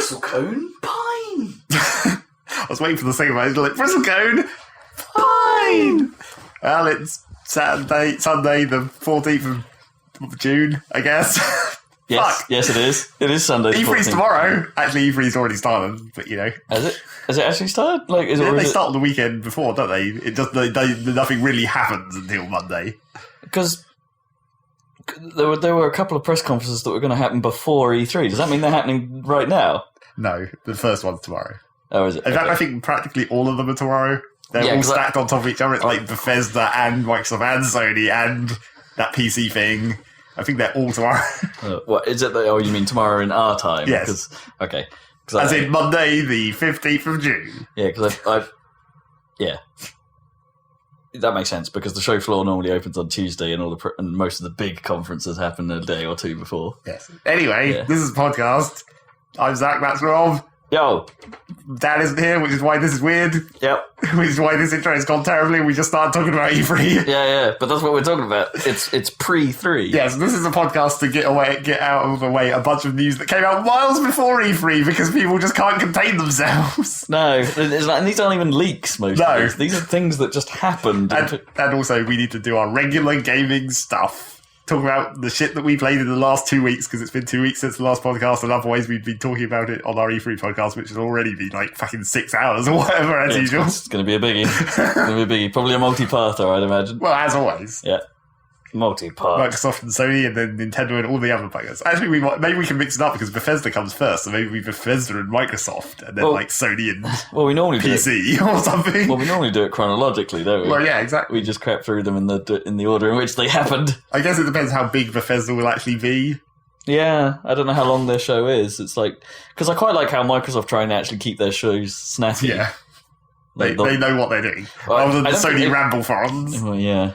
Bristlecone Pine. I was waiting for the second one. Like, Bristlecone Pine. Well, it's Sunday, the 14th of June, I guess. Yes, yes, it is. It is Sunday. E3's tomorrow. Actually, E3's already started, but you know. Has it? Has it actually started? Like, they start on the weekend before, don't they? It just nothing really happens until Monday. Because there were a couple of press conferences that were going to happen before E3. Does that mean they're happening right now? No, the first one's tomorrow. Oh, is it? In fact, I think practically all of them are tomorrow. They're all stacked on top of each other. It's like Bethesda and Microsoft and Sony and that PC thing. I think they're all tomorrow. What is it? You mean tomorrow in our time? Yes. Okay. As in Monday, the 15th of June. Yeah, because I've that makes sense because the show floor normally opens on Tuesday, and and most of the big conferences happen a day or two before. Yes. Anyway, This is a podcast. I'm Zac. That's Rob. Yo, Dan isn't here, which is why this is weird. Yep. Which is why this intro has gone terribly. We just started talking about E3. Yeah, but that's what we're talking about. It's PrE3. Yes, this is a podcast to get out of the way a bunch of news that came out miles before E3 because people just can't contain themselves. No, and these aren't even leaks. Most of these. These are things that just happened. And also, we need to do our regular gaming stuff. Talk about the shit that we played in the last 2 weeks because it's been 2 weeks since the last podcast, and otherwise we'd been talking about it on our E3 podcast, which has already been like fucking 6 hours or whatever as usual. It's going to be a biggie. Probably a multi-parther, I'd imagine. Well, as always. Yeah. Multi-part. Microsoft and Sony, and then Nintendo and all the other buggers. Actually, maybe we can mix it up because Bethesda comes first, so maybe we Bethesda and Microsoft, and then Sony and we normally PC or something. Well, we normally do it chronologically, don't we? Well, yeah, exactly. We just crap through them in the order in which they happened. I guess it depends how big Bethesda will actually be. Yeah, I don't know how long their show is. It's like because I quite like how Microsoft try and actually keep their shows snappy. Yeah. They know what they're doing, rather than the Sony ramble forums. Well, yeah.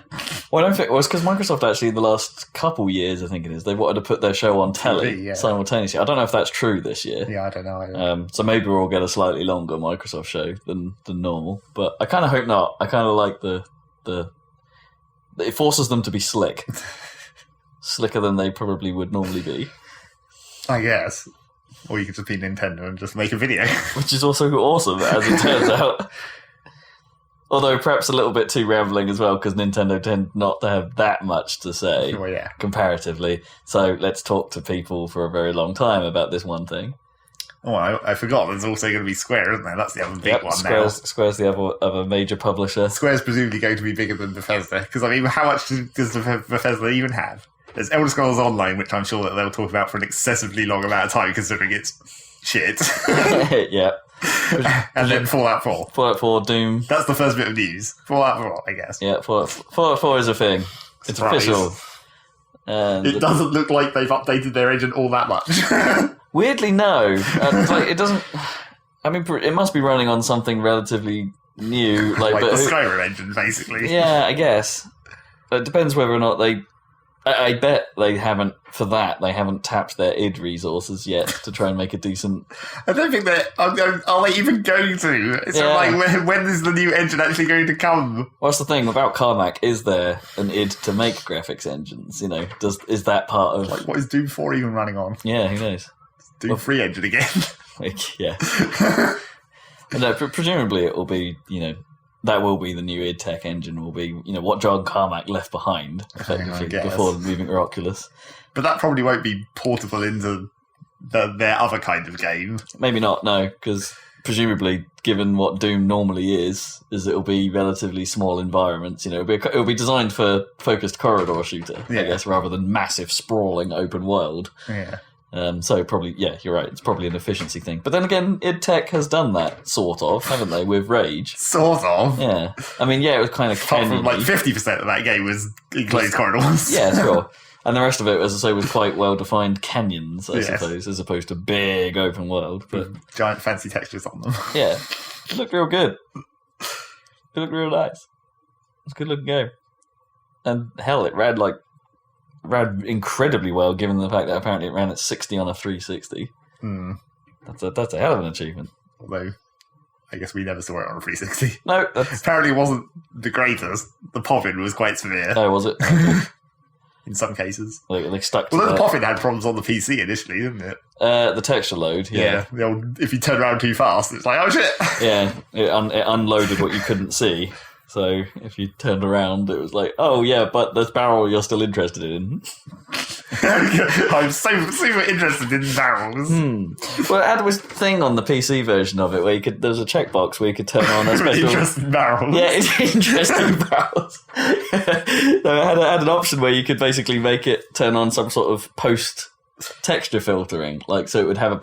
Well, I don't think it's because Microsoft actually in the last couple years, I think it is, they wanted to put their show on telly simultaneously. I don't know if that's true this year. Yeah, I don't know. So maybe we'll get a slightly longer Microsoft show than normal, but I kind of hope not. I kind of like the it forces them to be slick, slicker than they probably would normally be. I guess. Or you could just be Nintendo and just make a video. Which is also awesome, as it turns out. Although perhaps a little bit too rambling as well, because Nintendo tend not to have that much to say, comparatively. So let's talk to people for a very long time about this one thing. Oh, I forgot. There's also going to be Square, isn't there? That's the other big one now. Square's the other major publisher. Square's presumably going to be bigger than Bethesda. Because, I mean, how much does Bethesda even have? There's Elder Scrolls Online, which I'm sure that they'll talk about for an excessively long amount of time, considering it's shit. Yeah. And then Fallout 4. Fallout 4, Doom. That's the first bit of news. Fallout 4, I guess. Yeah, Fallout 4 is a thing. It's official. And it doesn't look like they've updated their engine all that much. Weirdly, no. It doesn't... I mean, it must be running on something relatively new. Like the Skyrim engine, basically. Yeah, I guess. It depends whether or not they... I bet they haven't tapped their id resources yet to try and make a decent... I don't think are they even going to? So, when is the new engine actually going to come? What's the thing about Carmack? Is there an id to make graphics engines? You know, is that part of... Like, what is Doom 4 even running on? Yeah, who knows? Doom 3 engine again. Yeah. No, presumably it will be, that will be the new id Tech engine, will be, what John Carmack left behind, effectively, before moving to Oculus. But that probably won't be portable into their other kind of game. Maybe not, no, because presumably, given what Doom normally is it'll be relatively small environments. It'll be designed for focused corridor shooter, I guess, rather than massive, sprawling open world. Yeah. So probably, you're right. It's probably an efficiency thing. But then again, id Tech has done that, sort of, haven't they, with Rage? Sort of. Yeah. I mean, it was kind of from 50% of that game was enclosed corridors. Yeah, sure. And the rest of it, as I say, was quite well-defined canyons, I suppose, as opposed to big open world. But giant fancy textures on them. Yeah. It looked real good. It looked real nice. It's a good-looking game. And hell, it ran incredibly well, given the fact that apparently it ran at 60 on a 360. That's a hell of an achievement. Although, I guess we never saw it on a 360. No, apparently it wasn't the greatest. The popping was quite severe. Oh, was it? in some cases. Like stuck to the Poffin had problems on the PC initially, didn't it? The texture load, yeah. The old, if you turn around too fast, it's like, oh shit! Yeah, it unloaded what you couldn't see. So if you turned around, it was like, oh yeah, but there's barrel you're still interested in. I'm super interested in barrels. Well, it had this thing on the PC version of it where there was a checkbox where you could turn on a special... interesting barrels. Yeah, it's interesting barrels. So it had an option where you could basically make it turn on some sort of post texture filtering, like so it would have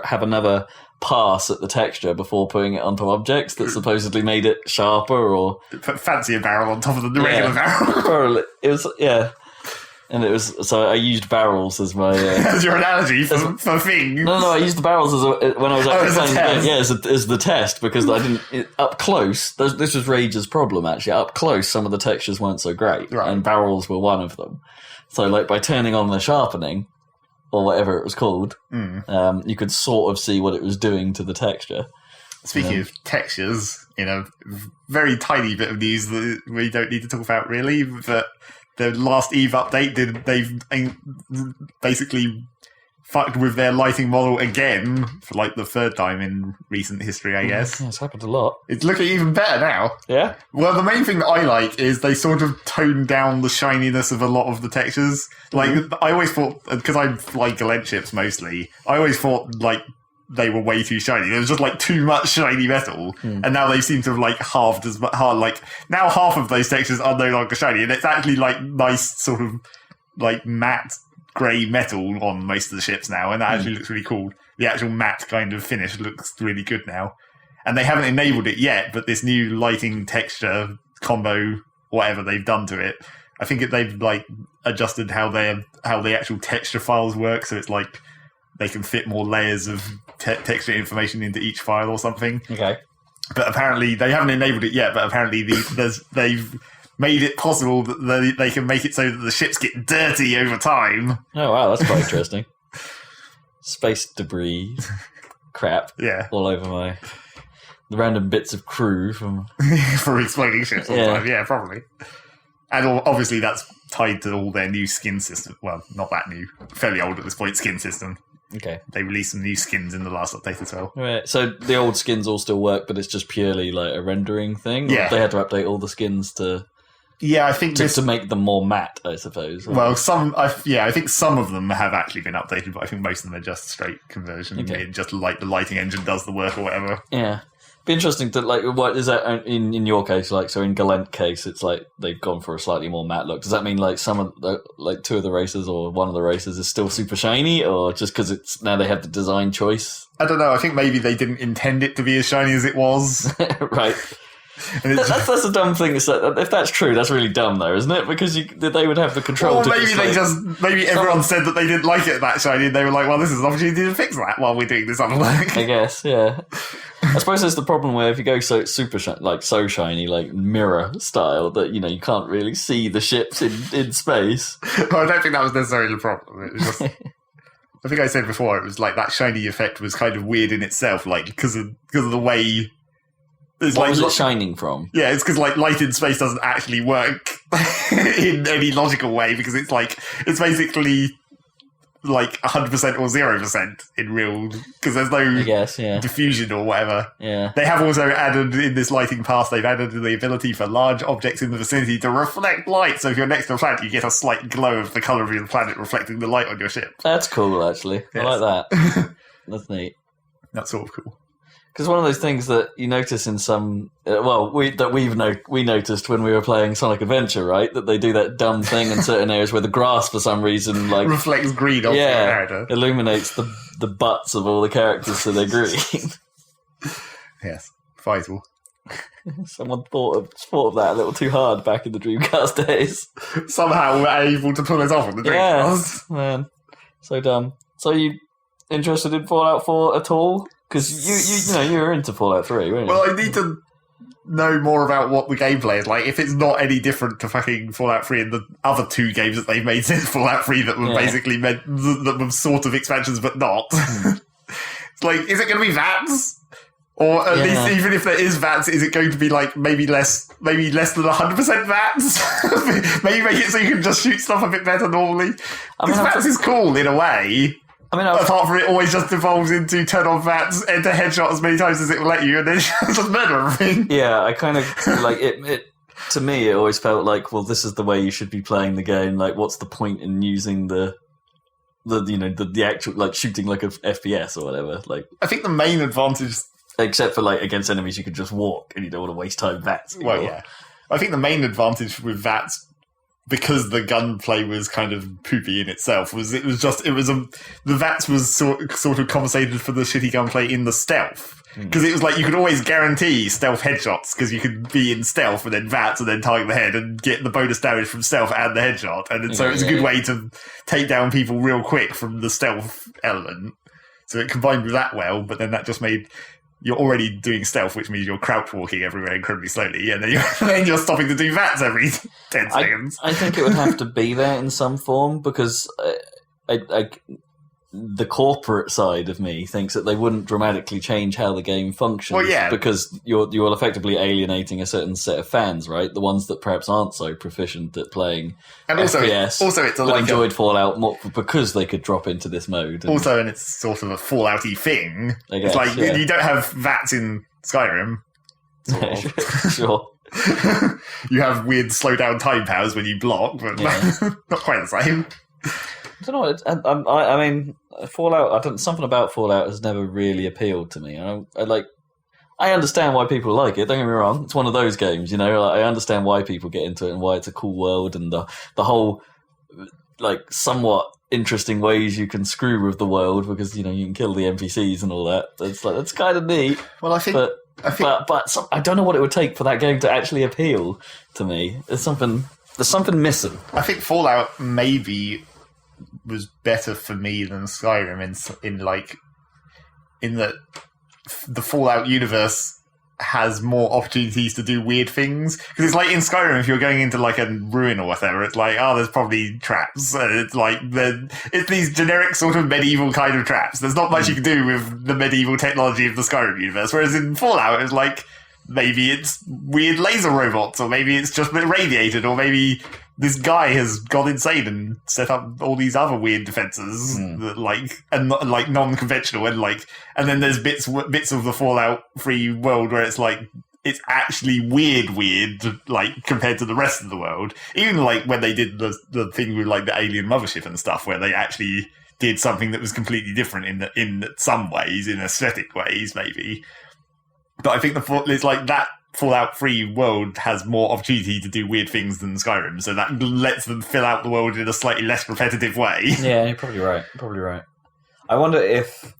have another pass at the texture before putting it onto objects that supposedly made it sharper or fancier barrel on top of the regular barrel. It was and it was so I used barrels as my as your analogy for things. No, I used the barrels when I was actually playing. As the test because I didn't up close. This was Rage's problem actually. Up close, some of the textures weren't so great, and barrels were one of them. So like by turning on the sharpening, or whatever it was called, you could sort of see what it was doing to the texture. Speaking of textures, in a very tiny bit of news that we don't need to talk about really, but the last EVE update, they've basically fucked with their lighting model again for like the third time in recent history, I guess. Yeah, it's happened a lot. It's looking even better now. Yeah? Well, the main thing that I like is they sort of toned down the shininess of a lot of the textures. Like, I always thought, because I like Galent ships mostly, I always thought, like, they were way too shiny. There was just, like, too much shiny metal. And now they seem to have, like, halved as much. Like, now half of those textures are no longer shiny. And it's actually, like, nice sort of, like, matte grey metal on most of the ships now, and that actually looks really cool. The actual matte kind of finish looks really good now. And they haven't enabled it yet, but this new lighting texture combo, whatever they've done to it, I think they've like adjusted how the actual texture files work, so it's like they can fit more layers of texture information into each file or something. Okay. But apparently they haven't enabled it yet, but apparently they've made it possible that they can make it so that the ships get dirty over time. Oh, wow, that's quite interesting. Space debris, crap, all over the random bits of crew from exploding ships all the time. Yeah, probably. And obviously that's tied to all their new skin system. Well, not that new, fairly old at this point, skin system. Okay. They released some new skins in the last update as well. Right. So the old skins all still work, but it's just purely like a rendering thing? Yeah. They had to update all the skins to... Yeah, I think to make them more matte, I suppose. Right? Well, I think some of them have actually been updated, but I think most of them are just straight conversion. Okay. Just like the lighting engine does the work or whatever. Yeah. Be interesting to like what is that in your case like so in Galent case it's like they've gone for a slightly more matte look. Does that mean like some of the, like two of the races or one of the races is still super shiny, or just because it's now they have the design choice? I don't know. I think maybe they didn't intend it to be as shiny as it was. Right. That's a dumb thing. If that's true, that's really dumb, though, isn't it? Because they would have the control. Well, maybe everyone said that they didn't like it that shiny, and they were like, "Well, this is an opportunity to fix that while we're doing this other work." I guess, yeah. I suppose there's the problem where if you go so super so shiny, like mirror style, that you can't really see the ships in space. Well, I don't think that was necessarily the problem. It was just, I think I said before, it was like that shiny effect was kind of weird in itself, like because of the way. What was it shining from? Yeah, it's because like light in space doesn't actually work in any logical way, because it's basically like 100% or 0% in real, because there's no diffusion or whatever. Yeah. They have also added in this lighting pass, they've added the ability for large objects in the vicinity to reflect light. So if you're next to a planet, you get a slight glow of the colour of your planet reflecting the light on your ship. That's cool, actually. Yes. I like that. That's neat. That's sort of cool. Because one of those things that you notice in some, we noticed when we were playing Sonic Adventure, right? That they do that dumb thing in certain areas where the grass, for some reason, like reflects green off the character, illuminates the butts of all the characters so they're green. Yes, vital. Someone thought of that a little too hard back in the Dreamcast days. Somehow we're able to pull it off on the Dreamcast. Yeah, man, so dumb. So you interested in Fallout 4 at all? Because you were into Fallout 3, weren't you? Well, I need to know more about what the gameplay is like. If it's not any different to fucking Fallout 3 and the other two games that they've made since Fallout 3 that were basically meant that were sort of expansions but not. It's like, is it going to be that? Or at least, even if there is VATs, is it going to be like maybe less than 100% VATs? Maybe make it so you can just shoot stuff a bit better normally. Because VATs is cool in a way. Apart from it always just devolves into turn on VATs, enter headshot as many times as it will let you, and then just murder everything. Yeah, I kind of like it. To me, it always felt like, well, this is the way you should be playing the game. Like, what's the point in using the actual like shooting like a FPS or whatever? Like, I think the main advantage. Except for, like, against enemies, you could just walk, and you don't want to waste time with VATs. Well, yeah. I think the main advantage with VATs, because the gunplay was kind of poopy in itself, the VATs was sort of compensated for the shitty gunplay in the stealth. Because it was like, you could always guarantee stealth headshots, because you could be in stealth and then VATs and then target the head and get the bonus damage from stealth and the headshot. And so it was a good way to take down people real quick from the stealth element. So it combined with that well, but then that just made... You're already doing stealth, which means you're crouch walking everywhere incredibly slowly, and then you're stopping to do VATs every 10 seconds. I think it would have to be there in some form, because the corporate side of me thinks that they wouldn't dramatically change how the game functions. Well, yeah. Because you're effectively alienating a certain set of fans, right? The ones that perhaps aren't so proficient at playing and FPS, also it's but enjoyed Fallout more because they could drop into this mode. And it's sort of a Fallout-y thing. Guess, it's like, you don't have VATs in Skyrim. Sure. You have weird slow-down time powers when you block, but not quite the same. I don't know. I mean, Fallout. Something about Fallout has never really appealed to me. I understand why people like it. Don't get me wrong. It's one of those games, I understand why people get into it and why it's a cool world and the whole like somewhat interesting ways you can screw with the world because you can kill the NPCs and all that. That's kind of neat. Well, I think, but I don't know what it would take for that game to actually appeal to me. There's something missing. I think Fallout maybe was better for me than Skyrim in that the Fallout universe has more opportunities to do weird things, because it's like in Skyrim, if you're going into like a ruin or whatever, it's like, there's probably traps, and it's like it's these generic sort of medieval kind of traps. There's not much you can do with the medieval technology of the Skyrim universe, whereas in Fallout it's like maybe it's weird laser robots, or maybe it's just been irradiated, or maybe this guy has gone insane and set up all these other weird defenses that non-conventional, and then there's bits of the Fallout 3 world where it's like it's actually weird, like compared to the rest of the world. Even like when they did the thing with like the alien mothership and stuff, where they actually did something that was completely different in some ways, in aesthetic ways, maybe. But I think it's like that Fallout 3 world has more opportunity to do weird things than Skyrim, so that lets them fill out the world in a slightly less repetitive way. Yeah, you're probably right. I wonder if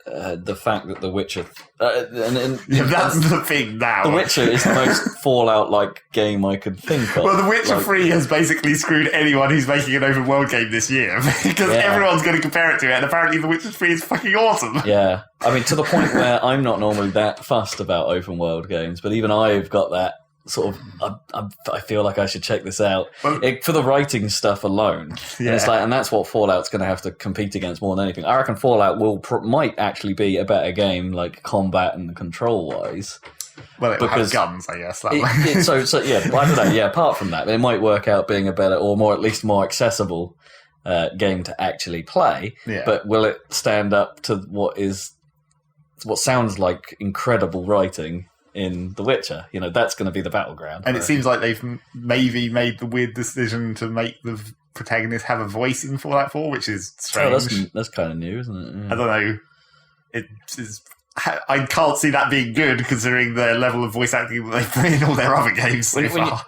the fact that The Witcher... that's the thing now. The Witcher is the most Fallout-like game I could think of. Well, The Witcher 3 has basically screwed anyone who's making an open world game this year, because everyone's going to compare it to it, and apparently The Witcher 3 is fucking awesome. Yeah. I mean, to the point where I'm not normally that fussed about open world games, but even I've got that sort of... I feel like I should check this out. Well, for the writing stuff alone. Yeah. And it's like, and that's what Fallout's going to have to compete against more than anything. I reckon Fallout might actually be a better game, like combat and control-wise. Well, it has guns, I guess. I don't know. Yeah, apart from that, it might work out being a better, or at least more accessible game to actually play. Yeah. But will it stand up to what sounds like incredible writing in The Witcher? That's going to be the battleground. And it seems like they've maybe made the weird decision to make the protagonist have a voice in Fallout 4, which is strange. That's kind of new, isn't it? Yeah. I don't know. I can't see that being good, considering the level of voice acting that they put in all their other games so far.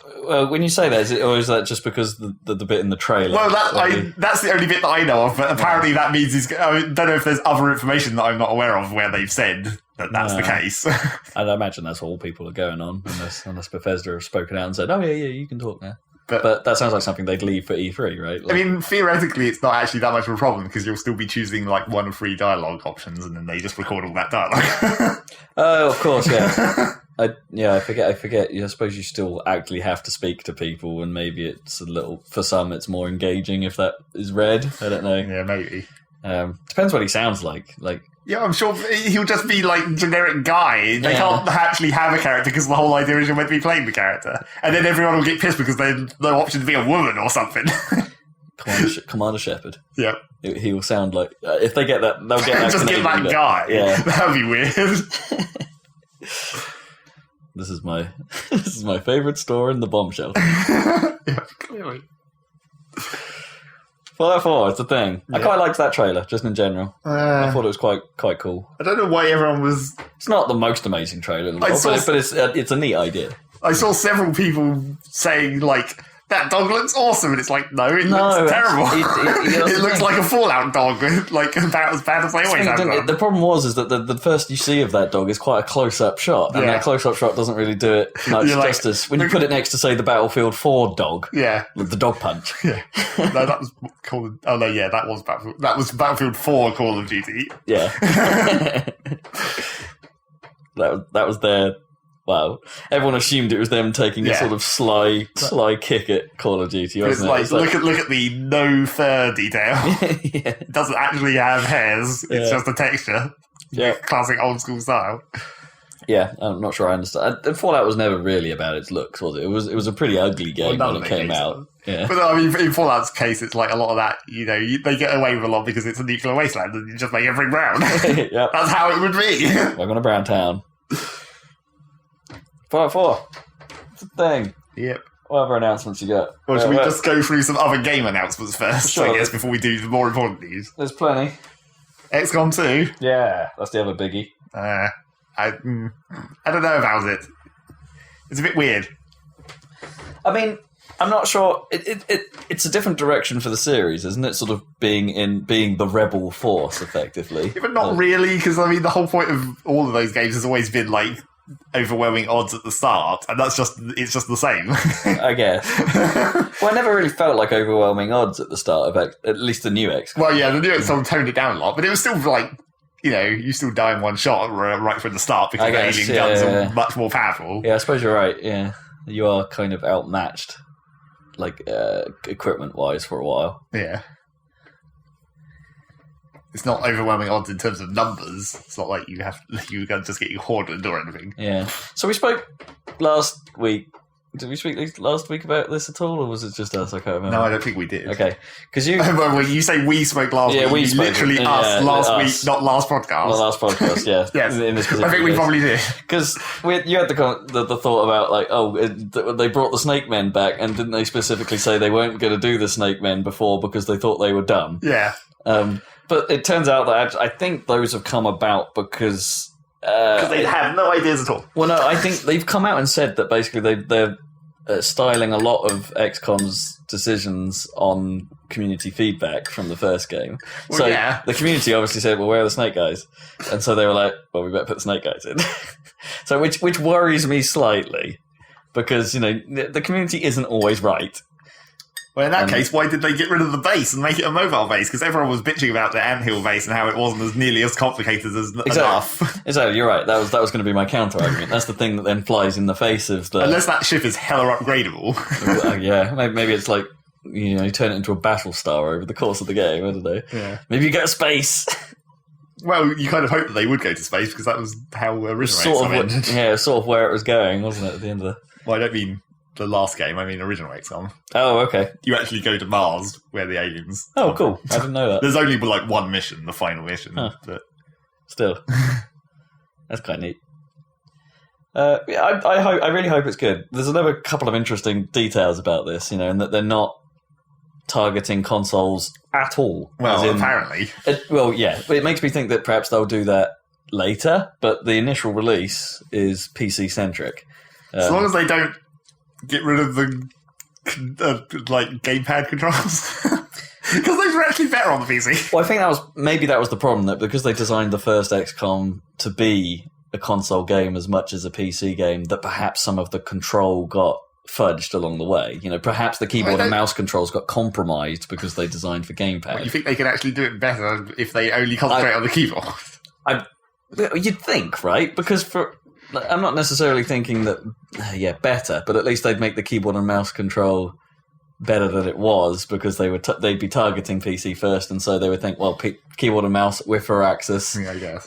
When you say that, or is that just because the bit in the trailer? Well, that's the only bit that I know of, but apparently that means I don't know if there's other information that I'm not aware of where they've said that's the case. I'd imagine that's all people are going on, unless Bethesda have spoken out and said, you can talk now. But that sounds like something they'd leave for E3, right? I mean, theoretically, it's not actually that much of a problem, because you'll still be choosing like one of 3 dialogue options, and then they just record all that dialogue. Oh, of course, yeah. I forget. I suppose you still actually have to speak to people, and maybe it's a little... For some, it's more engaging if that is read. I don't know. Yeah, maybe. Depends what he sounds like. Yeah, I'm sure he'll just be like generic guy. They can't actually have a character because the whole idea is you're meant to be playing the character. And then everyone will get pissed because there's no option to be a woman or something. Commander Shepard. Yeah. He will sound like... if they get that, they'll get that just get that guy. Yeah. That'd be weird. This is my favourite store in the bomb shelter. Yeah, clearly. Fallout 4, it's a thing. Yeah. I quite liked that trailer, just in general. I thought it was quite cool. I don't know why everyone was... It's not the most amazing trailer in the world, but it's a neat idea. I saw several people saying, like, that dog looks awesome, and it's like, no, it looks terrible. It looks like a Fallout dog, like about as bad as they always have. The problem is that the first you see of that dog is quite a close-up shot, and that close-up shot doesn't really do it much justice. When you put it next to, say, the Battlefield 4 dog, with the dog punch. Yeah, no, that was called. Oh no, yeah, that was Battlefield 4 Call of Duty. Yeah, that was their. Wow. Everyone assumed it was them taking a sort of sly kick at Call of Duty, wasn't it? Look at the no fur detail. It doesn't actually have hairs. It's just a texture. Yeah. Classic old school style. Yeah, I'm not sure I understand. Fallout was never really about its looks, was it? It was a pretty ugly game when it came out. Yeah. But I mean, in Fallout's case, it's like a lot of that, they get away with a lot because it's a nuclear wasteland and you just make everything brown. Yep. That's how it would be. Welcome to Brown Town. Fallout 4. It's a thing. Yep. What other announcements you got? Well, should we just go through some other game announcements first, sure. I guess, before we do the more important news? There's plenty. XCOM 2? Yeah, that's the other biggie. I don't know about it. It's a bit weird. I mean, I'm not sure. It's a different direction for the series, isn't it? Sort of being the rebel force, effectively. Yeah, but not really, because I mean, the whole point of all of those games has always been like overwhelming odds at the start, and it's just the same. I guess. Well, I never really felt like overwhelming odds at the start of at least the new XCOM. Well, yeah, the new XCOM toned it down a lot, but it was still like, you still die in one shot right from the start because the alien guns are much more powerful. Yeah, I suppose you're right. Yeah, you are kind of outmatched, like equipment-wise, for a while. Yeah. It's not overwhelming odds in terms of numbers. It's not like you're just getting hoarded or anything. Yeah. So we spoke last week. Did we speak last week about this at all, or was it just us? I can't remember. No, I don't think we did. Okay, because you. When you say we spoke last week, we literally us last week, not last podcast. Not last podcast. Yeah. Yes. In this I think we probably did because you had the thought about like, they brought the Snake Men back, and didn't they specifically say they weren't going to do the Snake Men before because they thought they were dumb? Yeah. But it turns out that I think those have come about because they have no ideas at all. Well, no, I think they've come out and said that basically they're styling a lot of XCOM's decisions on community feedback from the first game. Well, so yeah. The community obviously said, well, where are the Snake Guys? And so they were like, well, we better put the Snake Guys in. So which worries me slightly because, the community isn't always right. Well, in that case, why did they get rid of the base and make it a mobile base? Because everyone was bitching about the anthill base and how it wasn't as nearly as complicated as enough. Exactly, you're right. That was going to be my counter argument. That's the thing that then flies in the face of the. Unless that ship is hella upgradable. Yeah, maybe it's like you turn it into a battle star over the course of the game. I don't know. Yeah. Maybe you go to space. Well, you kind of hope that they would go to space because that was how original ended. Yeah, sort of where it was going, wasn't it? At the end of the. Well, I don't mean the last game. I mean original XCOM. Oh, okay. You actually go to Mars where the aliens. Oh, cool! I didn't know that. There's only like one mission, the final mission. Huh. But still, that's quite neat. I really hope it's good. There's another couple of interesting details about this, and that they're not targeting consoles at all. Well, apparently. But it makes me think that perhaps they'll do that later. But the initial release is PC centric. As long as they don't get rid of the gamepad controls. Because those are actually better on the PC. Well, I think that was the problem, that because they designed the first XCOM to be a console game as much as a PC game, that perhaps some of the control got fudged along the way. Perhaps the keyboard and mouse controls got compromised because they designed for gamepad. Well, you think they can actually do it better if they only concentrate on the keyboard? You'd think, right? Because I'm not necessarily thinking that, better, but at least they'd make the keyboard and mouse control better than it was because they'd be targeting PC first, and so they would think, well, keyboard and mouse with Firaxis, I guess.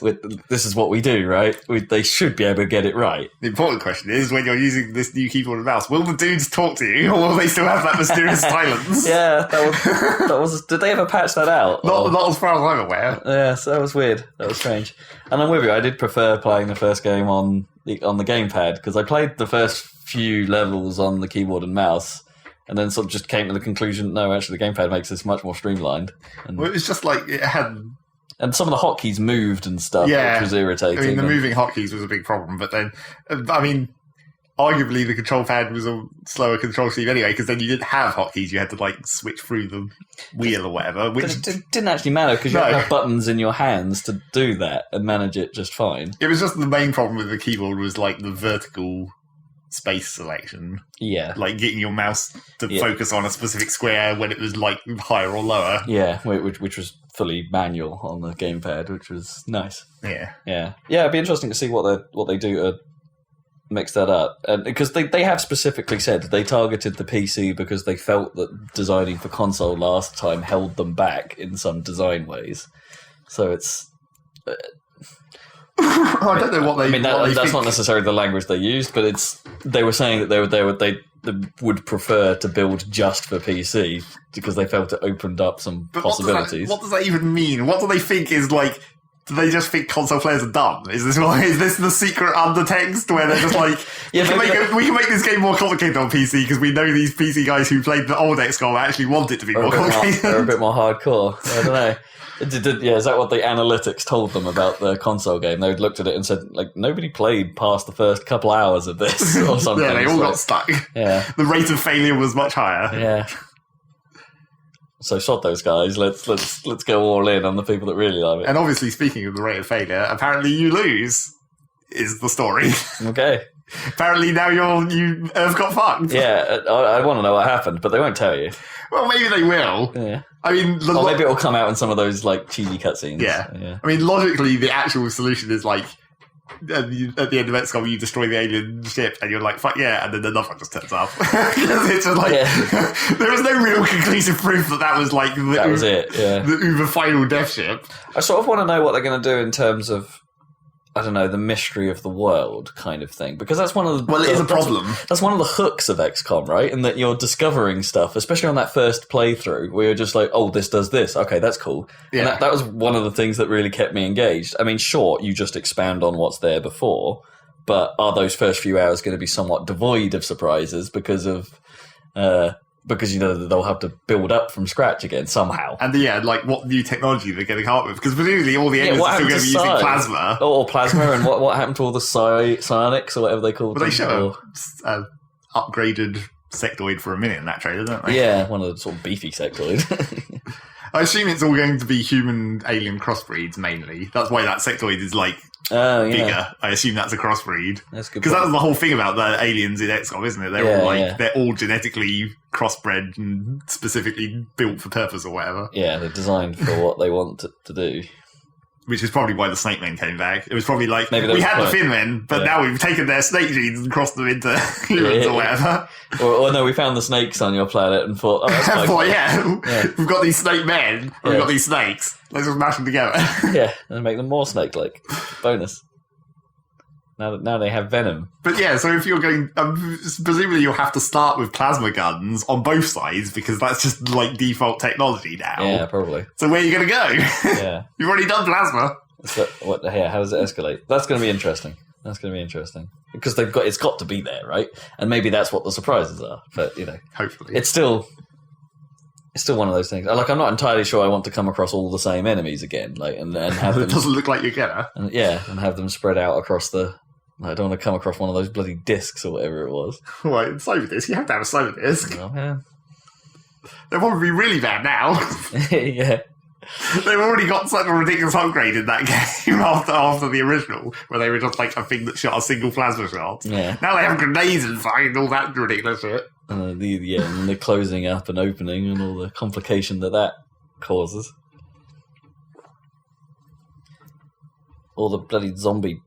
This is what we do, right? They should be able to get it right. The important question is, when you're using this new keyboard and mouse, will the dudes talk to you, or will they still have that mysterious silence? Yeah, that was. Did they ever patch that out? Not as far as I'm aware. Yeah, so that was weird. That was strange. And I'm with you. I did prefer playing the first game on the gamepad because I played the first few levels on the keyboard and mouse. And then sort of just came to the conclusion, no, actually the gamepad makes this much more streamlined. Well, it was just like it had... And some of the hotkeys moved and stuff, which was irritating. I mean, the moving hotkeys was a big problem, but then, I mean, arguably the control pad was a slower control scheme anyway, because then you didn't have hotkeys, you had to, like, switch through the wheel or whatever. Which it didn't actually matter, because you had buttons in your hands to do that and manage it just fine. It was just the main problem with the keyboard was, like, the vertical space selection. Yeah. Like getting your mouse to focus on a specific square when it was like higher or lower. Yeah, which was fully manual on the gamepad, which was nice. Yeah. Yeah. Yeah, it'd be interesting to see what they do to mix that up. And because they have specifically said they targeted the PC because they felt that designing for console last time held them back in some design ways. So it's I don't know what they. I mean, that's not necessarily the language they used, but they were saying that they would prefer to build just for PC because they felt it opened up some possibilities. What does that even mean? What do they think is like? Do they just think console players are dumb? Is this the secret undertext where they're just like, we can make this game more complicated on PC because we know these PC guys who played the old XCOM actually want it to be more complicated. They're a bit more hardcore. I don't know. Is that what the analytics told them about the console game? They looked at it and said, like, nobody played past the first couple hours of this or something. Yeah, they all got stuck. Yeah. The rate of failure was much higher. Yeah. So sod those guys. Let's go all in on the people that really love it. And obviously, speaking of the rate of failure, apparently you lose is the story. Okay. Apparently now you have got fucked. Yeah, I want to know what happened, but they won't tell you. Well, maybe they will. Yeah. I mean, maybe it'll come out in some of those like cheesy cutscenes. Yeah. I mean, logically, the actual solution is like at the end of XCOM, you destroy the alien ship, and you're like, "Fuck yeah!" And then another one just turns up. It's just like there was no real conclusive proof that was like that was it. Yeah, the uber final death ship. I sort of want to know what they're going to do in terms of, I don't know, the mystery of the world kind of thing, because that's one of the... Well, it is a problem. That's one of the hooks of XCOM, right? In that you're discovering stuff, especially on that first playthrough, where you're just like, oh, this does this. Okay, that's cool. Yeah. And that was one of the things that really kept me engaged. I mean, sure, you just expand on what's there before, but are those first few hours going to be somewhat devoid of surprises because you know that they'll have to build up from scratch again somehow. And like what new technology they're going to come up with. Because presumably all the enemies are still going to be using plasma. Or plasma, and what happened to all the psionics or whatever they call them? Well, they show an upgraded sectoid for a minute in that trailer, don't they? Yeah, one of the sort of beefy sectoid. I assume it's all going to be human-alien crossbreeds, mainly. That's why that sectoid is, like, bigger. I assume that's a crossbreed. That's good. Because that was the whole thing about the aliens in XCOM, isn't it? They're all genetically crossbred and specifically built for purpose or whatever. Yeah, they're designed for what they want to do. Which is probably why the snake men came back. It was probably like, we had the fin men, but now we've taken their snake genes and crossed them into humans or whatever. Or no, we found the snakes on your planet and thought, we've got these snake men, we've got these snakes. Let's just mash them together. Yeah, and make them more snake-like. Bonus. Now they have venom. But yeah, so if you're going... presumably you'll have to start with plasma guns on both sides because that's just like default technology now. Yeah, probably. So where are you going to go? Yeah. You've already done plasma. So, how does it escalate? That's going to be interesting. Because it's got to be there, right? And maybe that's what the surprises are. But, hopefully. It's still one of those things. Like, I'm not entirely sure I want to come across all the same enemies again. Like, and have them... It doesn't look like you're gonna. And have them spread out across the... I don't want to come across one of those bloody discs or whatever it was. Right, cyber disc. You have to have a cyber disc. Oh, yeah. They'll probably be really bad now. Yeah. They've already got such a ridiculous upgrade in that game after the original, where they were just like a thing that shot a single plasma shot. Yeah. Now they have grenades and all that ridiculous shit. And the closing up and opening and all the complication that causes. All the bloody zombie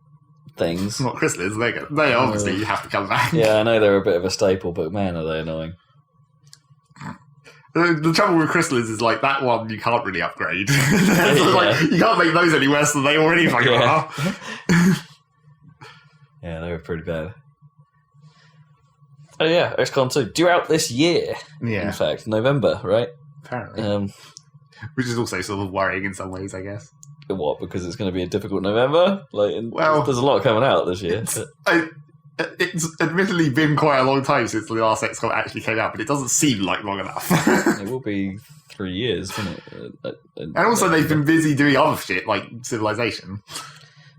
things. Not chrysalids, they obviously have to come back. Yeah, I know they're a bit of a staple, but man, are they annoying. The trouble with Chrysalids is like that one you can't really upgrade. Like, you can't make those any worse than they already fucking are. Yeah, they were pretty bad. Oh yeah, XCOM 2 due out this year. Yeah, in fact, November, right? Apparently, which is also sort of worrying in some ways, I guess. What? Because it's going to be a difficult November. There's a lot coming out this year. It's admittedly been quite a long time since the last XCOM actually came out, but it doesn't seem like long enough. It will be 3 years, won't it? And also they've been busy doing other shit, like Civilization.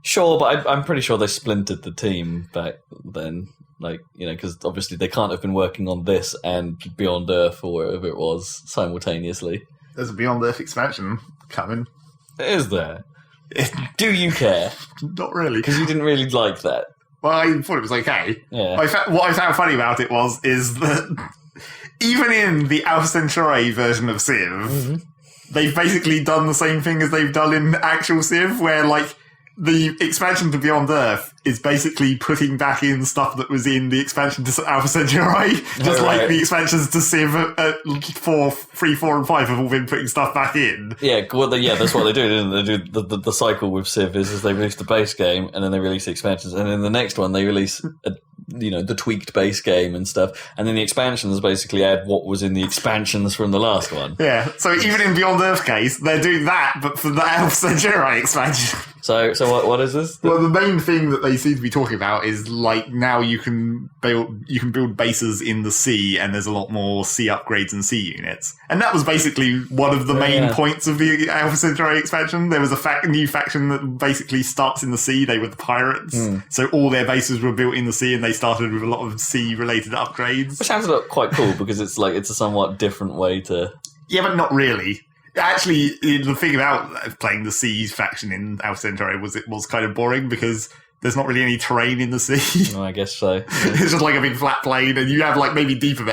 Sure, but I'm pretty sure they splintered the team back then. Because obviously they can't have been working on this and Beyond Earth or whatever it was simultaneously. There's a Beyond Earth expansion coming. Is there? Do you care? Not really. Because you didn't really like that. Well, I thought it was okay. Yeah. What I found funny about it is that even in the Alpha Centauri version of Civ, they've basically done the same thing as they've done in actual Civ, where, like, the expansion to Beyond Earth is basically putting back in stuff that was in the expansion to Alpha Centauri, just like the expansions to Civ 3, 4, and 5 have all been putting stuff back in. Yeah, that's what they do, isn't it? They do the cycle with Civ is they release the base game and then they release the expansions, and then the next one they release the tweaked base game and stuff, and then the expansions basically add what was in the expansions from the last one. Yeah, so even in Beyond Earth case, they're doing that, but for the Alpha Centauri expansion. So what is this? Well, the main thing that they seem to be talking about is, like, now you can build bases in the sea, and there's a lot more sea upgrades and sea units. And that was basically one of the main points of the Alpha Centauri expansion. There was a new faction that basically starts in the sea. They were the pirates. So all their bases were built in the sea, and they started with a lot of sea-related upgrades. Which sounds quite cool, because it's a somewhat different way to... Yeah, but not really. Actually, the thing about playing the sea faction in Alpha Centauri was it was kind of boring because there's not really any terrain in the sea. Oh, I guess so. Yeah. It's just like a big flat plain, and you have like maybe deeper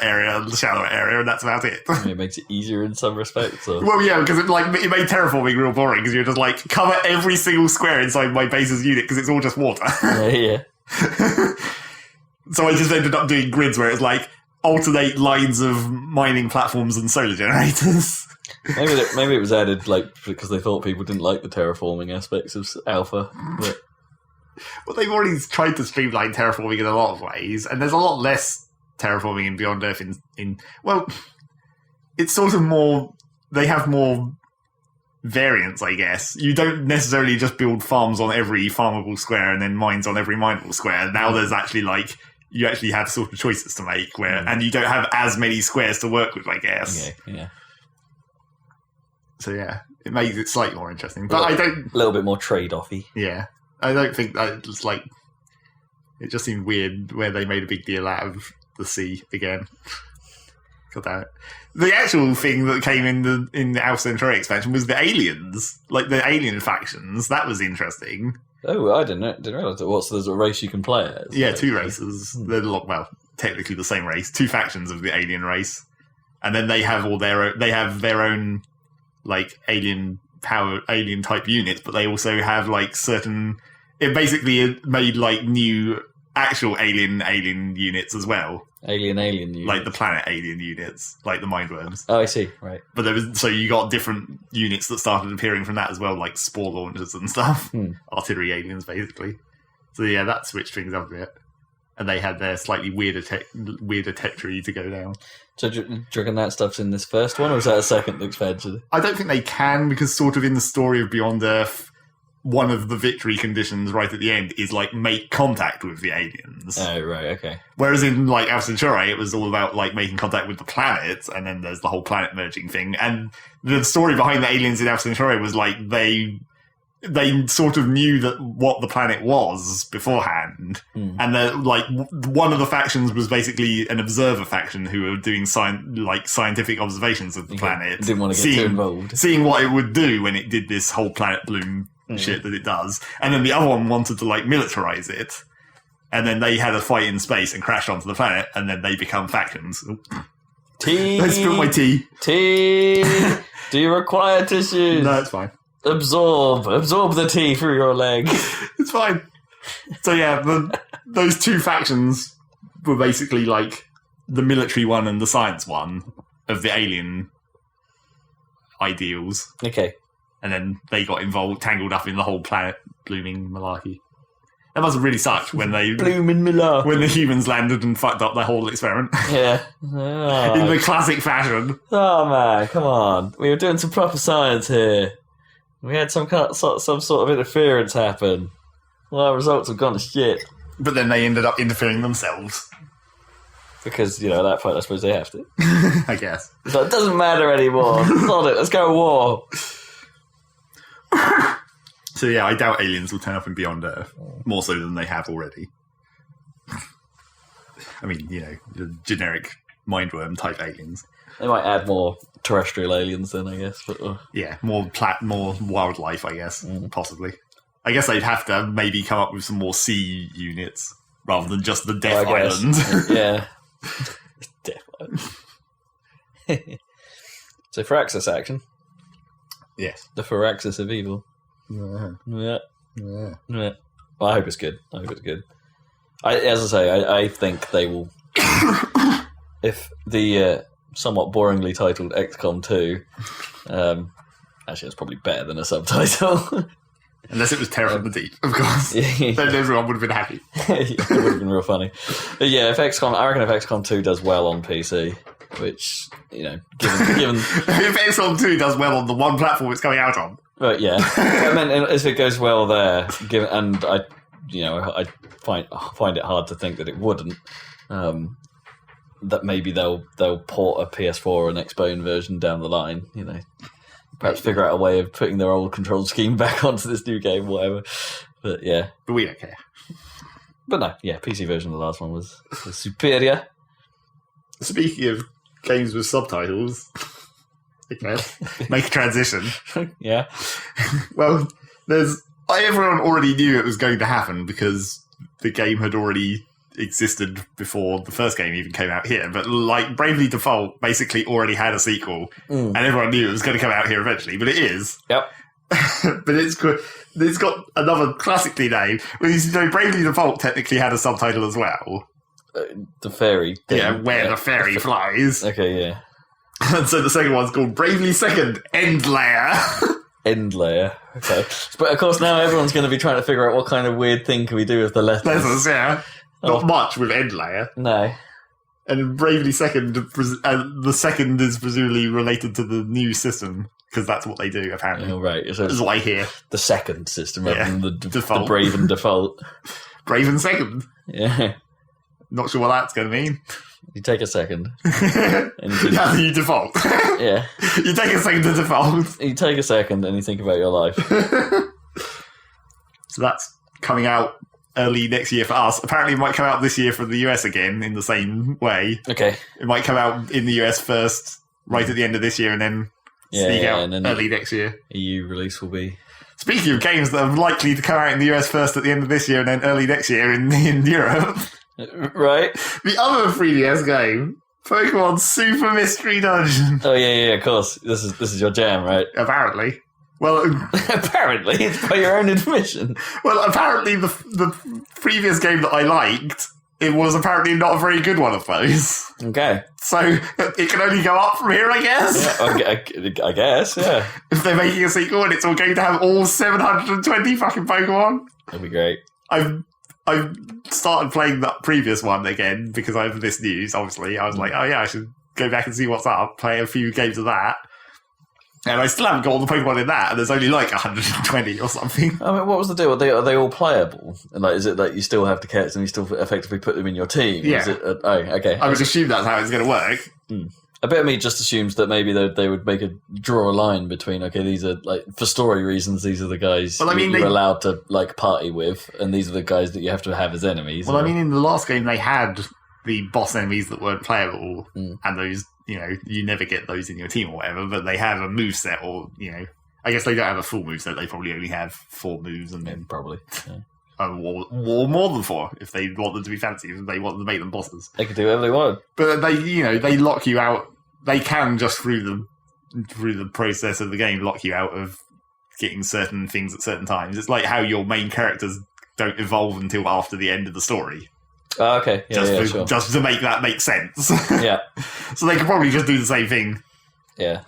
area, shallower area, and that's about it. It makes it easier in some respects. Or... Well, yeah, because it made terraforming real boring because you're just like cover every single square inside my base's unit because it's all just water. Yeah. So I just ended up doing grids where it's like alternate lines of mining platforms and solar generators. Maybe it was added because they thought people didn't like the terraforming aspects of Alpha. But... Well, they've already tried to streamline terraforming in a lot of ways, and there's a lot less terraforming in Beyond Earth. Well, it's sort of more. They have more variants, I guess. You don't necessarily just build farms on every farmable square and then mines on every mineable square. Now there's actually you actually have sort of choices to make and you don't have as many squares to work with, I guess. Okay, yeah. So yeah, it makes it slightly more interesting. But I don't... A little bit more trade-offy. Yeah. I don't think that it's it just seemed weird where they made a big deal out of the sea again. God damn it. The actual thing that came in the Alpha Centauri expansion was the aliens. Like the alien factions. That was interesting. Oh, I didn't realise that. So there's a race you can play as? Yeah, 2 races. They're technically the same race. 2 factions of the alien race. And then they have their own like alien type units, but they also have like certain... It basically made like new actual alien units as well. Alien units. Like the planet alien units, like the Mindworms. Oh, I see, right. But so you got different units that started appearing from that as well, like spore launchers and stuff. Artillery aliens, basically. So yeah, that switched things up a bit. And they had their slightly weirder tech tree to go down. So do you reckon that stuff's in this first one, or is that a second expansion? I don't think they can, because sort of in the story of Beyond Earth, one of the victory conditions right at the end is like make contact with the aliens. Oh, right, okay. Whereas in like Alpha Centauri, it was all about like making contact with the planets, and then there's the whole planet merging thing. And the story behind the aliens in Alpha Centauri was like they sort of knew that what the planet was beforehand, and like one of the factions was basically an observer faction who were doing scientific observations of the planet. Didn't want to get too involved, seeing what it would do when it did this whole planet bloom shit that it does. And then the other one wanted to like militarize it, and then they had a fight in space and crashed onto the planet, and then they become factions. Tea. I spilled my tea. Tea. Do you require tissues? No, it's fine. Absorb the tea through your leg. It's fine. So yeah, those 2 factions were basically like the military one and the science one. of the alien ideals. Okay. And then they got tangled up in the whole planet blooming malarkey. That must have really sucked when they blooming malarkey. When the humans landed and fucked up their whole experiment. Yeah. Oh. In the classic fashion. Oh man, come on. We were doing some proper science here. We had some sort of interference happen. Well, our results have gone to shit. But then they ended up interfering themselves. Because, at that point I suppose they have to. I guess. So it doesn't matter anymore. Sod it, let's go to war. So yeah, I doubt aliens will turn up in Beyond Earth. More so than they have already. I mean, the generic mindworm type aliens. They might add more terrestrial aliens then, I guess. But, yeah, more wildlife, I guess, possibly. I guess they'd have to maybe come up with some more sea units rather than just the Death Island. Yeah. Death Island. So Firaxis action. Yes. The Firaxis of evil. Yeah. Well, I hope it's good. As I say, I think they will. If the somewhat boringly titled XCOM 2, actually, it's probably better than a subtitle. Unless it was Terror from the Deep, of course. Then everyone would have been happy. It would have been real funny. But yeah, I reckon if XCOM 2 does well on PC, which, given if XCOM 2 does well on the one platform it's coming out on. But yeah, I mean, if it goes well there, and I find it hard to think that it wouldn't. That maybe they'll port a PS4 or an Xbone version down the line. Perhaps figure out a way of putting their old control scheme back onto this new game, whatever. But yeah, but we don't care. But no, yeah, PC version of the last one was superior. Speaking of games with subtitles. Okay. Make a transition. Yeah. Well, everyone already knew it was going to happen because the game had already existed before the first game even came out here. But like Bravely Default basically already had a sequel, and everyone knew it was going to come out here eventually. But it is. Yep. But it's got another classically name. Well, Bravely Default technically had a subtitle as well. The fairy thing. Yeah, where the fairy flies. Okay, yeah. And so the second one's called Bravely Second End Layer. End Layer. Okay. But of course now everyone's going to be trying to figure out what kind of weird thing can we do with the letters. Letters, yeah. Not much with End Layer. No. And Bravely Second, the second is presumably related to the new system, because that's what they do, apparently. Oh, right. So that's what I hear. The second system rather than the default. The Brave and Default. Brave and Second. Yeah. Not sure what that's going to mean. You take a second. And you default. Yeah. You take a second to default. You take a second and you think about your life. So that's coming out early next year for us. Apparently it might come out this year for the US again in the same way. Okay. It might come out in the US first, right at the end of this year, and then sneak out and then early next year. EU release will be... Speaking of games that are likely to come out in the US first at the end of this year and then early next year in Europe... Right. The other 3DS game, Pokemon Super Mystery Dungeon. Oh yeah, of course. This is your jam, right? Apparently. Well, apparently it's by your own admission. Well, apparently the previous game that I liked, it was apparently not a very good one of those. Okay. So it can only go up from here, I guess. Yeah, I guess. Yeah. If they're making a sequel and it's all going to have all 720 fucking Pokemon, that'd be great. I've started playing that previous one again because I have this news, obviously. I was like, oh yeah, I should go back and see what's up, play a few games of that. And I still haven't got all the Pokemon in that, and there's only like 120 or something. I mean, what was the deal? Are they all playable? And is it that you still have to catch them, you still effectively put them in your team? Yeah. Is it, okay. I would assume that's how it's going to work. A bit of me just assumes that maybe they would draw a line between, okay, these are, for story reasons, these are the guys you're allowed to, party with, and these are the guys that you have to have as enemies. Well, in the last game, they had the boss enemies that weren't playable, and those, you never get those in your team or whatever, but they have a moveset, or, I guess they don't have a full moveset, they probably only have 4 moves, and then probably, yeah. Or more than 4, if they want them to be fancy, if they want to make them bosses. They can do whatever they want. But they lock you out. They can just through the process of the game lock you out of getting certain things at certain times. It's like how your main characters don't evolve until after the end of the story. Oh, okay. Yeah, sure. Just to make that make sense. Yeah. So they could probably just do the same thing. Yeah.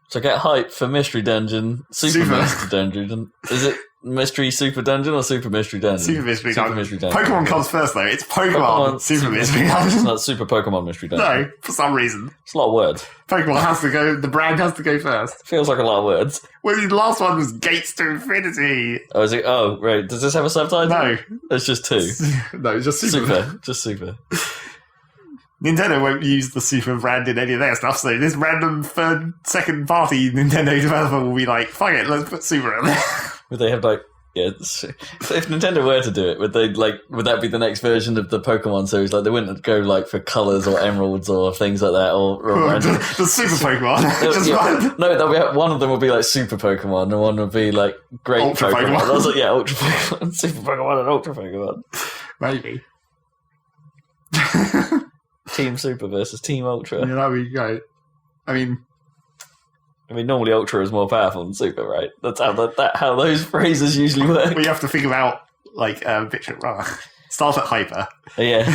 So get hype for Mystery Dungeon, Super Mystery Dungeon. Is it Mystery Super Dungeon or Super Mystery Dungeon? Super Mystery Dungeon. Pokemon comes first, though. It's Pokemon Super Mystery Dungeon. It's not Super Pokemon Mystery Dungeon. No, for some reason. It's a lot of words. Pokemon has to go, the brand has to go first. Feels like a lot of words. Well, the last one was Gates to Infinity. Oh, is it? Oh, right. Does this have a subtitle? No. It's just 2. No, it's just Super. Just Super. Nintendo won't use the Super brand in any of their stuff, so this random second party Nintendo developer will be like, fuck it, let's put Super in there. Would they have so if Nintendo were to do it, would that be the next version of the Pokemon series? Like, they wouldn't go for colours or emeralds or things like that, or the Super Pokemon. No, one of them would be Super Pokemon, and one would be Great Ultra Pokemon. I was Ultra Pokemon, Super Pokemon, and Ultra Pokemon. Maybe. Team Super versus Team Ultra. Yeah, that would be great. I mean, normally Ultra is more powerful than Super, right? That's how those phrases usually work. We have to think about picture. Start at Hyper. Yeah.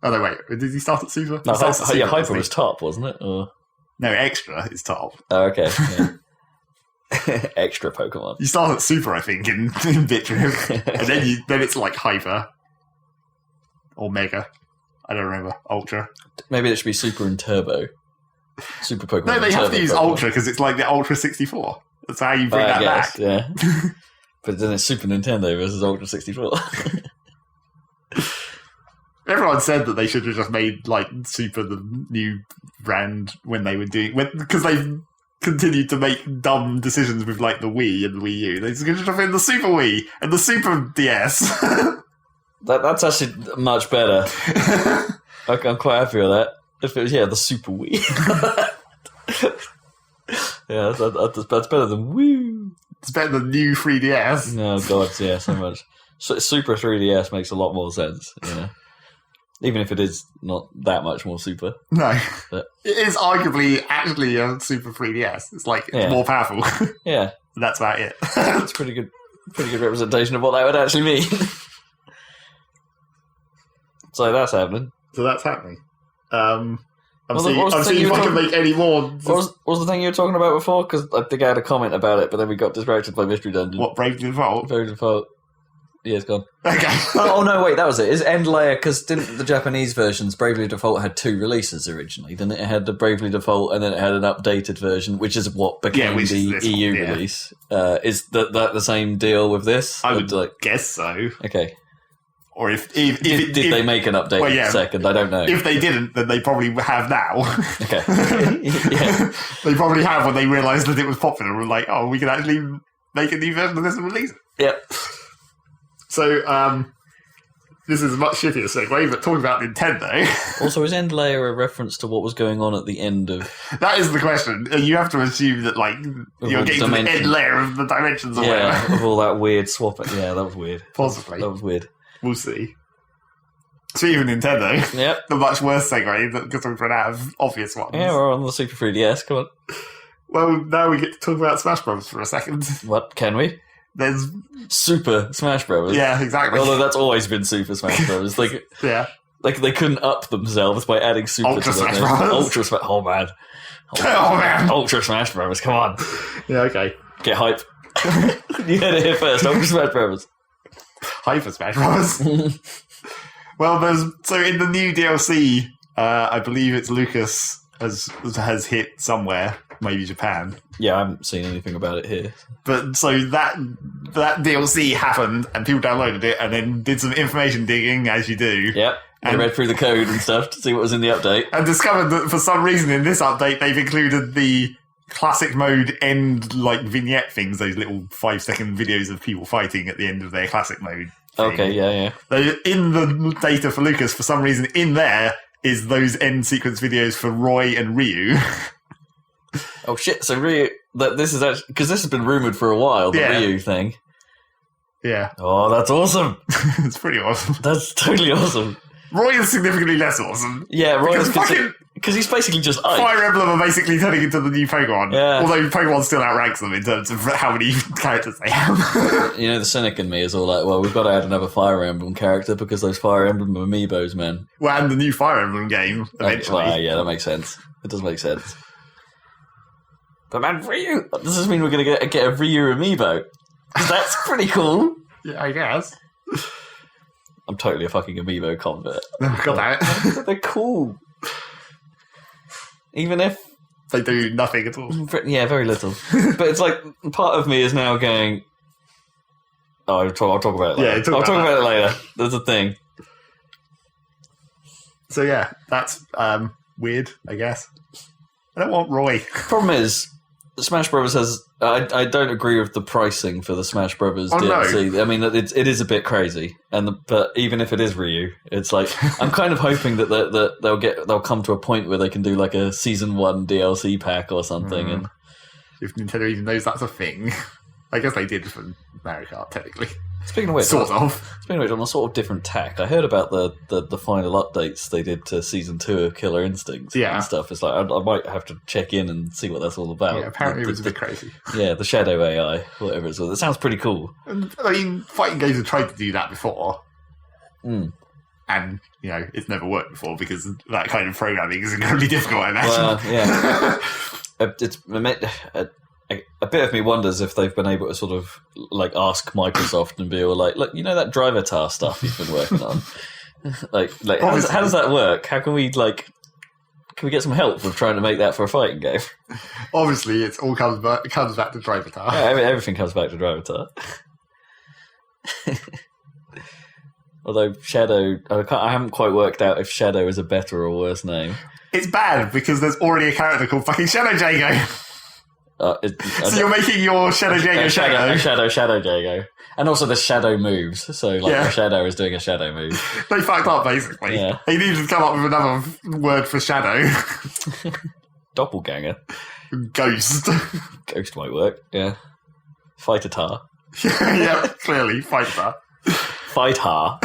Oh no, wait. Did he start at Super? No, Hyper was top, wasn't it? Or... No, Extra is top. Oh, okay. Yeah. Extra Pokemon. You start at Super, I think, in Bitrim, and then it's Hyper or Mega. I don't remember. Ultra. Maybe it should be Super and Turbo. Super Pokemon. No, they have to use Pokemon. Ultra because it's the Ultra 64. That's how you bring that back. Yeah. But then it's Super Nintendo versus Ultra 64. Everyone said that they should have just made Super the new brand when they were doing because they've continued to make dumb decisions with the Wii and the Wii U. They should have been the Super Wii and the Super DS. That's actually much better. I'm quite happy with that. If it was, the Super Wii. Yeah, that's better than Woo. It's better than new 3DS. Oh, God, yeah, so much. Super 3DS makes a lot more sense, Even if it is not that much more super. No. But it is arguably actually a Super 3DS. It's it's more powerful. Yeah. That's about it. It's pretty good representation of what that would actually mean. So that's happening. I'm seeing if I can make any more. What was the thing you were talking about before? Because I think I had a comment about it, but then we got distracted by Mystery Dungeon. What, Bravely Default? Bravely Default. Yeah, it's gone. Okay. Oh, no, wait, that was it. Is End Layer, because didn't the Japanese versions, Bravely Default had 2 releases originally? Then it had the Bravely Default, and then it had an updated version, which is what became the EU release. Is that the same deal with this? I would guess so. Okay. Or if did they make an update second? I don't know. If they didn't, then they probably have now. Okay. Yeah. They probably have when they realised that it was popular. We're like, we can actually make a new version of this and release it. Yep. So, this is a much shittier segue, but talking about Nintendo. Also, is End Layer a reference to what was going on at the end of... That is the question. You have to assume that, you're getting to the end layer of the dimensions or whatever. Of all that weird swapping. Yeah, that was weird. Possibly. That was weird. We'll see. Speaking of Nintendo, yep. The much worse segue because we've run out of obvious ones. Yeah, we're on the Super 3DS. Come on. Well, now we get to talk about Smash Bros. For a second. What? Can we? There's Super Smash Bros. Yeah, exactly. Although that's always been Super Smash Bros. Yeah. They couldn't up themselves by adding Super Ultra to Smash Bros. Ultra Smash. Oh man. Ultra Smash Bros. Come on. Yeah. Okay. Get hype. You heard it here first. Ultra Smash Bros. Hyper Smash Bros. Well, so in the new DLC, I believe it's Lucas has hit somewhere, maybe Japan. Yeah, I haven't seen anything about it here. But so that DLC happened, and people downloaded it, and then did some information digging, as you do. Yep. And read through the code and stuff to see what was in the update. And discovered that for some reason in this update, they've included the classic mode end vignette things, those little 5-second videos of people fighting at the end of their classic mode thing. Okay, yeah. So in the data for Lucas, for some reason, in there is those end sequence videos for Roy and Ryu. Oh shit! So Ryu, this is actually because this has been rumored for a while. The Ryu thing. Yeah. Oh, that's awesome! It's pretty awesome. That's totally awesome. Roy is significantly less awesome. Yeah, Roy is Because he's basically just Ike. Fire Emblem are basically turning into the new Pokemon. Yeah. Although Pokemon still outranks them in terms of how many characters they have. You know, the cynic in me is all like, well, we've got to add another Fire Emblem character because those Fire Emblem amiibos, man. Well, and the new Fire Emblem game, eventually. Yeah, that makes sense. It does make sense. But man, Ryu... Does this mean we're going to get a Ryu amiibo? That's pretty cool. Yeah, I guess. I'm totally a fucking amiibo convert. Got that. They're cool. Even if... They do nothing at all. Yeah, very little. But it's like, part of me is now going... Oh, I'll talk about it later. Yeah, I'll talk about it later. There's a thing. So yeah, that's weird, I guess. I don't want Roy. Problem is, Smash Brothers has... I don't agree with the pricing for the Smash Brothers DLC. No. I mean, it is a bit crazy. But even if it is Ryu, it's like... I'm kind of hoping that they'll come to a point where they can do like a Season 1 DLC pack or something. And if Nintendo even knows that's a thing. I guess they did for Mario Kart, technically. Speaking of which, Speaking of which, on a sort of different tack, I heard about the final updates they did to Season 2 of Killer Instincts and stuff. It's like, I might have to check in and see what that's all about. Yeah, apparently it was a bit crazy. Yeah, the Shadow AI, whatever it's called. It sounds pretty cool. And, I mean, fighting games have tried to do that before. And, you know, it's never worked before because that kind of programming is incredibly difficult, I imagine. Well, yeah. A bit of me wonders if they've been able to sort of like ask Microsoft and be all like, look, you know that Drivatar stuff you've been working on? like how does that work? How can we can we get some help with trying to make that for a fighting game? Obviously, it all comes back to Drivatar. Yeah, everything comes back to Drivatar. Although Shadow, I haven't quite worked out if Shadow is a better or worse name. It's bad because there's already a character called fucking Shadow Jago. So you're making your Shadow Jago Shadow Jago. And also the Shadow moves. So the Shadow is doing a Shadow move. They fucked up, basically. Yeah. They needed to come up with another word for Shadow. Doppelganger. Ghost. Ghost might work, yeah. Fighter-tar. Yeah, clearly. Fighter-tar. Fight-tar.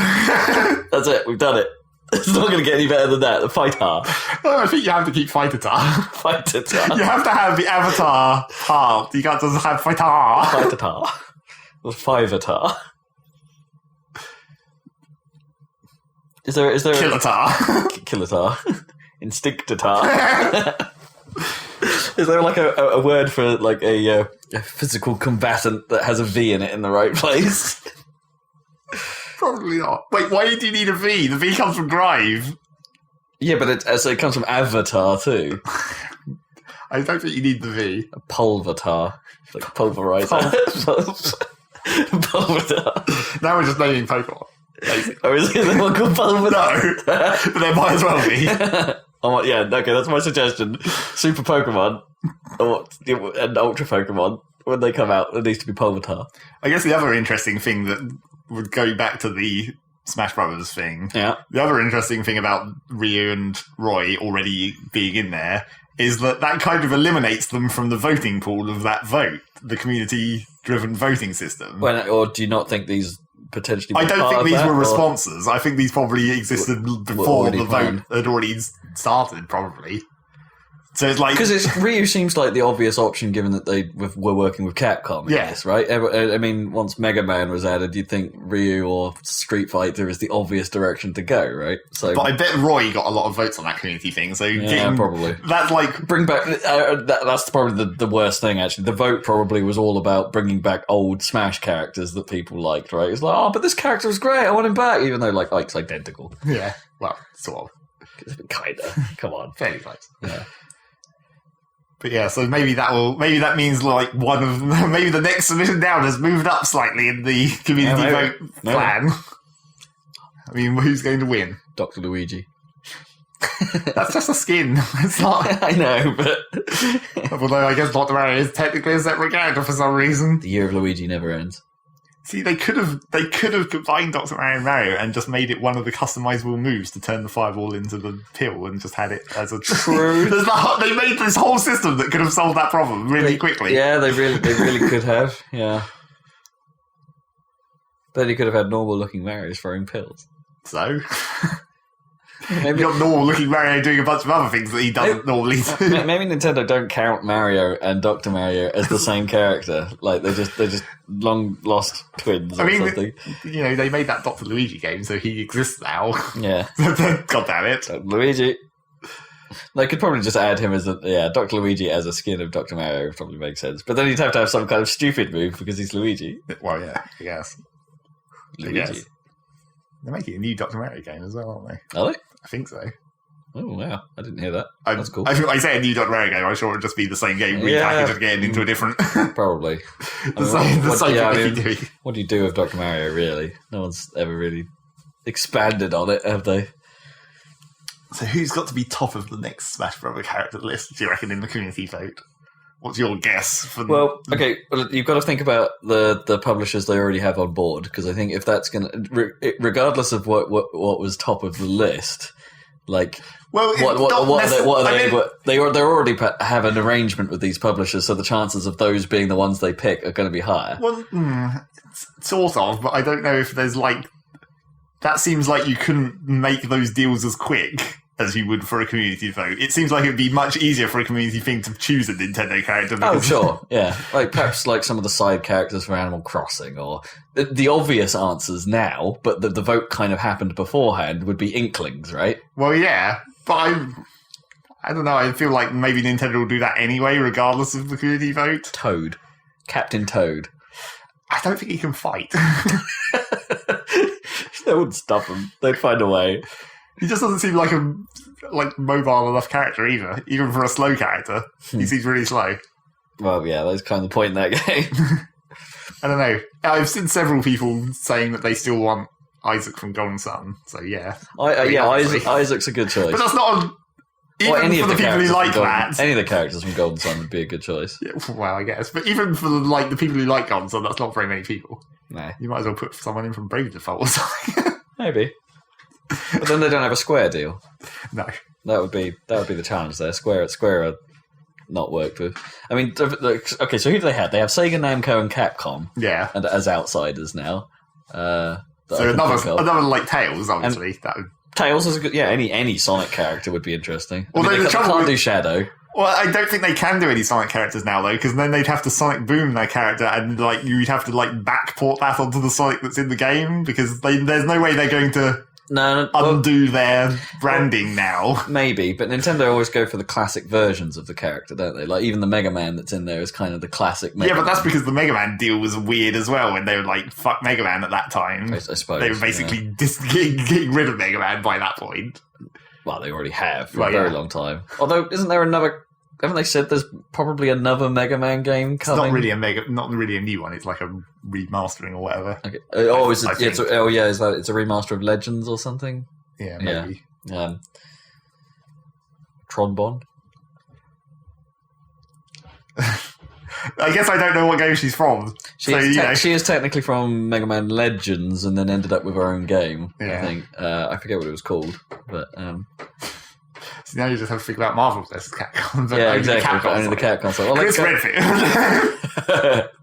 That's it, we've done it. It's not going to get any better than that. The Fight-tar. Well, I think you have to keep Fighter-tar. Fighter-tar. You have to have the avatar part. You can't just have Fighter-tar. Fighter-tar. Or Fiver-tar. Is there Killatar. Killatar. Instinctatar. Is there like a word for like a physical combatant that has a V in it in the right place? Probably not. Wait, why do you need a V? The V comes from drive. Yeah, but it comes from avatar too. I don't think you need the V. A pulvatar. Like a pulverizer. Pulvatar. Now we're just naming Pokemon. Oh, is there one called Pulvatar? No, but there might as well be. Okay, that's my suggestion. Super Pokemon and Ultra Pokemon, when they come out, there needs to be Pulvatar. I guess the other interesting thing that would go back to the Smash Brothers thing. Yeah. The other interesting thing about Ryu and Roy already being in there is that kind of eliminates them from the voting pool of that vote, the community-driven voting system. Or do you not think these potentially? I don't think these were responses. I think these probably existed before the vote had already started, probably. So it's like because Ryu seems like the obvious option, given that they were working with Capcom. Yes, right. I mean, once Mega Man was added, you'd think Ryu or Street Fighter is the obvious direction to go, right? So, but I bet Roy got a lot of votes on that community thing. So probably that's like bring back. That's probably the worst thing. Actually, the vote probably was all about bringing back old Smash characters that people liked. Right? It's like, but this character was great. I want him back, even though like Ike's identical. Yeah. Well, sort of. Kinda. Come on. Fairly close. Yeah. But yeah, so maybe that means like maybe the next submission down has moved up slightly in the community vote plan. I mean, who's going to win? Dr. Luigi. That's just a skin. It's not. I know, but although I guess Dr. Mario is technically a separate character for some reason. The year of Luigi never ends. See, they could have combined Dr. Mario and Mario and just made it one of the customizable moves to turn the fireball into the pill and just had it as a true. They made this whole system that could have solved that problem really quickly. Yeah, they really could have. Yeah. Then you could have had normal looking Marios throwing pills. So You've got normal-looking Mario doing a bunch of other things that he doesn't normally do. Maybe Nintendo don't count Mario and Dr. Mario as the same character. Like they're just long lost twins or something. You know, they made that Dr. Luigi game, so he exists now. Yeah. God damn it. Luigi. They could probably just add him as Dr. Luigi as a skin of Dr. Mario would probably make sense. But then he'd have to have some kind of stupid move because he's Luigi. Well, yeah, I guess. Luigi. They're making a new Dr. Mario game as well, aren't they? Are they? I think so. Oh, wow. I didn't hear that. That's cool. I say a new Dr. Mario game, I'm sure it would just be the same game repackaged and getting into a different... Probably. What do you do with Dr. Mario, really? No one's ever really expanded on it, have they? So who's got to be top of the next Smash Bros. Character list, do you reckon, in the community vote? What's your guess? Well, you've got to think about the publishers they already have on board, because I think if that's going to... Regardless of what was top of the list... Like, they're already have an arrangement with these publishers, so the chances of those being the ones they pick are going to be higher. Well, sort of, but I don't know if there's like that seems like you couldn't make those deals as quick as you would for a community vote. It seems like it would be much easier for a community thing to choose a Nintendo character. Oh, sure, yeah. Like perhaps like some of the side characters from Animal Crossing, or the obvious answers now, but the vote kind of happened beforehand would be Inklings, right? Well, yeah, but I don't know. I feel like maybe Nintendo will do that anyway, regardless of the community vote. Toad. Captain Toad. I don't think he can fight. They wouldn't stop him. They'd find a way. He just doesn't seem like a mobile enough character either. Even for a slow character, he seems really slow. Well, yeah, that's kind of the point in that game. I don't know. I've seen several people saying that they still want Isaac from Golden Sun. So yeah, Isaac's a good choice. But that's not even for the people who like that. Any of the characters from Golden Sun would be a good choice. Yeah, well, I guess. But even for the people who like Golden Sun, that's not very many people. Nah. You might as well put someone in from Brave Default or something. Maybe. But then they don't have a Square deal. No. That would be the challenge there. Square are not worked with. I mean, okay, so who do they have? They have Sega, Namco, and Capcom. Yeah. And as outsiders now. So another like Tails, obviously. Tails is a good... Yeah, any Sonic character would be interesting. Although they can't do Shadow. Well, I don't think they can do any Sonic characters now, though, because then they'd have to Sonic Boom their character, and you'd have to backport that onto the Sonic that's in the game, because there's no way they're going to undo their branding now. Maybe, but Nintendo always go for the classic versions of the character, don't they? Like, even the Mega Man that's in there is kind of the classic Mega Man. Yeah, but that's because the Mega Man deal was weird as well, when they were like, fuck Mega Man at that time. I suppose. They were basically getting rid of Mega Man by that point. Well, they already have for a very long time. Although, isn't there another... Haven't they said there's probably another Mega Man game coming? It's not really a new one. It's like a remastering or whatever. Okay. It's a remaster of Legends or something? Yeah, maybe. Yeah. Tronbon? I guess I don't know what game she's from. She is technically from Mega Man Legends and then ended up with her own game, yeah. I think. I forget what it was called, but... So now you just have to think about Marvel vs. Capcom. Yeah, exactly. But only the Capcom side. Chris Redfield.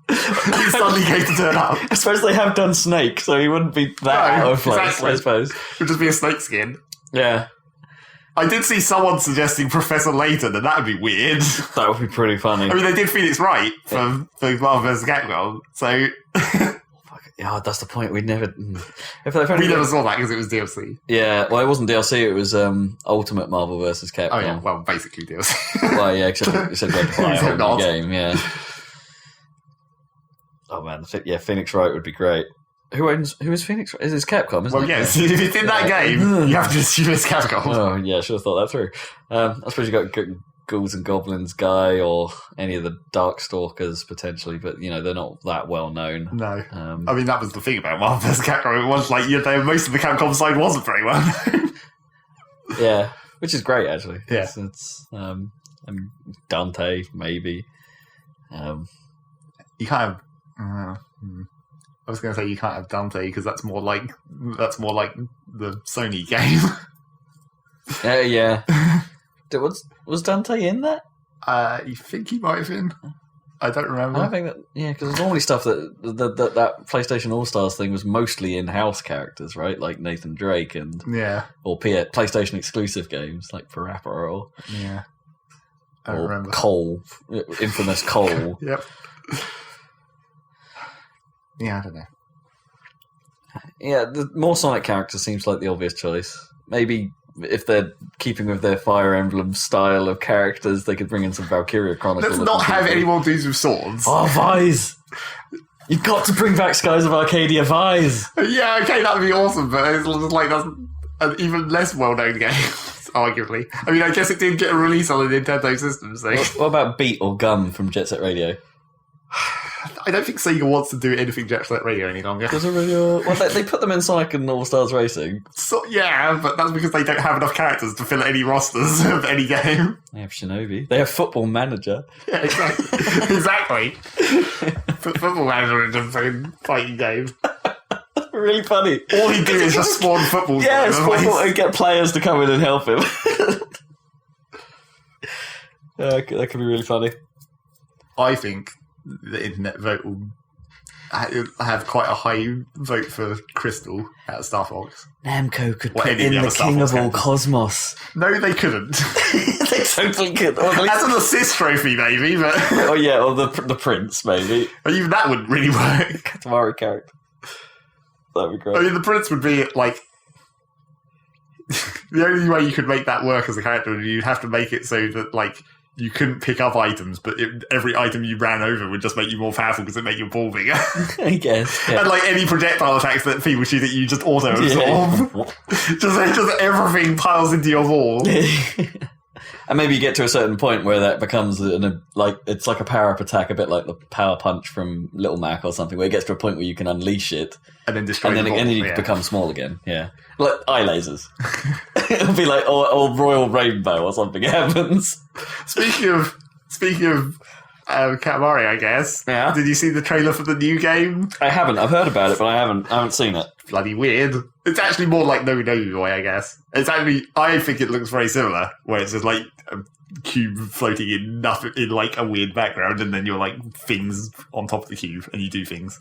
He's suddenly going to turn up. I suppose they have done Snake, so he wouldn't be that out of place, exactly. I suppose. It would just be a snake skin. Yeah. I did see someone suggesting Professor Layton, and that would be weird. That would be pretty funny. I mean, they did Phoenix Wright for Marvel vs. Capcom, so... Yeah, that's the point. We never saw that because it was DLC. Yeah, well, it wasn't DLC. It was Ultimate Marvel vs. Capcom. Oh yeah, well, basically DLC. Well, yeah, except you said you had to buy a whole new game. Yeah. Oh man, Phoenix Wright would be great. Who is Phoenix Wright? It's Capcom, isn't it? Well, yes. If it's in that game, you have to assume it's Capcom. Oh yeah, I should have thought that through. I suppose you got Ghouls and Goblins guy or any of the Darkstalkers potentially, but they're not that well known. No, I mean that was the thing about Marvel vs. Capcom. It was like most of the Capcom side wasn't very well known. Yeah, which is great actually. Yeah, it's Dante maybe. You can't have. I was going to say you can't have Dante because that's more like the Sony game. Yeah. Was Dante in that? You think he might have been? I don't remember. I think that because there's normally stuff that PlayStation All Stars thing was mostly in-house characters, right? Like Nathan Drake or PlayStation exclusive games like PrE3. Yeah, I don't remember. Cole, infamous Cole. Yep. Yeah, I don't know. Yeah, the more Sonic characters seems like the obvious choice. Maybe if they're keeping with their Fire Emblem style of characters, they could bring in some Valkyria Chronicles. Let's not have any more dudes with swords. Oh, Vise! You've got to bring back Skies of Arcadia Vise! Yeah, okay, that would be awesome, but it's like that's an even less well-known game, arguably. I mean, I guess it did get a release on the Nintendo system, so... What about Beat or Gum from Jet Set Radio? I don't think Sega wants to do anything Jet Set Radio any longer. Does it really? Well, they put them in Sonic and All Stars Racing. So, yeah, but that's because they don't have enough characters to fill any rosters of any game. They have Shinobi. They have Football Manager. Yeah, exactly. Exactly. Football Manager is a fucking fighting game. Really funny. All he do is just spawn footballs. Yeah, spawn and get players to come in and help him. That could be really funny. I think the internet vote will have quite a high vote for Crystal out of Star Fox. Namco could put in the King of all Cosmos. No, they couldn't. They totally could. As an assist trophy, maybe, but... or the Prince, maybe. Or even that wouldn't really work. Katamari character. That'd be great. I mean, the Prince would be, like... the only way you could make that work as a character, you'd have to make it so that, like... You couldn't pick up items, but every item you ran over would just make you more powerful because it made your ball bigger. I guess. Yeah. And like any projectile attacks that people shoot at you, just auto absorb. Just everything piles into your ball. And maybe you get to a certain point where that becomes it's like a power-up attack, a bit like the power punch from Little Mac or something, where it gets to a point where you can unleash it and then destroy and then you become small again. Yeah, like eye lasers. It'll be like or Royal Rainbow or something happens. Speaking of Katamari, I guess. Yeah. Did you see the trailer for the new game? I haven't. I've heard about it, but I haven't seen it. Bloody weird. It's actually more like No Boy, I guess. It's actually, I think it looks very similar, where it's just like a cube floating in nothing, in like a weird background, and then you're like things on top of the cube, and you do things.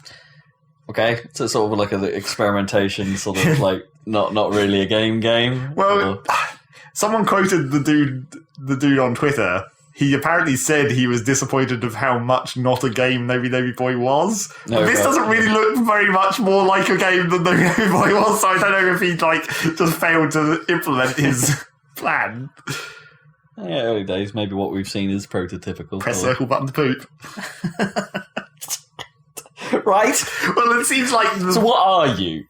Okay, so it's sort of like an experimentation, sort of like not really a game. Well, someone quoted the dude on Twitter. He apparently said he was disappointed of how much not a game Nobi Nobi Boy was. No, this doesn't really look very much more like a game than Nobi Nobi Boy was, so I don't know if he just failed to implement his plan. Yeah, early days. Maybe what we've seen is prototypical. Press circle button to poop. Right? Well, it seems like... So what are you?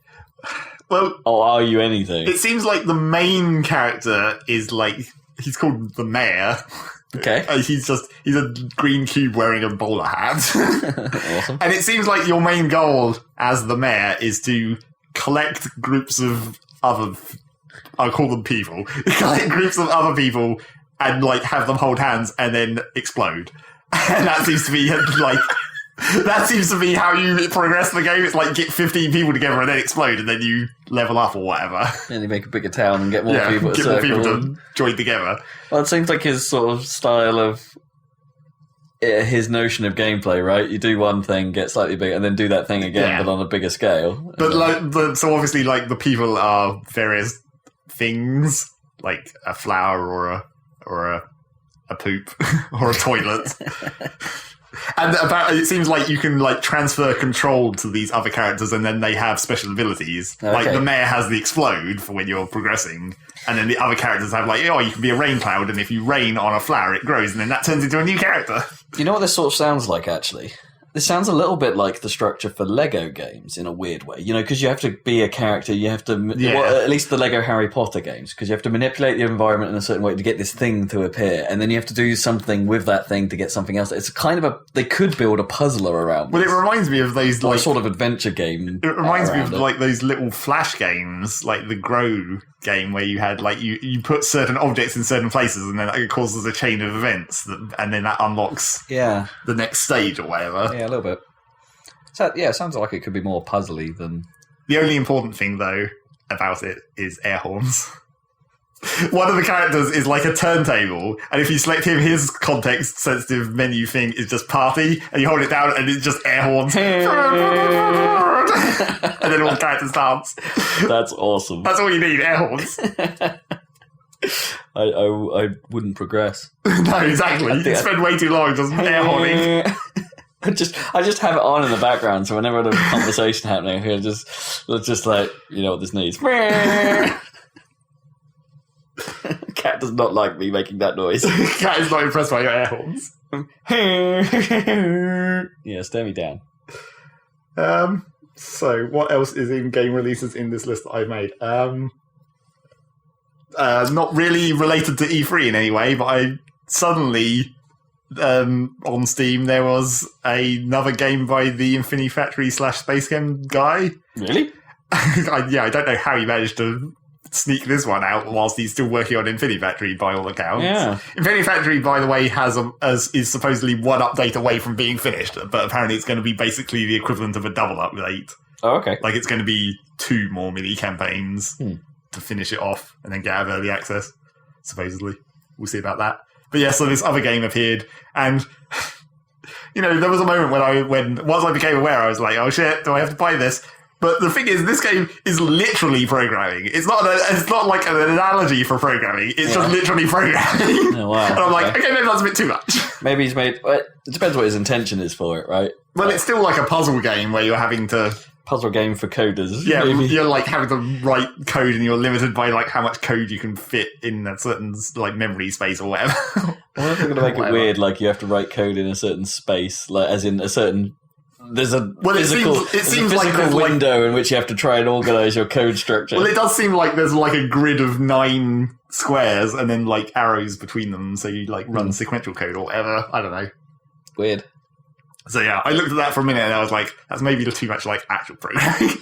Well... Or are you anything? It seems like the main character is like... He's called the Mayor. Okay. He's a green cube wearing a bowler hat. Awesome. And it seems like your main goal as the Mayor is to collect groups of other... I'll call them people. Collect groups of other people and like have them hold hands and then explode. And that seems to be like... That seems to be how you progress the game. It's like get 15 people together and then explode, and then you level up or whatever. And you make a bigger town and get more people. Get more people to join together. Well, it seems like his sort of style of his notion of gameplay, right? You do one thing, get slightly bigger, and then do that thing again, but on a bigger scale. But so obviously, like the people are various things, like a flower or a poop or a toilet. And it seems like you can like transfer control to these other characters, and then they have special abilities. Okay. Like the Mayor has the explode for when you're progressing, and then the other characters have like, you can be a rain cloud, and if you rain on a flower, it grows, and then that turns into a new character. You know what this sort of sounds like, actually? This sounds a little bit like the structure for Lego games in a weird way, because you have to be a character, you have to, well, at least the Lego Harry Potter games, because you have to manipulate the environment in a certain way to get this thing to appear, and then you have to do something with that thing to get something else. It's kind of they could build a puzzler around this. Well, it reminds me of those like sort of adventure game. It reminds me of like those little flash games, like the Grow game, where you had like you put certain objects in certain places, and then it causes a chain of events, and then that unlocks the next stage or whatever. Yeah, a little bit. So it sounds like it could be more puzzly than. The only important thing though about it is air horns. One of the characters is like a turntable, and if you select him, his context-sensitive menu thing is just party, and you hold it down, and it's just air horns. And then all the characters dance. That's awesome. That's all you need, air horns. I wouldn't progress. No, exactly. You spend way too long just air horning. I just have it on in the background, so whenever there's a conversation happening, it's just like, you know what this needs. Cat does not like me making that noise. Cat is not impressed by your air horns. Yeah, stare me down. So, what else is in game releases in this list that I've made? Not really related to E3 in any way, but I suddenly, on Steam, there was another game by the Infinifactory / Space Game guy. Really? I don't know how he managed to sneak this one out whilst he's still working on Infinifactory by all accounts. Yeah. Infinifactory, by the way, is supposedly one update away from being finished, but apparently it's going to be basically the equivalent of a double update. Oh, okay. Like, it's going to be 2 more mini campaigns to finish it off and then get out of early access, supposedly. We'll see about that. But yeah, so this other game appeared, and there was a moment when once I became aware, I was like, oh shit, do I have to buy this? But the thing is, this game is literally programming. It's not like an analogy for programming. It's just literally programming. Oh, wow. And I'm like, okay, maybe that's a bit too much. Maybe he's made... Well, it depends what his intention is for it, right? Well, it's still like a puzzle game where you're having to... Puzzle game for coders. Yeah, maybe. You're like having to write code and you're limited by like how much code you can fit in a certain like memory space or whatever. I wonder if they're going to make it weird, like you have to write code in a certain space, like as in a certain... There's a physical window in which you have to try and organise your code structure. Well, it does seem like there's like a grid of 9 squares and then like arrows between them, so you like run sequential code or whatever. I don't know. Weird. So yeah, I looked at that for a minute and I was like, that's maybe too much like actual programming.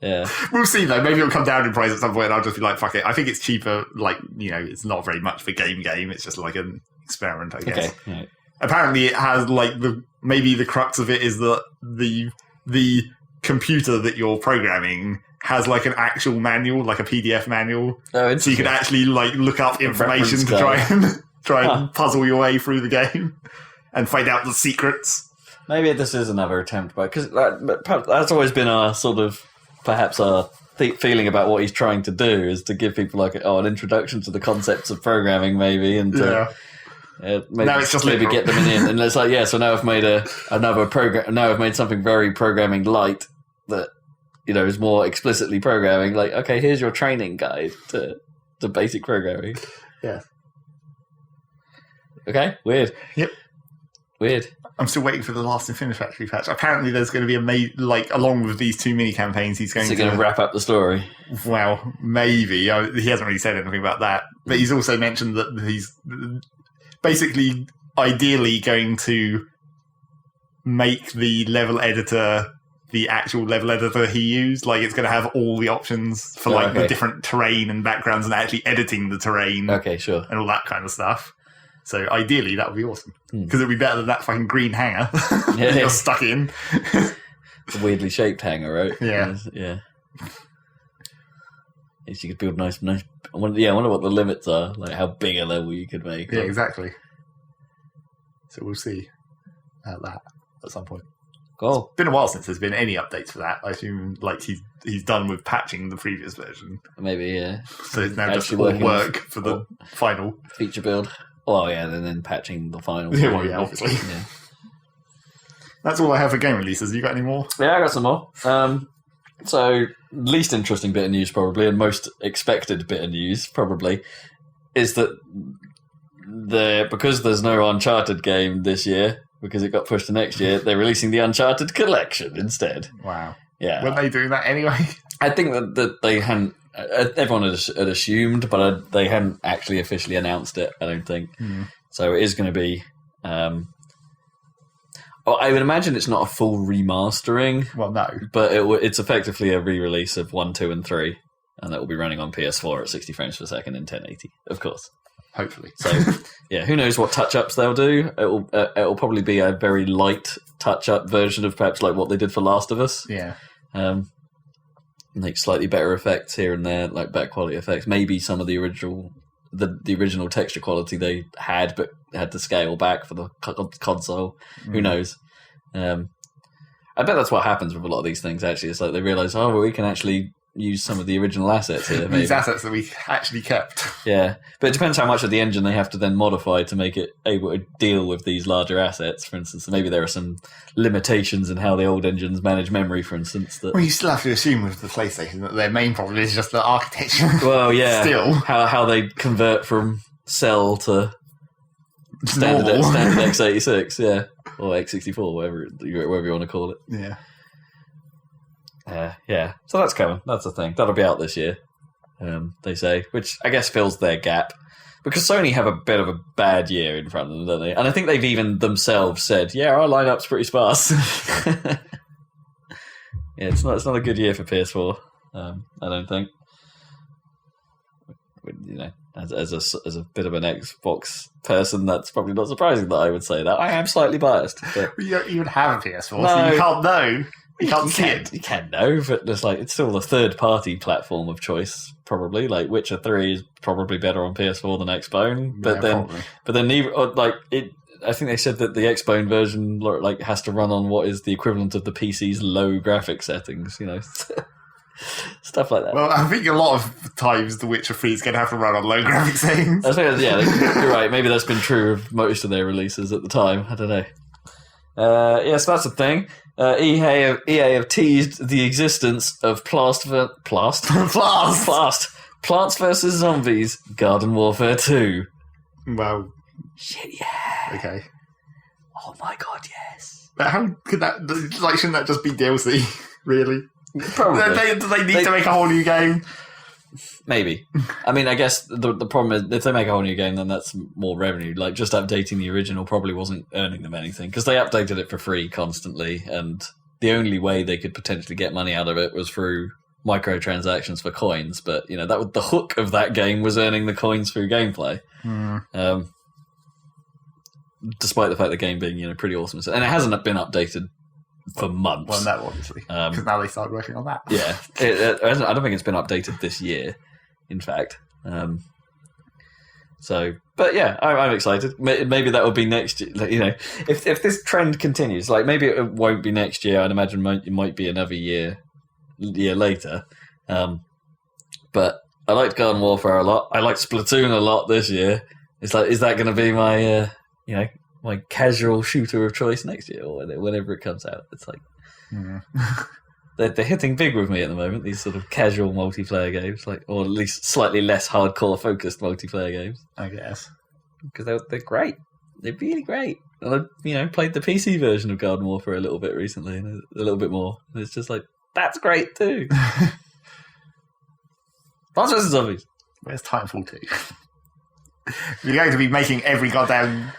Yeah. We'll see though. Maybe it'll come down in price at some point and I'll just be like, fuck it. I think it's cheaper. Like, it's not very much for game. It's just like an experiment, I guess. Okay. Right. Apparently it has like maybe the crux of it is that the computer that you're programming has like an actual manual, like a PDF manual. Oh, so you can actually like look up information to try and puzzle your way through the game and find out the secrets. Maybe this is another attempt, because that's always been our sort of perhaps our feeling about what he's trying to do is to give people like an introduction to the concepts of programming, maybe, and now it's just maybe get them in, and it's like so now I've made another program. Now I've made something very programming light that is more explicitly programming. Like, okay, here's your training guide to basic programming. Yeah. Okay. Weird. Yep. Weird. I'm still waiting for the last Infinifactory patch. Apparently, there's going to be along with these 2 mini campaigns, he's going to wrap up the story. Well, maybe he hasn't really said anything about that, but he's also mentioned that he's basically ideally going to make the level editor the actual level editor he used. Like, it's going to have all the options for the different terrain and backgrounds and actually editing the terrain. Okay, sure. And all that kind of stuff. So ideally, that would be awesome. Because it would be better than that fucking green hanger that you're stuck in. It's a weirdly shaped hanger, right? Yeah. Yeah. You could build nice... I wonder what the limits are. Like, how big a level you could make. Yeah, exactly. So we'll see about that at some point. Cool. It's been a while since there's been any updates for that. I assume like he's done with patching the previous version. Maybe, yeah. So it's now just all work for the final feature build. Well, yeah, and then patching the final. Yeah, well, yeah, obviously. Yeah. That's all I have for game releases. You got any more? Yeah, I got some more. So, least interesting bit of news probably, and most expected bit of news probably, is that because there's no Uncharted game this year, because it got pushed to next year, they're releasing the Uncharted Collection instead. Wow. Yeah. Weren't they doing that anyway? I think that they hadn't... Everyone had assumed, but they hadn't actually officially announced it, I don't think. So it is going to be... I would imagine it's not a full remastering. Well, no. But it's effectively a re-release of 1, 2, and 3. And that will be running on PS4 at 60 frames per second in 1080, of course. Hopefully. So, yeah, who knows what touch-ups they'll do. It'll probably be a very light touch-up version of perhaps like what they did for Last of Us. Yeah. Like slightly better effects here and there, like better quality effects. Maybe some of the original the original texture quality they had, but had to scale back for the console. Who knows? I bet that's what happens with a lot of these things, actually. It's like they realise, oh, well, we can actually use some of the original assets here. These assets that we actually kept. Yeah, but it depends how much of the engine they have to then modify to make it able to deal with these larger assets, for instance. Maybe there are some limitations in how the old engines manage memory, for instance. That... Well, you still have to assume with the PlayStation that their main problem is just the architecture. Well, yeah. Still. How they convert from cell to standard x86, yeah. Or x64, whatever you want to call it. Yeah. Yeah, so that's coming. That's the thing. That'll be out this year, they say, which I guess fills their gap. Because Sony have a bit of a bad year in front of them, don't they? And I think they've even themselves said, yeah, our lineup's pretty sparse. Yeah, it's not a good year for PS4, I don't think. You know, as a bit of an Xbox person, that's probably not surprising that I would say that. I am slightly biased. But... You don't even have a PS4, so you can't know. You can't see it. You can know, but it's still the third-party platform of choice, probably. Like Witcher 3 is probably better on PS4 than Xbone, but then I think they said that the Xbone version has to run on what is the equivalent of the PC's low graphic settings, you know. Stuff like that. Well, I think a lot of times The Witcher 3 is going to have to run on low graphic settings. You're right. Maybe that's been true of most of their releases at the time. I don't know. So that's the thing. EA have teased the existence of Plants vs. Zombies Garden Warfare 2. Well... Shit, yeah. Okay. Oh my god, yes. But how could that... shouldn't that just be DLC, really? Probably. Do they need to make a whole new game? Maybe. I mean, I guess the problem is if they make a whole new game, then that's more revenue. Like, just updating the original probably wasn't earning them anything because they updated it for free constantly, and the only way they could potentially get money out of it was through microtransactions for coins. But, you know, that was the hook of that game was earning the coins through gameplay. Despite the fact the game being, you know, pretty awesome. And it hasn't been updated for months. Well, no, obviously. Because now they started working on that. Yeah. I don't think it's been updated this year, in fact. But yeah, I'm excited. Maybe that will be next year. Like, you know, if this trend continues, like maybe it won't be next year. I'd imagine it might be another year later. But I liked Garden Warfare a lot. I liked Splatoon a lot this year. It's like, is that going to be my, my casual shooter of choice next year or whenever it comes out? It's like they're hitting big with me at the moment. These sort of casual multiplayer games, or at least slightly less hardcore focused multiplayer games. I guess because they're great. They're really great. And I played the PC version of Garden Warfare a little bit recently, and a little bit more. And it's just like that's great too. Plants vs. Zombies. Where's Titanfall 2? You're going to be making every goddamn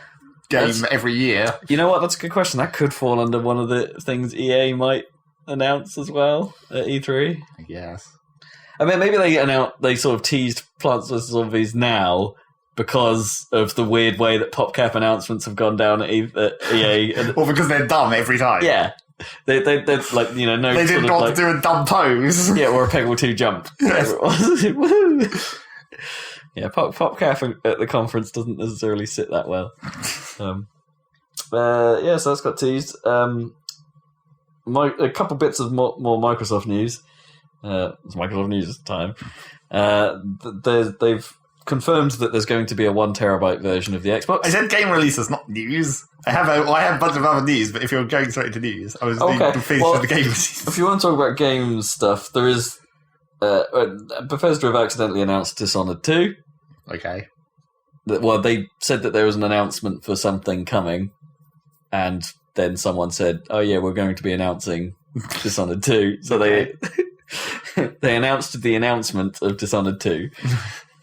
game every year. You know what? That's a good question. That could fall under one of the things EA might announce as well at E3. I guess. I mean, maybe they sort of teased Plants vs. Zombies now because of the weird way that PopCap announcements have gone down at EA. Or because they're dumb every time. Yeah. They're like, you know, no. They didn't want to do a dumb pose. Yeah, or a Peggle 2 jump. Yes. Woo! Yeah, PopCap at the conference doesn't necessarily sit that well. So that's got teased. A couple bits of more Microsoft news. It's Microsoft news this time. They've confirmed that there's going to be a 1 terabyte version of the Xbox. I said game releases, not news. I have a bunch of other news, but if you're going straight into news, I was finished with the game releases. If you want to talk about game stuff, there is Bethesda have accidentally announced Dishonored 2. Okay. Well, they said that there was an announcement for something coming, and then someone said, "Oh yeah, we're going to be announcing Dishonored 2." So they announced the announcement of Dishonored 2.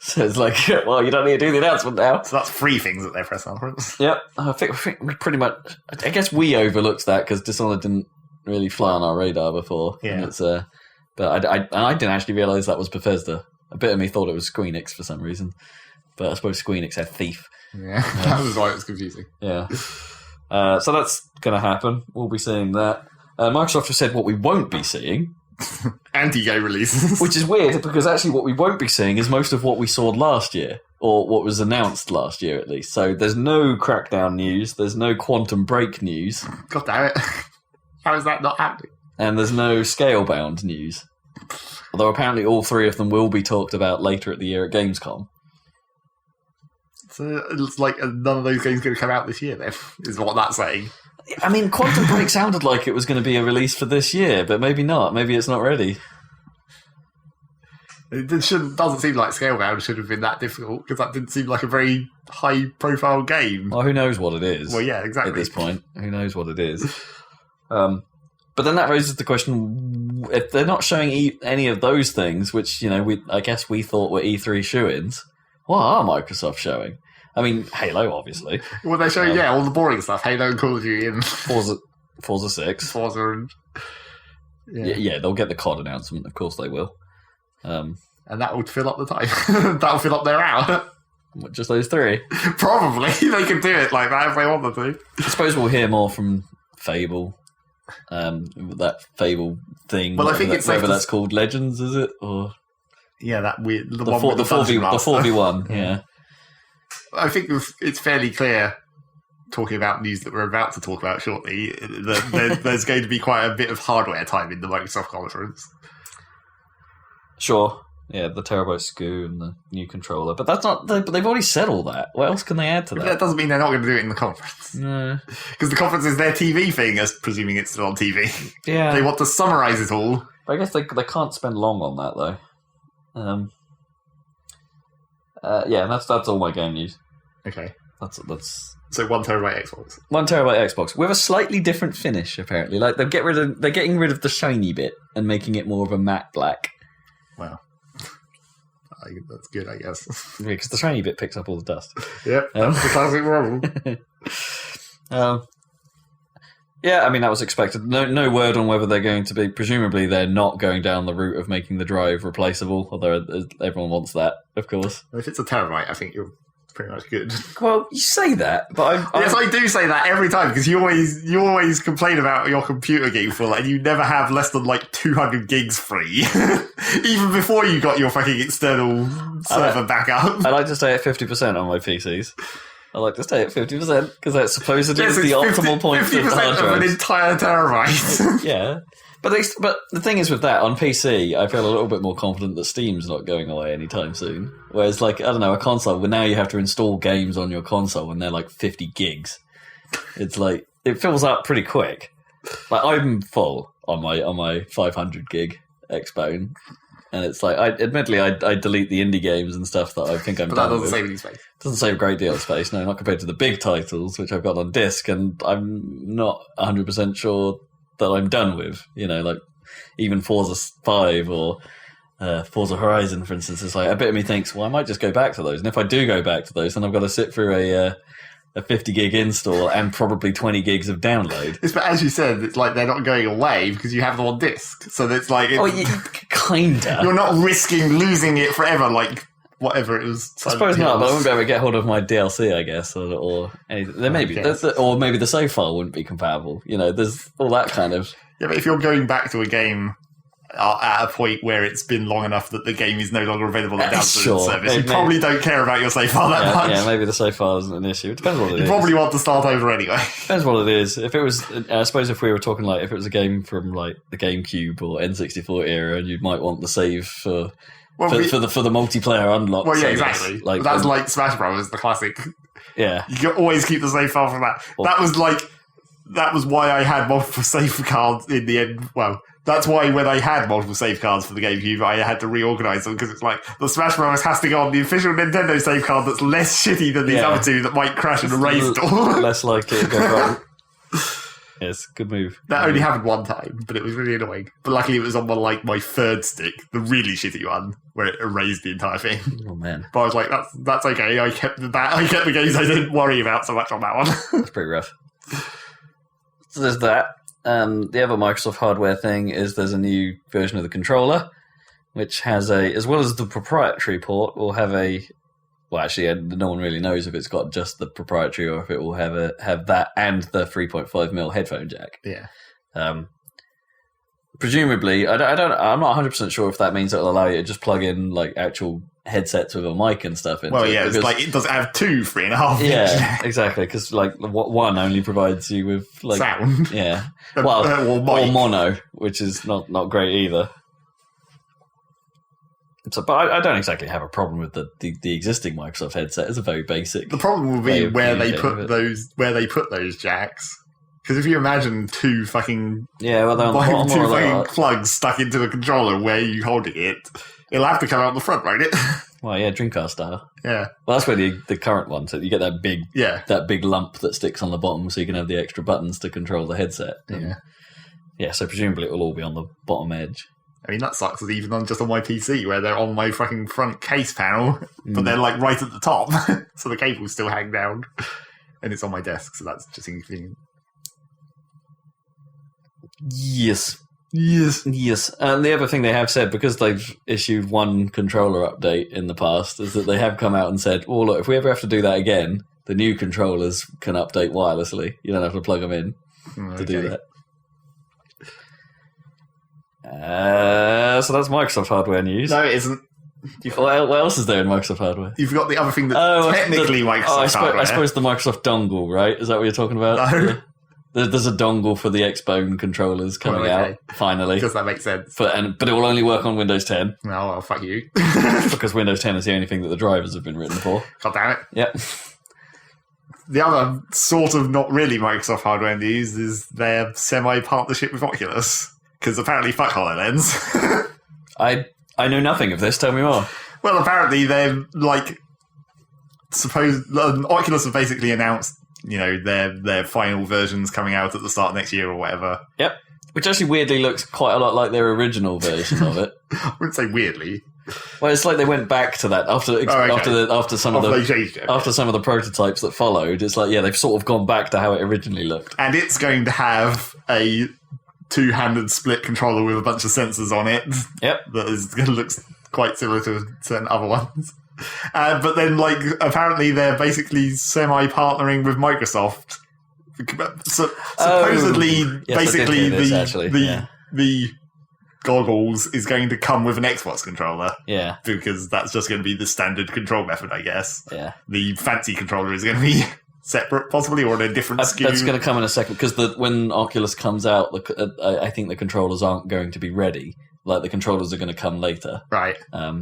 So it's like, well, you don't need to do the announcement now. So that's 3 things at their press conference. Yep, I think we pretty much. I guess we overlooked that because Dishonored didn't really fly on our radar before. Yeah. And it's but I didn't actually realise that was Bethesda. A bit of me thought it was Squeenix for some reason, but I suppose Squeenix had Thief. Yeah, that was why it was confusing. Yeah. So that's going to happen. We'll be seeing that. Microsoft has said what we won't be seeing. Anti-game releases. Which is weird, because actually what we won't be seeing is most of what we saw last year. or what was announced last year at least. So there's no Crackdown news, there's no Quantum Break news. God damn it. How is that not happening? And there's no Scalebound news. Although apparently all three of them will be talked about later at the year at Gamescom. So it looks like none of those games going to come out this year then, is what that's saying. I mean, Quantum Break sounded like it was going to be a release for this year, but maybe not. Maybe it's not ready. It doesn't seem like Scalebound should have been that difficult, because that didn't seem like a very high-profile game. Well, who knows what it is? Well, yeah, exactly. At this point, who knows what it is? But then that raises the question: if they're not showing any of those things, which I guess we thought were E3 shoe-ins, what are Microsoft showing? I mean, Halo, obviously. Well, they're showing all the boring stuff: Halo and Call of Duty and Forza 6, Forza, and yeah, they'll get the COD announcement. Of course, they will. And that would fill up the time. That'll fill up their hour. Just those three? Probably. They can do it like that if they want them to. I suppose we'll hear more from Fable. That Fable thing. Well, I think it's whatever that's called. Legends, is it? Or that weird... The 4v1, yeah. I think it's fairly clear, talking about news that we're about to talk about shortly, that there's going to be quite a bit of hardware time in the Microsoft conference. Sure. Yeah, the terabyte SKU and the new controller. But that's not... But they've already said all that. What else can they add to that? But that doesn't mean they're not going to do it in the conference. No. Because the conference is their TV thing, as presuming it's still on TV. Yeah. They want to summarise it all. But I guess they can't spend long on that, though. Yeah, that's all my game news. Okay. That's So 1 terabyte Xbox. 1 terabyte Xbox with a slightly different finish. Apparently, like they're getting rid of the shiny bit and making it more of a matte black. Wow, that's good, I guess. Yeah, because the shiny bit picks up all the dust. Yep, that's the classic problem. Yeah, I mean that was expected. No word on whether they're going to be. Presumably, they're not going down the route of making the drive replaceable. Although everyone wants that, of course. If it's a terabyte, I think you're pretty much good. Well, you say that, but yes, I do say that every time because you always complain about your computer getting full, and you never have less than like 200 gigs free, even before you got your fucking external server backup. I like to stay at 50% on my PCs. I like to stay at 50% because that supposedly is the optimal point for the hard drives. 50% of an entire terabyte. Yeah. But the thing is with that, on PC, I feel a little bit more confident that Steam's not going away anytime soon. Whereas, like, I don't know, a console, where now you have to install games on your console and they're like 50 gigs. It's like, it fills up pretty quick. Like, I'm full on my 500 gig Xbone. And it's like, I delete the indie games and stuff that I think I'm but done that doesn't with. save any space. It doesn't save a great deal of space, no, not compared to the big titles, which I've got on disc, and I'm not 100% sure that I'm done with. Like even Forza 5 or Forza Horizon, for instance, it's like a bit of me thinks, well, I might just go back to those. And if I do go back to those, then I've got to sit through a 50 gig install and probably 20 gigs of download. But as you said, it's like they're not going away because you have them on disc. So it's like... Kinda. You're not risking losing it forever, like whatever it was. I suppose not, but I wouldn't be able to get hold of my DLC, I guess, or anything. There maybe, or maybe the save file wouldn't be compatible. There's all that kind of... Yeah, but if you're going back to a game at a point where it's been long enough that the game is no longer available on download service, you probably don't care about your save file that much. Yeah, maybe the save file isn't an issue. It depends what it is. You probably want to start over ananyway. Depends what it is. If it was, I suppose if we were talking like, if it was a game from like the GameCube or N64 era, and you might want the save for the multiplayer unlock. Well, yeah, exactly. Like, that's like Smash Bros, the classic. Yeah. You can always keep the save file from that. That was why I had multiple save cards in the end. Well, that's why when I had multiple save cards for the GameCube, I had to reorganize them because it's like the Smash Bros has to go on the official Nintendo save card that's less shitty than these other two that might crash and erase it all. Less likely to go wrong. Yes, good move. That only happened one time, but it was really annoying. But luckily it was on my third stick, the really shitty one, where it erased the entire thing. Oh man. But I was like, that's okay. I kept the games I didn't worry about so much on that one. That's pretty rough. So there's that. The other Microsoft hardware thing is there's a new version of the controller, which has as well as the proprietary port, will have well, actually, no one really knows if it's got just the proprietary or if it will have that and the 3.5mm headphone jack. Yeah. Presumably, I'm not 100% sure if that means it'll allow you to just plug in like actual headsets with a mic and stuff in. Well, yeah, it's like it does have 2 3.5 inch. Yeah, exactly. Because like one only provides you with like sound. Yeah, or mono, which is not great either. So, but I don't exactly have a problem with the existing Microsoft headset. It's a very basic. The problem will be where they put those jacks. Because if you imagine 2 fucking plugs stuck into a controller where you holding it, it'll have to come out the front, won't it? Well, yeah, Dreamcast style. Yeah. Well, that's where the current one. So you get that big lump that sticks on the bottom, so you can have the extra buttons to control the headset. Yeah. Yeah. So presumably it will all be on the bottom edge. I mean, that sucks. Even on my PC, where they're on my fucking front case panel, but they're like right at the top, so the cables still hang down, and it's on my desk, so that's just inconvenient. Yes. And the other thing they have said, because they've issued one controller update in the past, is that they have come out and said, well, look, if we ever have to do that again, the new controllers can update wirelessly. You don't have to plug them in to do that. So that's Microsoft hardware news. No, it isn't. What else is there in Microsoft hardware? You've got the other thing that's technically Microsoft hardware. I suppose the Microsoft dongle, right? Is that what you're talking about? No. There's a dongle for the Xbone controllers coming out, finally. Does that make sense? But it will only work on Windows 10. Oh, well, fuck you. Because Windows 10 is the only thing that the drivers have been written for. God damn it. Yep. The other sort of not really Microsoft hardware news is their semi-partnership with Oculus. Because apparently, fuck HoloLens. I know nothing of this. Tell me more. Well, apparently they're like... Oculus have basically announced their final versions coming out at the start of next year or whatever. Yep. Which actually weirdly looks quite a lot like their original version of it. I wouldn't say weirdly. Well, it's like they went back to that after some of the prototypes that followed. It's like, yeah, they've sort of gone back to how it originally looked. And it's going to have a 2-handed split controller with a bunch of sensors on it. Yep. That looks quite similar to certain other ones. But then, apparently they're basically semi-partnering with Microsoft. Supposedly, the goggles is going to come with an Xbox controller. Yeah. Because that's just going to be the standard control method, I guess. Yeah. The fancy controller is going to be separate, possibly, or in a different SKU. That's going to come in a second, because when Oculus comes out, I think the controllers aren't going to be ready. Like, the controllers are going to come later. Right.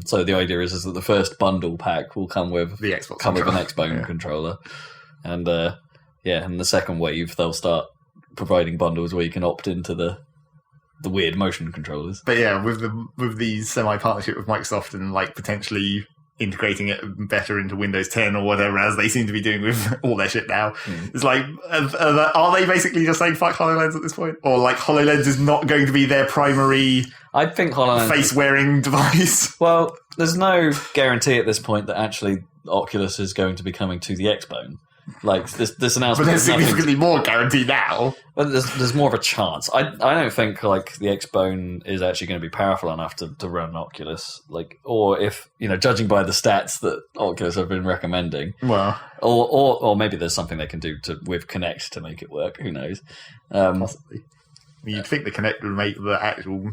So the idea is that the first bundle pack will come with the Xbox with an Xbone controller. And and the second wave, they'll start providing bundles where you can opt into the weird motion controllers. But yeah, with the semi-partnership with Microsoft and potentially integrating it better into Windows 10 or whatever, as they seem to be doing with all their shit now. It's like, are they basically just saying fuck HoloLens at this point? Or HoloLens is not going to be their primary I think HoloLens face-wearing device? Well, there's no guarantee at this point that actually Oculus is going to be coming to the Xbone. This announcement, but there's significantly more guarantee now. But there's more of a chance. I don't think the Xbone is actually going to be powerful enough to run Oculus. Or if judging by the stats that Oculus have been recommending, well, or maybe there's something they can do with Kinect to make it work. Who knows? Possibly. You'd think the Kinect would make the actual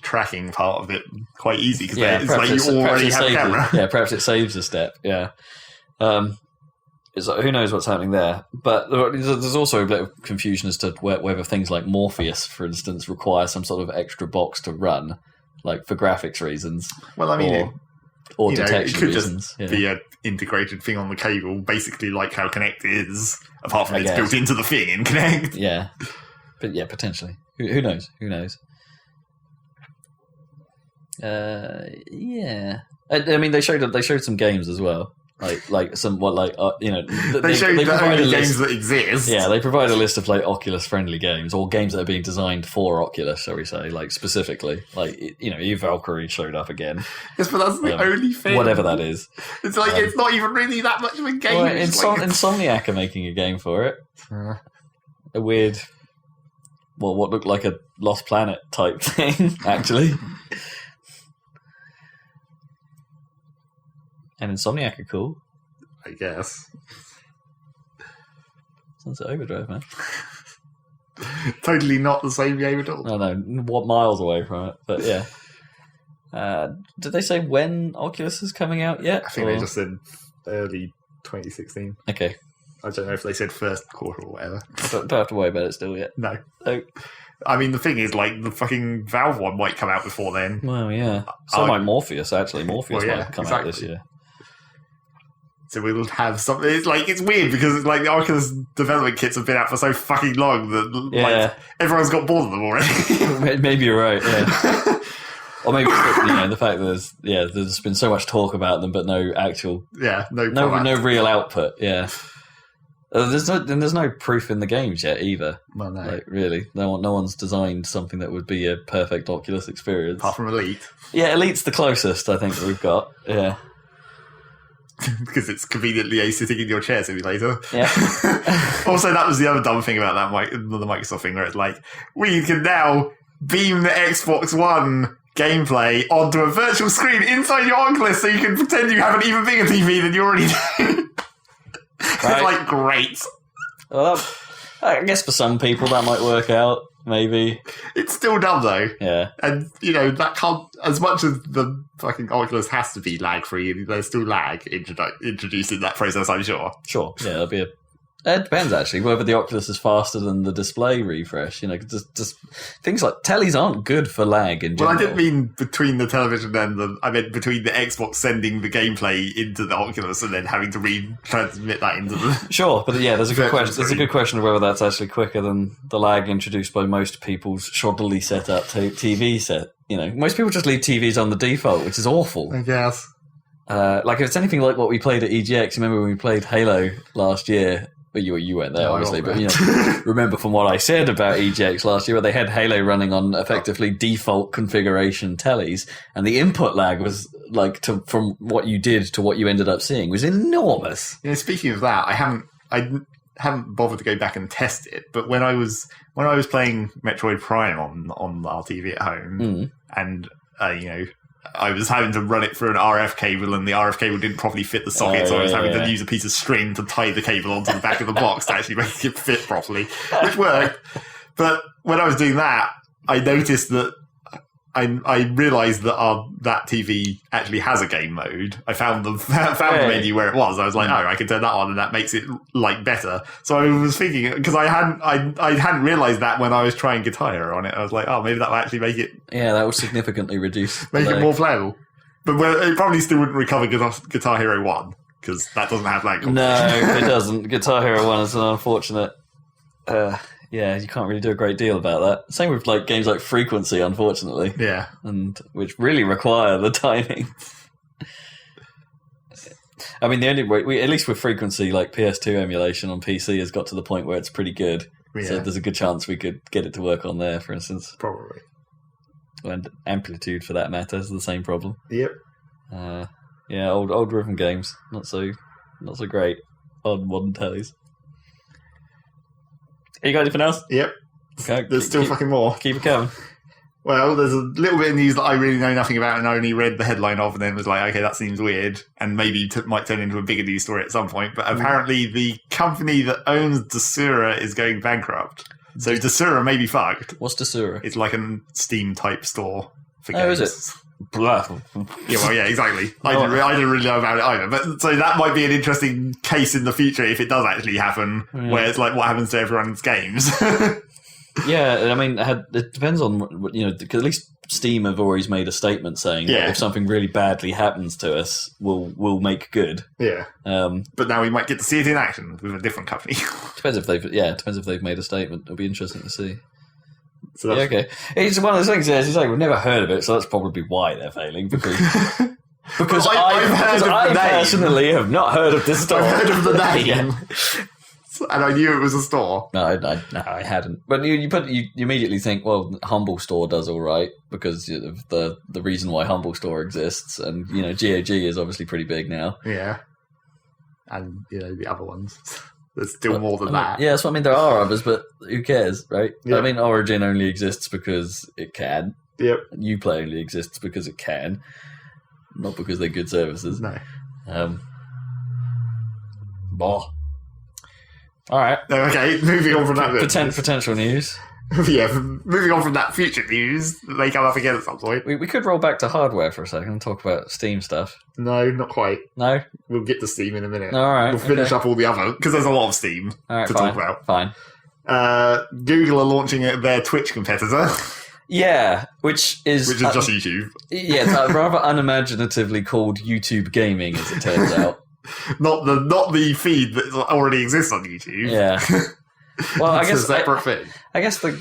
tracking part of it quite easy because it's you already have a camera. Yeah, perhaps it saves a step. Yeah. Who knows what's happening there? But there's also a bit of confusion as to whether things like Morpheus, for instance, require some sort of extra box to run, for graphics reasons. Well, I mean, or detection it could reasons. Just be an integrated thing on the cable, basically like how Kinect is, apart from it's built into the thing in Kinect. Yeah, but yeah, potentially. Who knows? Who knows? Yeah. I mean, they showed some games as well. They showed the only games that exist. Yeah, they provide a list of Oculus-friendly games, or games that are being designed for Oculus, shall we say, specifically. Eve Valkyrie showed up again. Yes, but that's the only thing. Whatever that is. It's it's not even really that much of a game. Well, Insomniac are making a game for it. A weird, what looked like a Lost Planet type thing, actually. And Insomniac are cool, I guess. Sunset Overdrive, man. Totally not the same game at all. No, what miles away from it, but yeah. Did they say when Oculus is coming out yet? I think they just said early 2016. Okay. I don't know if they said first quarter or whatever. Don't have to worry about it still yet. No. Oh. I mean, the thing is, like, the fucking Valve one might come out before then. Well, yeah. So might Morpheus, actually. Morpheus might come out this year. So we'll have something. It's like, it's weird because it's like the Oculus development kits have been out for so fucking long that like, everyone's got bored of them already. Maybe you're right, yeah. Or maybe the fact that there's been so much talk about them, but no actual, no real output. Yeah, there's no proof in the games yet either. Well, no, like, really, no one's designed something that would be a perfect Oculus experience. Apart from Elite. Yeah, Elite's the closest I think that we've got. Yeah. Because it's conveniently sitting in your chair simulator. Yeah. Also, that was the other dumb thing about the Microsoft thing, where it's like, we can now beam the Xbox One gameplay onto a virtual screen inside your Oculus, so you can pretend you have an even bigger TV than you already do. It's like, great. Well, I guess for some people that might work out. Maybe. It's still dumb though. Yeah. And, that can't, as much as the fucking Oculus has to be lag free, there's still lag introduced in that process, I'm sure. Sure. Yeah, there'll be it depends actually whether the Oculus is faster than the display refresh. Just things like tellies aren't good for lag in general. Well, I didn't mean between the television and I meant between the Xbox sending the gameplay into the Oculus and then having to retransmit that into the. Sure, but yeah, there's a good question. There's a good question of whether that's actually quicker than the lag introduced by most people's shoddily set up TV set. Most people just leave TVs on the default, which is awful. I guess. Like if it's anything like what we played at EGX. Remember when we played Halo last year? Well, you weren't there, obviously, but remember from what I said about EGX last year, where they had Halo running on effectively default configuration tellies, and the input lag was from what you did to what you ended up seeing was enormous. Speaking of that, I haven't bothered to go back and test it, but when I was playing Metroid Prime on our TV at home, and I was having to run it through an RF cable, and the RF cable didn't properly fit the socket, so I was having to use a piece of string to tie the cable onto the back of the box to actually make it fit properly, which worked. But when I was doing that, I noticed that I realised that that TV actually has a game mode. I found the menu where it was. I was like, I can turn that on, and that makes it better. So I was thinking, because I hadn't realised that when I was trying Guitar Hero on it. I was like, maybe that will actually make it. Yeah, that would significantly reduce. Make it more playable. But it probably still wouldn't recover Guitar Hero 1 because that doesn't have lag. No, it doesn't. Guitar Hero 1 is an unfortunate. Yeah, you can't really do a great deal about that. Same with games like Frequency, unfortunately. Yeah. And which really require the timing. I mean, the only way, at least with Frequency, PS2 emulation on PC has got to the point where it's pretty good. Yeah. So there's a good chance we could get it to work on there, for instance. Probably. And Amplitude, for that matter, is the same problem. Yep. Yeah, old rhythm games, not so great on modern tellies. You got anything else? Yep. Okay, there's still fucking more. Keep it coming. Well, there's a little bit of news that I really know nothing about, and I only read the headline of, and then was like, okay, that seems weird, and maybe might turn into a bigger news story at some point. But apparently, the company that owns Desura is going bankrupt. So Desura may be fucked. What's Desura? It's like a Steam type store for games. Oh, is it? Yeah, exactly. I didn't really know about it either. But so that might be an interesting case in the future if it does actually happen, where it's like what happens to everyone's games. Yeah, I mean, it depends on because at least Steam have always made a statement saying that if something really badly happens to us, we'll make good. Yeah. But now we might get to see it in action with a different company. Depends if they've made a statement. It'll be interesting to see. So okay. It's one of those things, as you say, we've never heard of it, so that's probably why they're failing, because I personally have not heard of this store. I've heard of the name. And I knew it was a store. No, I hadn't. But you immediately think, well, Humble Store does all right, because of the reason why Humble Store exists, and, GOG is obviously pretty big now. Yeah. And, the other ones. There's still more than that. Yeah, so there are others, but who cares, right? Yep. Origin only exists because it can. Yep. Uplay only exists because it can, not because they're good services. No. All right. Okay, moving on from that. Potential news. Yeah, moving on from that, future news that may come up again at some point. We could roll back to hardware for a second and talk about Steam stuff. No, not quite. No? We'll get to Steam in a minute. All right. We'll finish up all the other, because there's a lot of Steam talk about. Fine. Google are launching their Twitch competitor. Yeah, which is just YouTube. Yeah, it's rather unimaginatively called YouTube Gaming, as it turns out. Not the feed that already exists on YouTube. Yeah. Well, I guess a separate thing. I guess the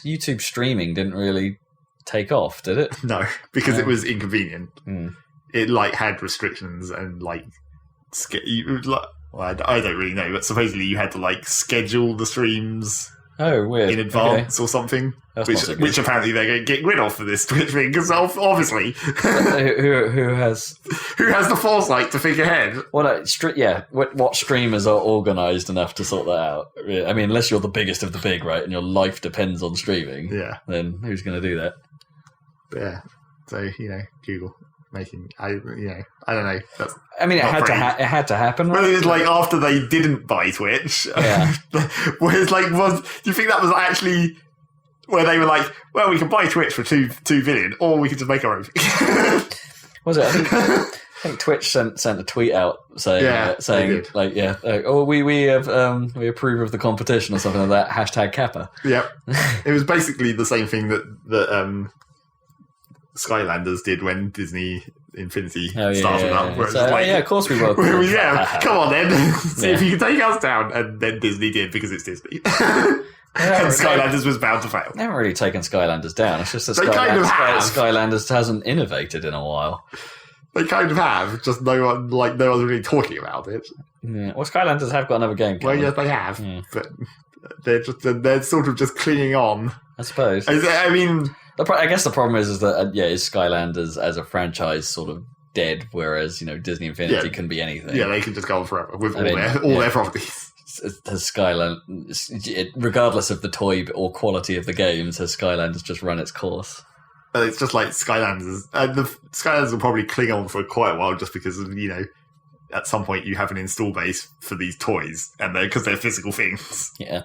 YouTube streaming didn't really take off, did it? No, because it was inconvenient. Mm. It had restrictions and I don't really know, but supposedly you had to schedule the streams. Oh, weird. In advance or something, which apparently they're going to get rid of for this Twitch thing, because obviously, who has the foresight to think ahead? Well, what streamers are organised enough to sort that out? I mean, unless you're the biggest of the big, right, and your life depends on streaming. Yeah. Then who's going to do that? But yeah. So Google making. I don't know. It had to happen. Right? Well, it was after they didn't buy Twitch. Yeah. Whereas, do you think that was actually where they were well, we can buy Twitch for $2 billion, or we can just make our own? Was it? I think Twitch sent a tweet out saying we approve of the competition or something like that. #Kappa. Yep. It was basically the same thing that Skylanders did when Disney Infinity started up. Where of course we will. Come on then. See if you can take us down. And then Disney did, because it's Disney. And Skylanders was bound to fail. They haven't really taken Skylanders down. It's just that Skylanders hasn't innovated in a while. They kind of have, just no one's really talking about it. Yeah. Well, Skylanders have got another game coming. Well, yes, they have. But they're sort of just clinging on. I suppose. I mean... I guess the problem is that is Skylanders as a franchise sort of dead, whereas Disney Infinity can be anything. Yeah, they can just go on forever with all their properties. Has Skyland, regardless of the toy or quality of the games, has Skylanders just run its course? It's just like Skylanders. The Skylanders will probably cling on for quite a while, just because of, at some point you have an install base for these toys, and because they're physical things. Yeah,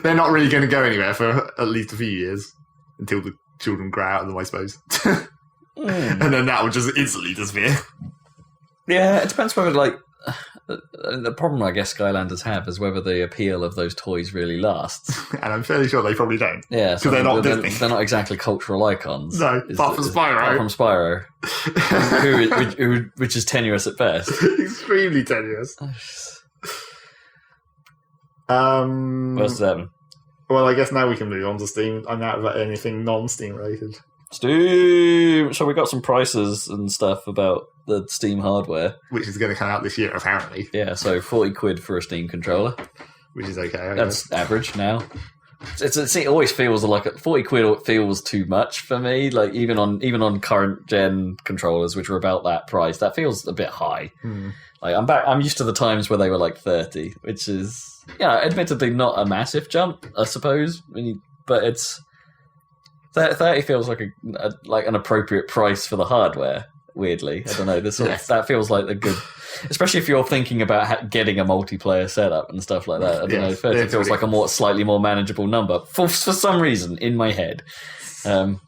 they're not really going to go anywhere for at least a few years. Until the children grow out of them, I suppose. And then that will just instantly disappear. Yeah, it depends whether, the problem I guess Skylanders have is whether the appeal of those toys really lasts. And I'm fairly sure they probably don't. Yeah, because they're not Disney. They're not exactly cultural icons. No, apart from Spyro. which is tenuous at best. Extremely tenuous. What's that? Well, I guess now we can move on to Steam. I'm out of anything non-Steam related. Steam! So we got some prices and stuff about the Steam hardware. Which is going to come out this year, apparently. Yeah, so 40 quid for a Steam controller. Which is okay. That's average now. It always feels like 40 quid feels too much for me. Even on current gen controllers, which are about that price, that feels a bit high. I'm used to the times where they were 30, which is admittedly not a massive jump, I suppose. But it's 30 feels like an appropriate price for the hardware. Weirdly, I don't know. That feels like a good, especially if you're thinking about getting a multiplayer setup and stuff like that. I don't know. 30 feels like a slightly more manageable number for some reason in my head. Although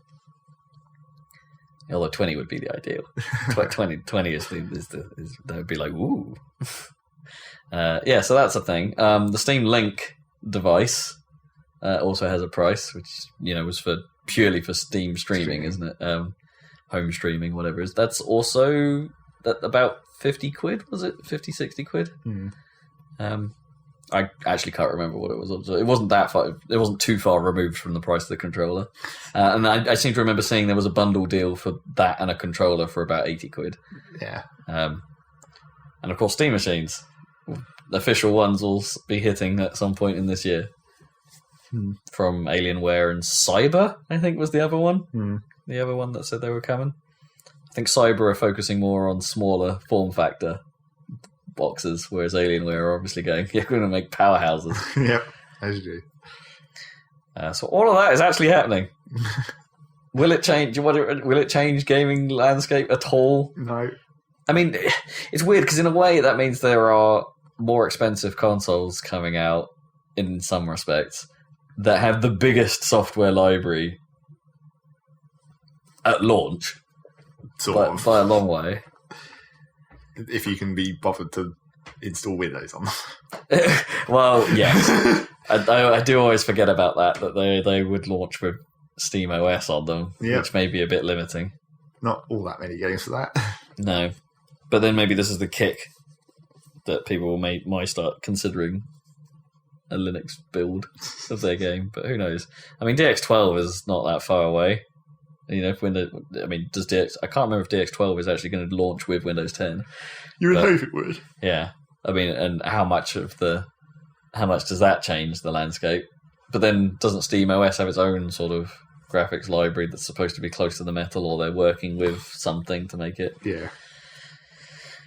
20 would be the ideal. 20 is that would be ooh. So that's a thing. The Steam Link device also has a price, which was purely for Steam streaming, isn't it? Home streaming, whatever it is. That's also about 50 quid, was it? 50, 60 quid? I actually can't remember what it was. It wasn't that far. It wasn't too far removed from the price of the controller. And I seem to remember seeing there was a bundle deal for that and a controller for about 80 quid. Yeah. And of course, Steam machines. The official ones will be hitting at some point in this year. From Alienware and Cyber, I think was the other one. The other one that said they were coming. I think Cyber are focusing more on smaller form factor boxes, whereas Alienware are obviously going, we're going to make powerhouses. Yep, as you do. So all of that is actually happening. Will it change? Will it change gaming landscape at all? No. I mean, it's weird because in a way that means there are more expensive consoles coming out in some respects that have the biggest software library at launch, by a long way. If you can be bothered to install Windows on them. Well, yes. I do always forget about that they would launch with Steam OS on them, which may be a bit limiting. Not all that many games for that. No. But then maybe this is the kick that people might start considering a Linux build of their game, but who knows? I mean, DX12 is not that far away. You know, I can't remember if DX12 is actually going to launch with Windows 10. You would hope it would. Yeah. I mean, and how much does that change the landscape? But then doesn't Steam OS have its own sort of graphics library that's supposed to be close to the metal, or they're working with something to make it? Yeah.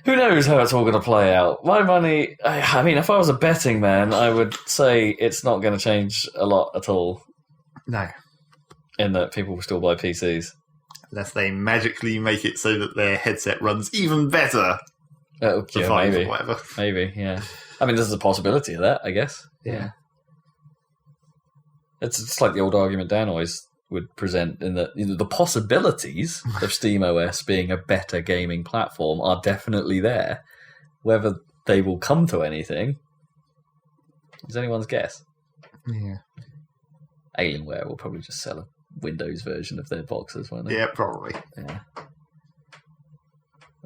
Who knows how it's all going to play out? My money, I mean, if I was a betting man, I would say it's not going to change a lot at all. No. In that people will still buy PCs. Unless they magically make it so that their headset runs even better. Maybe. Or whatever. Maybe, yeah. I mean, there's a possibility of that, I guess. Yeah. It's like the old argument Dan always would present, in that the possibilities of SteamOS being a better gaming platform are definitely there. Whether they will come to anything is anyone's guess. Yeah. Alienware will probably just sell a Windows version of their boxes, won't they? Yeah, probably. Yeah. I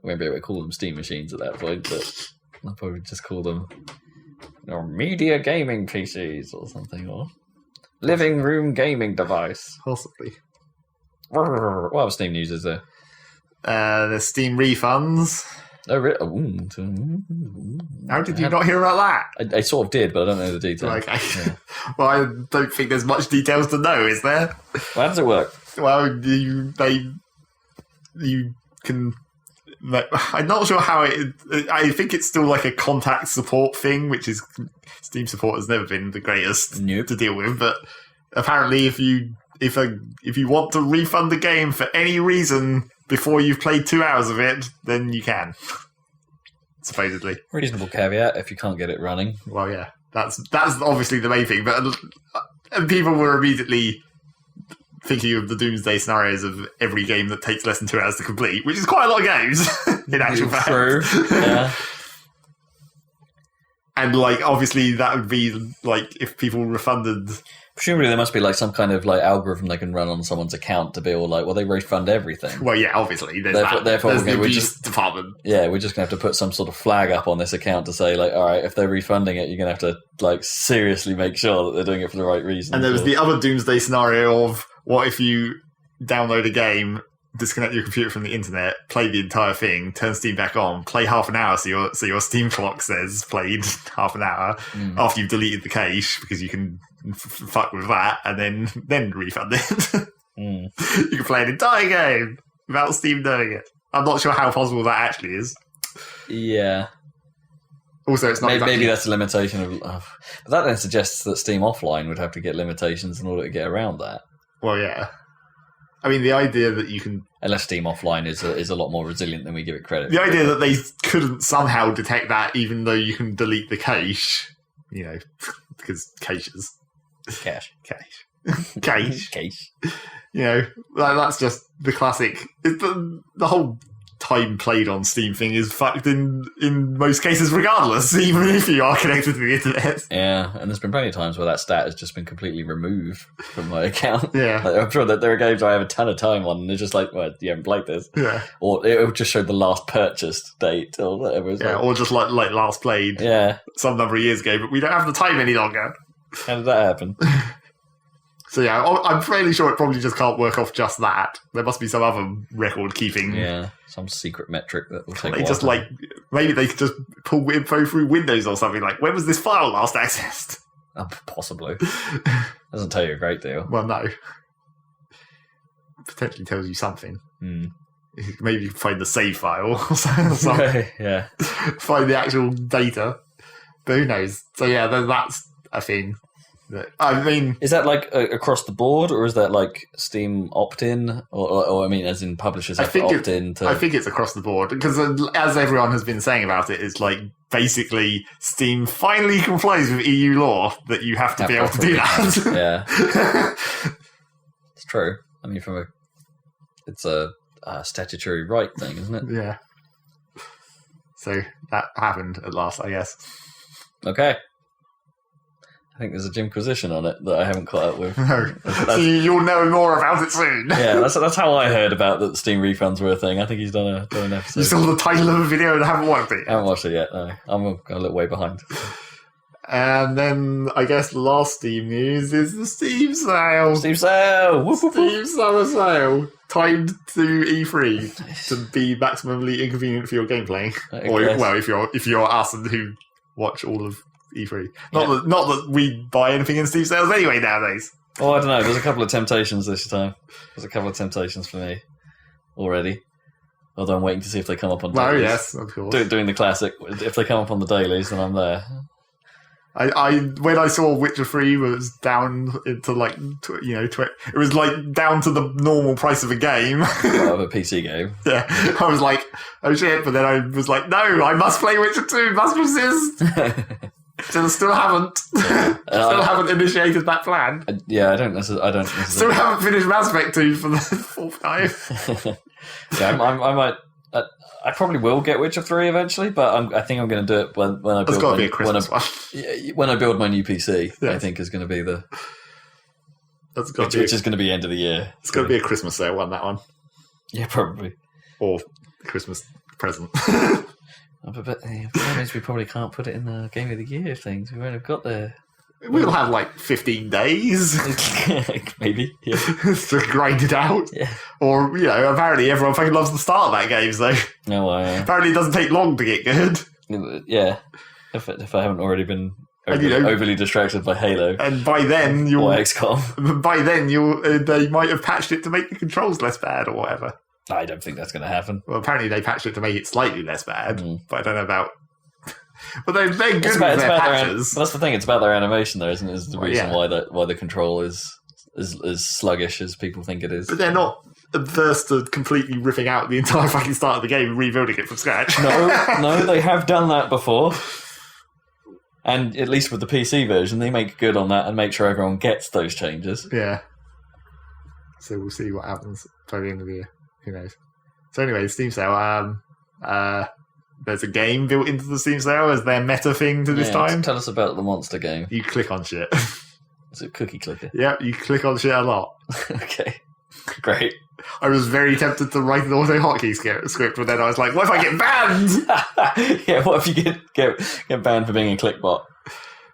won't be able to call them Steam machines at that point, but I'll probably just call them media gaming PCs or something, or living room gaming device. Possibly. What other Steam news is there? The Steam refunds. Oh, really? How did you not hear about that? I sort of did, but I don't know the details. Okay. Yeah. Well, I don't think there's much details to know, is there? Well, how does it work? Well, you can... I'm not sure how it... I think it's still like a contact support thing, which is... Steam support has never been the greatest to deal with, but apparently if you want to refund the game for any reason before you've played 2 hours of it, then you can. Supposedly. Reasonable caveat if you can't get it running. Well, yeah. That's obviously the main thing, but and people were immediately thinking of the doomsday scenarios of every game that takes less than 2 hours to complete, which is quite a lot of games, in actual fact. True, yeah. And, obviously that would be, if people refunded... Presumably there must be, some kind of, algorithm they can run on someone's account to be all, they refund everything. Well, yeah, obviously. Therefore there's the abuse department. Yeah, we're just going to have to put some sort of flag up on this account to say, all right, if they're refunding it, you're going to have to, seriously make sure that they're doing it for the right reason. And there was the other doomsday scenario of, what if you download a game, disconnect your computer from the internet, play the entire thing, turn Steam back on, play half an hour so your Steam clock says played half an hour after you've deleted the cache, because you can fuck with that, and then refund it. You can play an entire game without Steam knowing it. I'm not sure how possible that actually is. Yeah. Also, it's not maybe that's a limitation of... But that then suggests that Steam Offline would have to get limitations in order to get around that. Well, yeah. I mean, the idea that you can... Unless Steam Offline is a lot more resilient than we give it credit. The idea that they couldn't somehow detect that even though you can delete the cache, because caches. Cache. Cache. That's just the classic... The whole time played on Steam thing is fucked in most cases regardless, even if you are connected to the internet. Yeah, and there's been plenty of times where that stat has just been completely removed from my account. Yeah. I'm sure that there are games I have a ton of time on and they're just well, you haven't played this. Yeah. Or it will just show the last purchased date or whatever. Or just last played some number of years ago, but we don't have the time any longer. How did that happen? So yeah, I'm fairly sure it probably just can't work off just that. There must be some other record keeping. Yeah, some secret metric that will take. They just maybe they could just pull info through Windows or something. When was this file last accessed? Possibly. Doesn't tell you a great deal. Well, no. Potentially tells you something. Maybe you can find the save file or something. Yeah. Find the actual data. But who knows? So yeah, that's a thing. I mean, is that like across the board, or is that like Steam opt-in, or I mean, as in publishers have to opt in? I think it's across the board because, as everyone has been saying about it, it's like basically Steam finally complies with EU law that you have to be able to do that. Yeah, it's true. I mean, it's a statutory right thing, isn't it? Yeah. So that happened at last, I guess. Okay. I think there's a Jimquisition on it that I haven't caught up with. No. So you'll know more about it soon. Yeah, that's how I heard about that Steam refunds were a thing. I think he's done an episode. You saw the title of a video and haven't watched it yet? I haven't watched it yet, no. I'm a little way behind. And then I guess the last Steam news is the Steam sale. Steam sale! Whoop, whoop, whoop. Steam summer sale. Timed to E3 to be maximally inconvenient for your gameplay. If you're us and who watch all of E3. Not that we buy anything in Steam sales anyway nowadays. Oh, I don't know. There's a couple of temptations this time. There's a couple of temptations for me already. Although I'm waiting to see if they come up on dailies. Oh, yes, of course. Doing the classic. If they come up on the dailies, then I'm there. When I saw Witcher 3 was down into it was like down to the normal price of a game. Of a PC game. Yeah. I was like, oh shit, but then I was like, no, I must play Witcher 2, must persist. Still haven't. Haven't initiated that plan. I don't necessarily. Still haven't finished Mass Effect 2 for the fourth time. Yeah, I might. I probably will get Witcher 3 eventually, but I think I'm going to do it when I build. It's got to be a Christmas one. When I build my new PC, yes. I think is going to be which is going to be end of the year. It's going to be a Christmas sale one, that one. Yeah, probably. Or Christmas present. But that means we probably can't put it in the Game of the Year things. We won't have got there. We'll have like 15 days. Maybe, yeah. To grind it out. Yeah. Or, apparently everyone fucking loves the start of that game, so. No, apparently it doesn't take long to get good. Yeah. If I haven't already been overly distracted by Halo. And by then or XCOM. By then they might have patched it to make the controls less bad or whatever. I don't think that's going to happen. Well, apparently they patched it to make it slightly less bad, but I don't know about... But they're good with their patches. That's the thing, it's about their animation though, isn't it? Is the reason why the control is sluggish as people think it is. But they're not adverse to completely ripping out the entire fucking start of the game and rebuilding it from scratch. No, they have done that before. And at least with the PC version, they make good on that and make sure everyone gets those changes. Yeah. So we'll see what happens by the end of the year. Who knows? So anyway, Steam sale. There's a game built into the Steam sale as their meta thing to this time. Tell us about the monster game. You click on shit. Is it cookie clicker? Yeah, you click on shit a lot. Okay. Great. I was very tempted to write an auto hotkey script, but then I was like, what if I get banned? Yeah, what if you get banned for being a clickbot?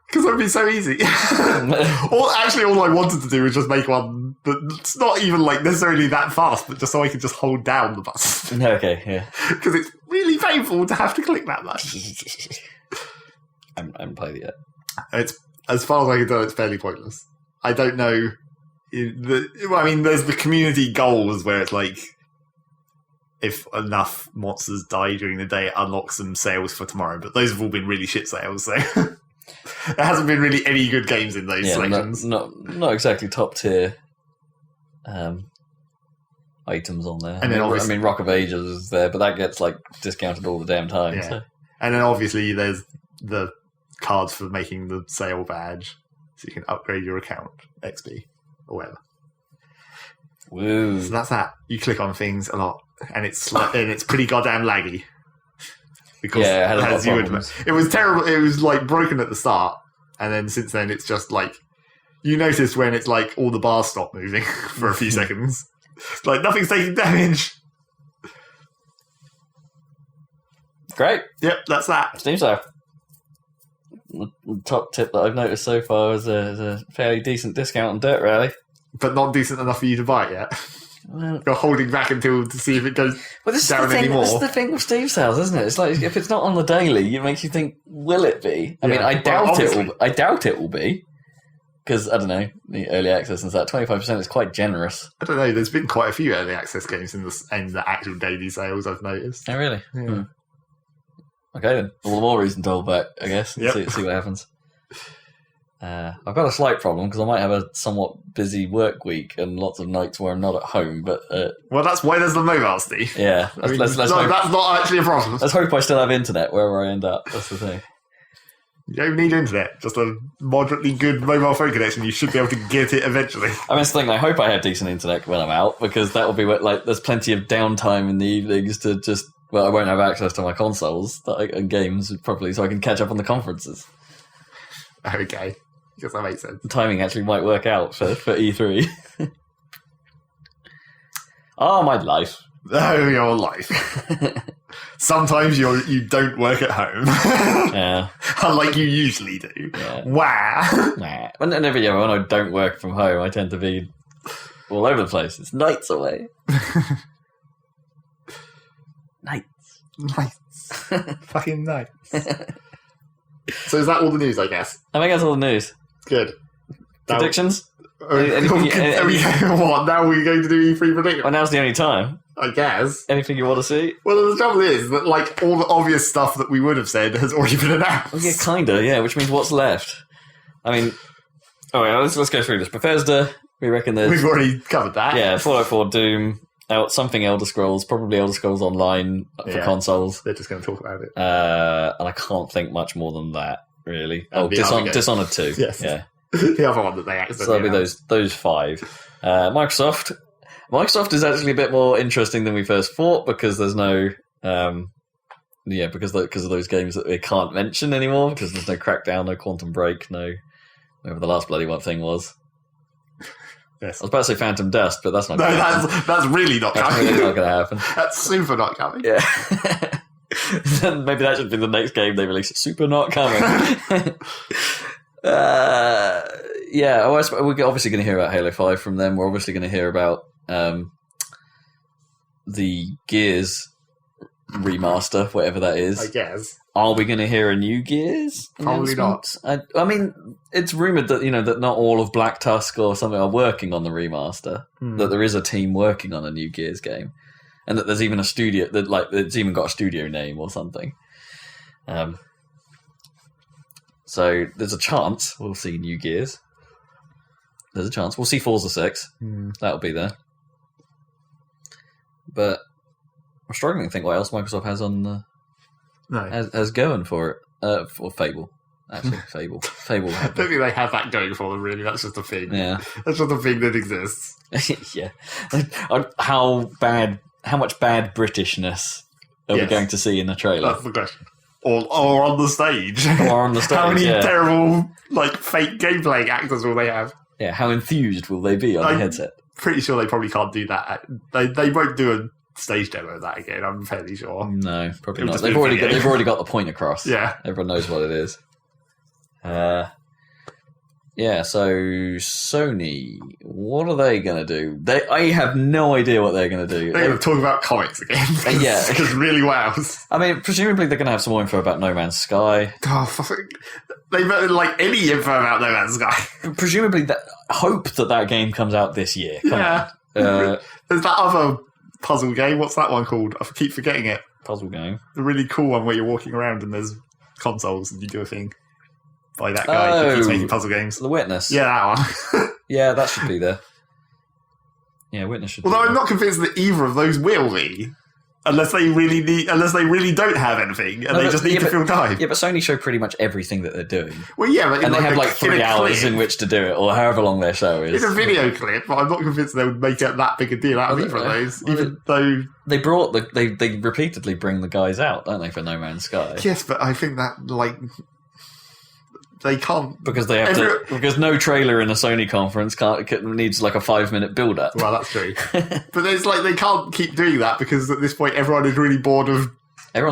Because that would be so easy. All I wanted to do was just make one that's not even like necessarily that fast, but just so I could just hold down the button. Okay, yeah. Because it's really painful to have to click that much. I haven't played it yet. It's, as far as I can tell, it's fairly pointless. I don't know. There's the community goals where it's like, if enough monsters die during the day, it unlocks some sales for tomorrow. But those have all been really shit sales, so there hasn't been really any good games in those selections. Not exactly top tier items on there. And Rock of Ages is there, but that gets like discounted all the damn time. Yeah. So. And then obviously there's the cards for making the sale badge, so you can upgrade your account, XP or whatever. Woo! So that's that. You click on things a lot, and it's pretty goddamn laggy. Because it had a lot of problems. It was terrible. It was like broken at the start, and then since then it's just like you notice when it's like all the bars stop moving for a few seconds. Like nothing's taking damage. Great. Yep, that's that. Steam sale. The top tip that I've noticed so far is a fairly decent discount on Dirt Rally. But not decent enough for you to buy it yet. Well, you're holding back to see if it goes down anymore. This is the thing with Steam sales, isn't it? It's like if it's not on the daily, it makes you think, will it be? I mean, I doubt it will be. Because, I don't know, the early access and that 25% is quite generous. I don't know, there's been quite a few early access games in the actual daily sales, I've noticed. Oh, really? Yeah. Okay, then. All the more reason to hold back, I guess. Yep. See what happens. I've got a slight problem because I might have a somewhat busy work week and lots of nights where I'm not at home. But well, that's why there's the mobile, Steve. Yeah, let's hope, that's not actually a problem. Let's hope I still have internet wherever I end up. That's the thing. You don't need internet, just a moderately good mobile phone connection. You should be able to get it eventually. I mean, it's the thing. I hope I have decent internet when I'm out because that will be like there's plenty of downtime in the evenings to just. Well, I won't have access to my consoles and games properly, so I can catch up on the conferences. Okay. Guess that makes sense. The timing actually might work out for E3. My life. Oh, your life. Sometimes you don't work at home. Yeah. Unlike you usually do. Yeah. Wow. Nah. When I don't work from home, I tend to be all over the place. It's nights away. Nights. Fucking nights. So is that all the news, I guess? I think that's all the news. Good. Predictions? What? Now we're going to do E3 predictions? Well, now's the only time. I guess. Anything you want to see? Well, the trouble is that, like, all the obvious stuff that we would have said has already been announced. Well, yeah, kinda, yeah, which means what's left? I mean, let's go through this. Bethesda, we reckon there's... We've already covered that. Yeah, Fallout 4, Doom, something Elder Scrolls, probably Elder Scrolls Online for consoles. They're just going to talk about it. And I can't think much more than that, really. Dishonored 2. Yes. Yeah. The other one that they accidentally So that'll be those 5. Microsoft is actually a bit more interesting than we first thought because there's no... because of those games that they can't mention anymore because there's no Crackdown, no Quantum Break, no... Whatever the last bloody one thing was. Yes. I was about to say Phantom Dust, but that's not going to happen. That's really not coming. That's really not going to happen. That's super not coming. Yeah. Then maybe that should be the next game they release. Super not coming. We're obviously going to hear about Halo 5 from them. We're obviously going to hear about the Gears remaster, whatever that is. I guess. Are we going to hear a new Gears? Probably not. I mean, it's rumoured that that not all of Black Tusk or something are working on the remaster. That there is a team working on a new Gears game, and that there's even a studio it's even got a studio name or something. So there's a chance we'll see new Gears. There's a chance we'll see Forza 6. That'll be there. But I'm struggling to think what else Microsoft has on the. No. Has going for it. For Fable. Actually, Fable. Fable. I don't think they have that going for them, really. That's just a thing. Yeah. That's just a thing that exists. Yeah. How much bad Britishness are we going to see in the trailer? That's the question. Or on the stage. Or on the stage, How many terrible, fake gameplay actors will they have? Yeah, how enthused will they be on the headset? Pretty sure they probably can't do that. They won't do a stage demo of that again, I'm fairly sure. No, probably not. They've already got the point across. Yeah. Everyone knows what it is. So Sony, what are they going to do? I have no idea what they're going to do. They're going to talk about comics again. Yeah. Because really wows. I mean, presumably they're going to have some more info about No Man's Sky. Oh, they better any info about No Man's Sky. Presumably, hope that game comes out this year. Come on. There's that other puzzle game. What's that one called? I keep forgetting it. Puzzle game. The really cool one where you're walking around and there's consoles and you do a thing by that guy who keeps making puzzle games. The Witness. Yeah, that one. Yeah, that should be there. Yeah, Witness should. Although I'm not convinced that either of those will be, unless they really don't have anything and they just need to fill time. Yeah, but Sony show pretty much everything that they're doing. Well, yeah, but and they have 3 hours in which to do it, or however long their show is. It's a video clip, but I'm not convinced they would make it that big a deal out of either of those. Even though they repeatedly bring the guys out, don't they, for No Man's Sky? Yes, but I think that they can't because they have because no trailer in a Sony conference needs a 5-minute build up. Well, that's true. But there's they can't keep doing that because at this point everyone is really bored of info. Well,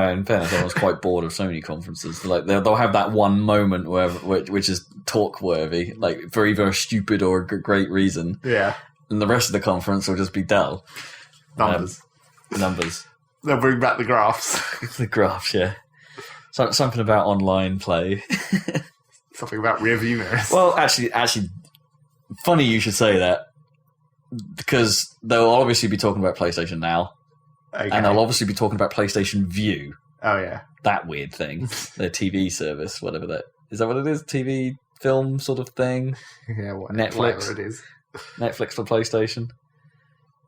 in fairness, everyone's quite bored of Sony conferences. They'll have that one moment which is talk worthy, for either a stupid or a great reason. Yeah. And the rest of the conference will just be dull. Numbers. They'll bring back the graphs. The graphs, yeah. Something about online play. Something about rear view mirrors. Well, actually, funny you should say that because they'll obviously be talking about PlayStation Now, and they'll obviously be talking about PlayStation View. Oh yeah, that weird thing, their TV service, whatever that Is that what it is? TV film sort of thing? Yeah, Netflix. Whatever it is. Netflix for PlayStation.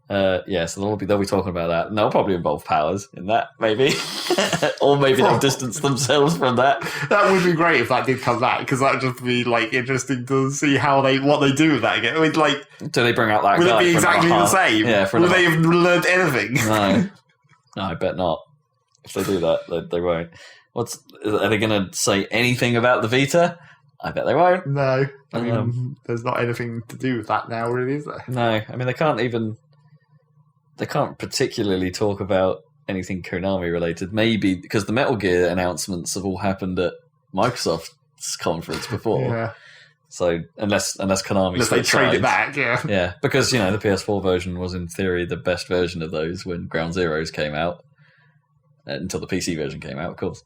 So they'll be talking about that. And they'll probably involve powers in that, maybe. Or maybe they'll distance themselves from that. That would be great if that did come back, because that would just be interesting to see what they do with that again. I mean, do they bring out that will guy? Will it be exactly the same? Yeah, will they have learned anything? No, I bet not. If they do that, they won't. Are they going to say anything about the Vita? I bet they won't. No. I mean, there's not anything to do with that now, really, is there? No. I mean, they can't particularly talk about anything Konami related. Maybe because the Metal Gear announcements have all happened at Microsoft's conference before. Yeah. So unless Konami they trade it back, yeah. Yeah, because the PS4 version was in theory the best version of those when Ground Zeroes came out. Until the PC version came out, of course.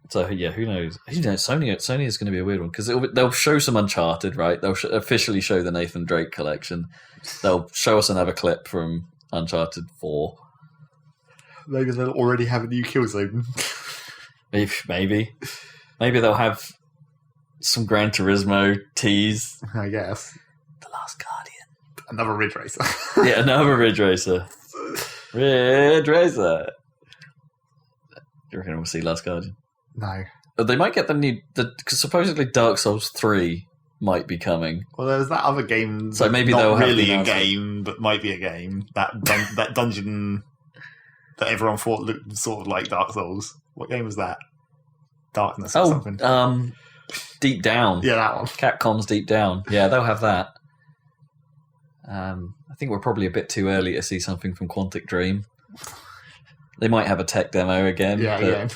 So yeah, who knows? Sony is going to be a weird one because they'll show some Uncharted, right? They'll officially show the Nathan Drake collection. They'll show us another clip from Uncharted 4. Maybe they'll already have a new Killzone. Maybe they'll have some Gran Turismo tease. I guess. The Last Guardian. Another Ridge Racer. Yeah, another Ridge Racer. Ridge Racer. Do you reckon we'll see Last Guardian? No. But they might get because supposedly Dark Souls 3 might be coming. Well, there's that other game. So maybe not they'll really have a game, but might be a game. That dungeon that everyone thought looked sort of like Dark Souls. What game was that? Darkness or something. Deep Down. Yeah, that one. Capcom's Deep Down. Yeah, they'll have that. I think we're probably a bit too early to see something from Quantic Dream. They might have a tech demo again. Yeah,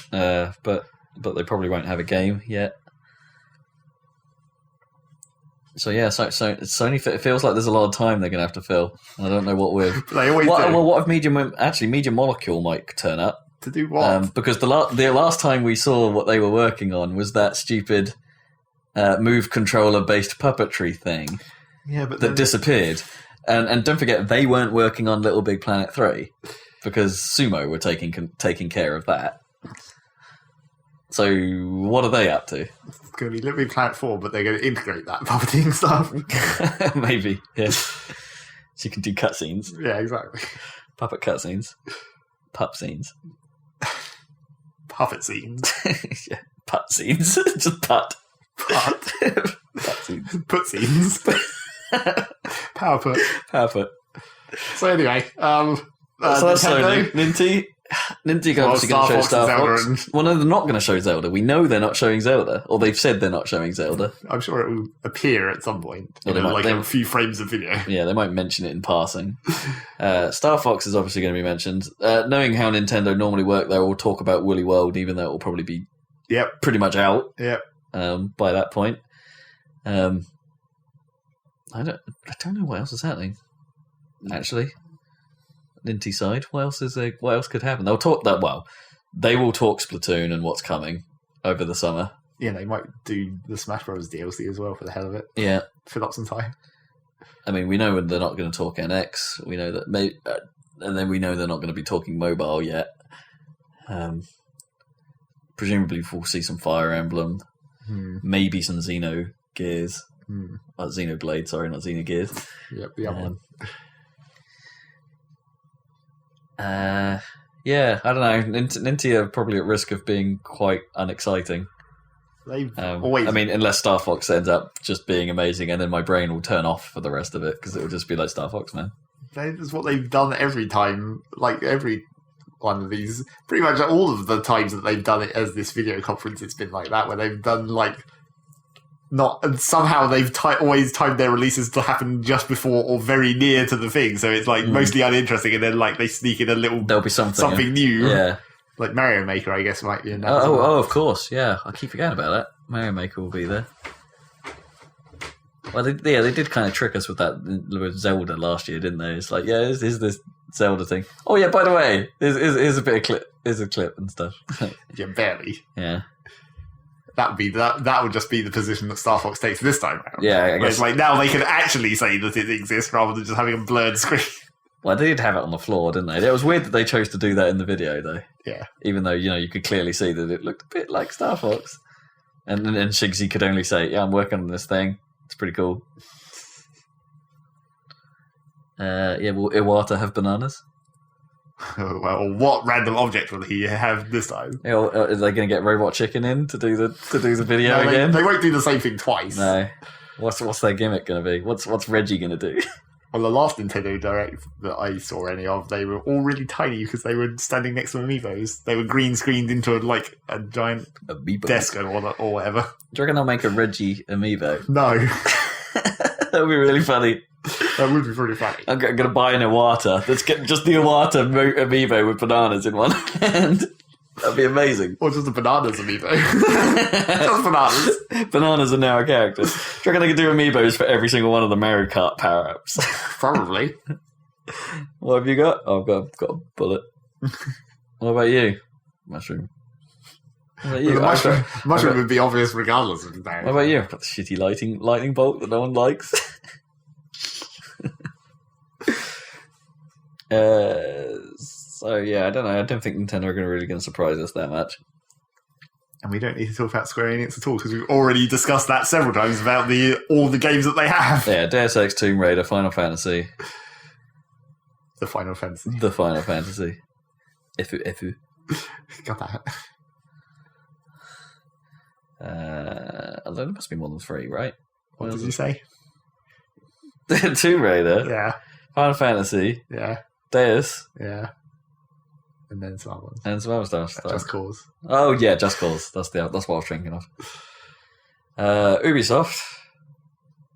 but they probably won't have a game yet. So yeah, Sony, it feels like there's a lot of time they're going to have to fill. And I don't know what we're... They always do. What if Medium Molecule might turn up? To do what? Because the last time we saw what they were working on was that stupid move controller-based puppetry thing that disappeared. And don't forget, they weren't working on Little Big Planet 3 because Sumo were taking care of that. So what are they up to? It's going to be Little Big Planet 4, but they're going to integrate that puppeting stuff. Maybe, yeah. So you can do cutscenes. Yeah, exactly. Puppet cutscenes. Pup scenes. Puppet scenes. Yeah, putt scenes. Just putt. Putt. Putt scenes. Put scenes. Power put. So anyway, so that's Sony. Ninty obviously going to show Star Fox. Well, no, they're not going to show Zelda. We know they're not showing Zelda, or they've said they're not showing Zelda. I'm sure it will appear at some point, a few frames of video. Yeah, they might mention it in passing. Star Fox is obviously going to be mentioned. Knowing how Nintendo normally work, they will talk about Woolly World, even though it will probably be pretty much out by that point. I don't know what else is happening. Actually, Ninty side. What else could happen? They'll talk that. Well, they will talk Splatoon and what's coming over the summer. Yeah, they might do the Smash Bros. DLC as well for the hell of it. Yeah, fill up some time. I mean, we know they're not going to talk NX. We know that, and then we know they're not going to be talking mobile yet. Presumably, we'll see some Fire Emblem, maybe some Xenogears. Xenoblade, sorry, not Xenogears. Yep, the other one. Yeah, I don't know. Ninty are probably at risk of being quite unexciting. They've always... I mean, unless Star Fox ends up just being amazing, and then my brain will turn off for the rest of it because it will just be like Star Fox, man. That's what they've done every time. Like every one of these, pretty much all of the times that they've done it as this video conference, it's been like that, where they've done and somehow they've always timed their releases to happen just before or very near to the thing, so it's mostly uninteresting, and then they sneak in a little... There'll be something new. Yeah. Like Mario Maker, I guess, might be in that. Oh, of course, yeah. I keep forgetting about that. Mario Maker will be there. Well, they did kind of trick us with that with Zelda last year, didn't they? It's like, yeah, is this Zelda thing? Oh, yeah, by the way, here's a bit of clip. Here's a clip and stuff. Yeah, barely. Yeah. That would just be the position that Star Fox takes this time around. Yeah, I guess. Now they can actually say that it exists rather than just having a blurred screen. Well, they did have it on the floor, didn't they? It was weird that they chose to do that in the video, though. Yeah. Even though, you could clearly see that it looked a bit like Star Fox. And Shigsy could only say, yeah, I'm working on this thing. It's pretty cool. Will Iwata have bananas? Well, what random object will he have this time? Is they going to get Robot Chicken in to do the video again? They won't do the same thing twice. No. What's their gimmick going to be? What's Reggie going to do? Well, the last Nintendo Direct that I saw any of, they were all really tiny because they were standing next to amiibos. They were green screened into a giant Amiibo. desk or whatever. Do you reckon they'll make a Reggie amiibo? No. That would be really funny. That would be pretty funny. I'm going to buy an Iwata. Let's get just the Iwata amiibo with bananas in one hand. That'd be amazing. Or just the bananas amiibo. Just bananas. Bananas are now a character. Do you reckon they could do amiibos for every single one of the Mario Kart power-ups? Probably. What have you got? Oh, I've got a bullet. What about you? Mushroom. What about you? Well, the mushroom would be obvious regardless of that. What about you? I've got the shitty lightning bolt that no one likes. So yeah, I don't know. I don't think Nintendo are really going to surprise us that much. And we don't need to talk about Square Enix at all because we've already discussed that several times about all the games that they have. Yeah, Deus Ex, Tomb Raider, Final Fantasy. The Final Fantasy. The Final Fantasy. Ifu. Got that. Although there must be more than 3, right? What did you say? Tomb Raider. Yeah. Final Fantasy. Yeah. Deus. Yeah. And then some other ones. And some other stuff. Just Cause. Oh yeah, Just Cause. That's what I was thinking of. Ubisoft,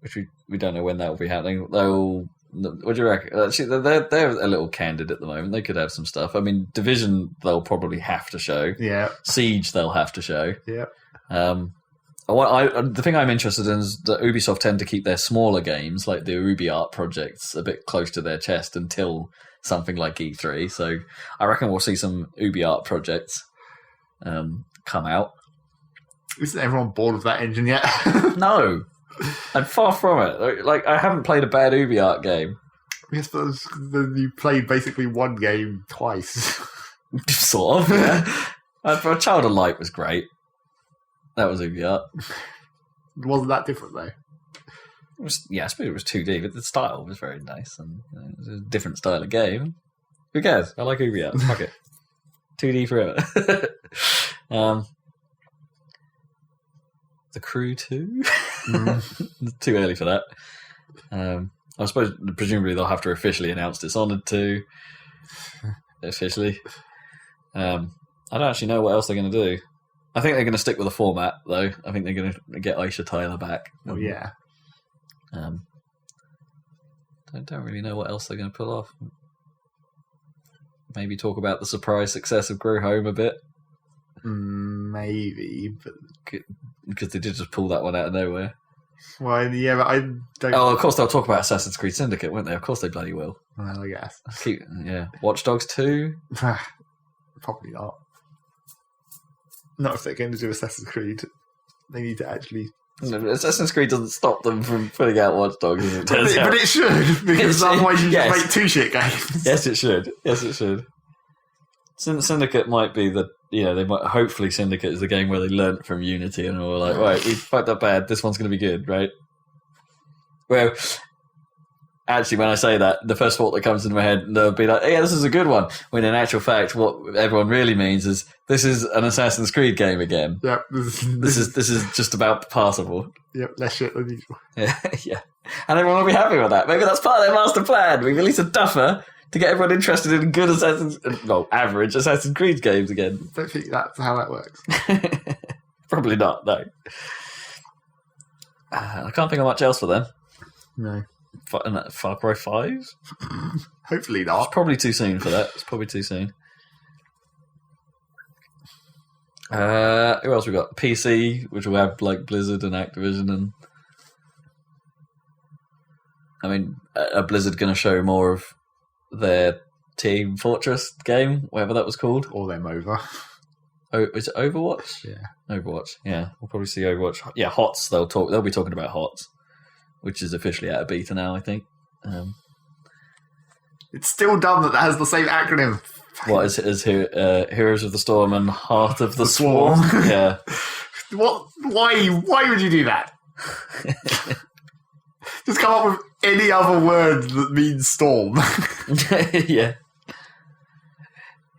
which we don't know when that will be happening. What do you reckon? Actually, they're a little candid at the moment. They could have some stuff. I mean, Division they'll probably have to show. Yeah. Siege they'll have to show. Yeah. The thing I'm interested in is that Ubisoft tend to keep their smaller games, like the UbiArt projects, a bit close to their chest until something like E3. So I reckon we'll see some UbiArt projects come out. Isn't everyone bored of that engine yet? No, I'm far from it. Like I haven't played a bad UbiArt game. Yes, but you played basically one game twice. Sort of. Yeah. For a Child of Light was great. That was UbiArt. Wasn't that different though? I suppose it was 2D, but the style was very nice, and it was a different style of game. Who cares? I like UbiArt. Fuck it. 2D forever. The Crew 2? Too early for that. I suppose, presumably, they'll have to officially announce Dishonored 2. Officially. I don't actually know what else they're going to do. I think they're going to stick with the format, though. I think they're going to get Aisha Tyler back. Oh, yeah. Don't really know what else they're going to pull off. Maybe talk about the surprise success of Grow Home a bit. Maybe, but because they did just pull that one out of nowhere. Well, yeah, but I don't. Oh, of course they'll talk about Assassin's Creed Syndicate, won't they? Of course they bloody will. Well, I guess. Watch Dogs 2? Probably not. Not if they're going to do Assassin's Creed. They need to actually. Assassin's Creed doesn't stop them from putting out Watch Dogs, as it turns out. But it should, because otherwise you just make 2 shit games. Yes, it should. Syndicate might be hopefully Syndicate is the game where they learnt from Unity and were like, right, we fucked up bad, this one's going to be good, right? Well, actually, when I say that, the first thought that comes into my head, they'll be like, yeah, this is a good one. When in actual fact, what everyone really means is, this is an Assassin's Creed game again. Yep. This is just about passable. Yep, less shit than usual. Yeah. And everyone will be happy with that. Maybe that's part of their master plan. We release a duffer to get everyone interested in good average Assassin's Creed games again. I don't think that's how that works. Probably not, no. I can't think of much else for them. No. Far Cry 5? Hopefully not. It's probably too soon for that. It's probably too soon. Who else we got? PC, which will have like Blizzard and Activision, and I mean, are Blizzard going to show more of their Team Fortress game, whatever that was called, or their MOBA? Oh, is it Overwatch? Yeah, Overwatch. Yeah, we'll probably see Overwatch. Yeah, HOTS. They'll be talking about HOTS, which is officially out of beta now, I think. It's still dumb that has the same acronym. What is Heroes of the Storm and Heart of the Swarm? Yeah. What? Why would you do that? Just come up with any other word that means storm. Yeah.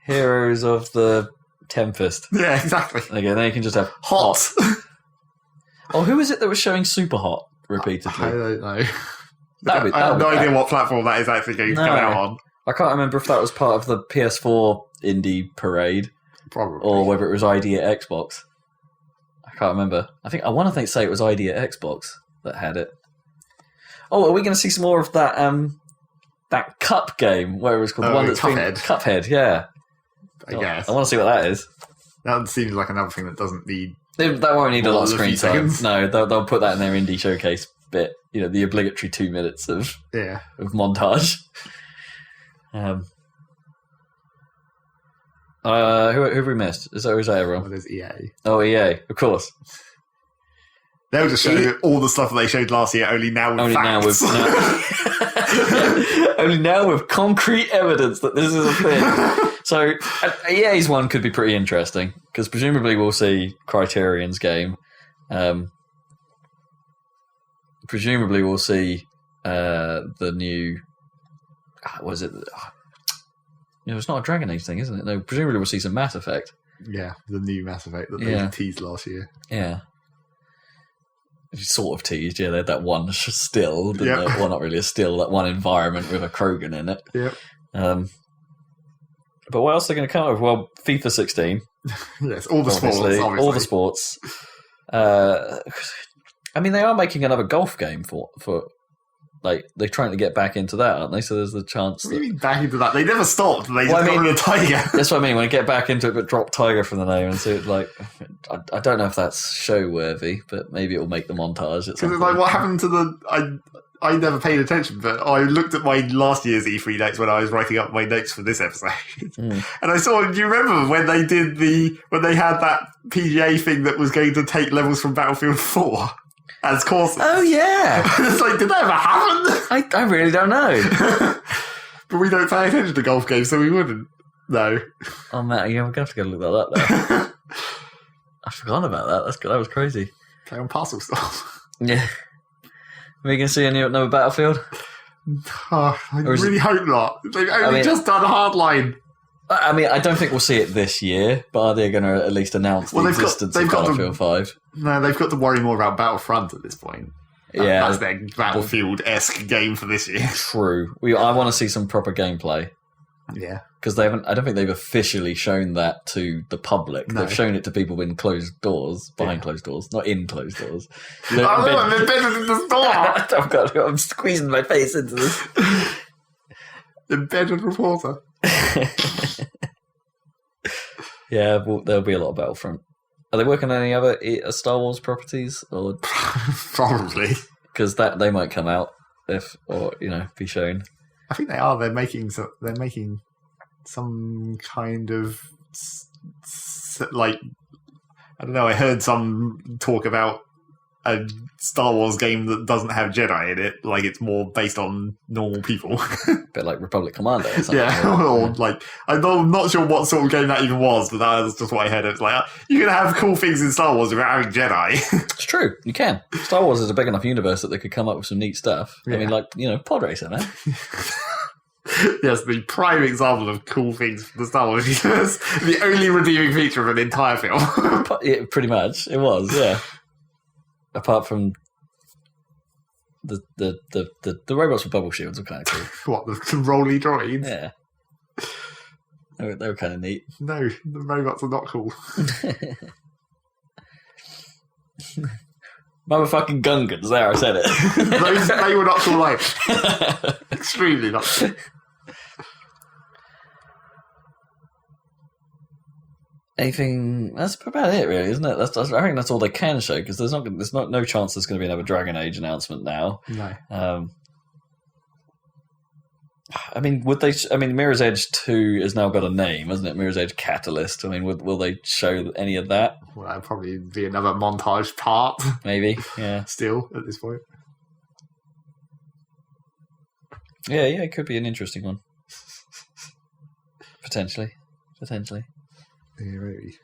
Heroes of the Tempest. Yeah, exactly. Okay, then you can just have hot. Oh, who is it that was showing Super Hot repeatedly? I don't know. I have no idea what platform that is actually going to come out on. I can't remember if that was part of the PS4 indie parade. Probably. Or whether it was ID at Xbox. I can't remember. I want to say it was ID at Xbox that had it. Oh, are we going to see some more of that that Cup game? Where it was called the one that's Cuphead. Cuphead, yeah. I guess. I want to see what that is. That seems like another thing that doesn't need... That won't need a lot of screen time. Seconds. No, they'll put that in their indie showcase bit. You know, the obligatory 2 minutes of montage. Who have we missed? Is that everyone? Oh, there's EA. Oh, EA, of course. They'll just show all the stuff that they showed last year, only now with facts. Only now with concrete evidence that this is a thing. So EA's one could be pretty interesting, because presumably we'll see Criterion's game. Presumably we'll see the new... What is it? It's not a Dragon Age thing, isn't it? No, presumably we'll see some Mass Effect. Yeah, the new Mass Effect that they teased last year. Yeah. Sort of teased, yeah. They had that one still, didn't they? Well, not really a still, that one environment with a Krogan in it. Yep. But what else are they going to come up with? Well, FIFA 16. Yes, all the sports, obviously. All the sports. I mean, they are making another golf game for like, they're trying to get back into that, aren't they? So there's the chance. What do you mean back into that? They never stopped. They just got rid of Tiger. That's what I mean. When I get back into it, but drop Tiger from the name, and so like, I don't know if that's show worthy, but maybe it'll make the montage. Because it's like, what happened to the? I never paid attention, but I looked at my last year's E3 notes when I was writing up my notes for this episode, and I saw. Do you remember when they had that PGA thing that was going to take levels from Battlefield 4? As courses. Oh, yeah. It's like, did that ever happen? I really don't know. But we don't pay attention to golf games, so we wouldn't know. Oh, man, we're going to have to go look that up there. I forgot about that. That was crazy. Play on parcel stuff. Yeah. Are we going to see another Battlefield? I really hope not. They've only just done Hardline. I mean, I don't think we'll see it this year, but are they going to at least announce the existence of Battlefield 5? No, they've got to worry more about Battlefront at this point. Yeah. That's their Battlefield-esque game for this year. True. I want to see some proper gameplay. Yeah. Because I don't think they've officially shown that to the public. No. They've shown it to people in closed doors, behind closed doors, not in closed doors. I'm embedded in the store! I'm squeezing my face into this. Embedded reporter. Yeah, there'll be a lot of Battlefront. Are they working on any other Star Wars properties? Or probably, because they might come out be shown. I think they are. They're making some kind of like, I don't know. I heard some talk about a Star Wars game that doesn't have Jedi in it, like it's more based on normal people. A bit like Republic Commando or something. Yeah, or like, I'm not sure what sort of game that even was, but that was just what I heard. It's like, you can have cool things in Star Wars without having Jedi. It's true, you can. Star Wars is a big enough universe that they could come up with some neat stuff. Yeah. I mean, Pod Racer, man. Yes, the prime example of cool things from the Star Wars universe. The only redeeming feature of an entire film. Yeah, pretty much, it was, yeah. Apart from the robots with bubble shields were kind of cool. What, the rolly droids? Yeah. They were kind of neat. No, the robots are not cool. Motherfucking Gungans, there, I said it. They were not cool either. Extremely not cool. Anything? That's about it, really, isn't it? I think that's all they can show, because there's no chance there's going to be another Dragon Age announcement now. No. I mean, would they? I mean, Mirror's Edge 2 has now got a name, hasn't it? Mirror's Edge Catalyst. I mean, will they show any of that? Well, that'll probably be another montage part. Maybe, yeah. Still, at this point. Yeah, it could be an interesting one. Potentially. Yeah, maybe.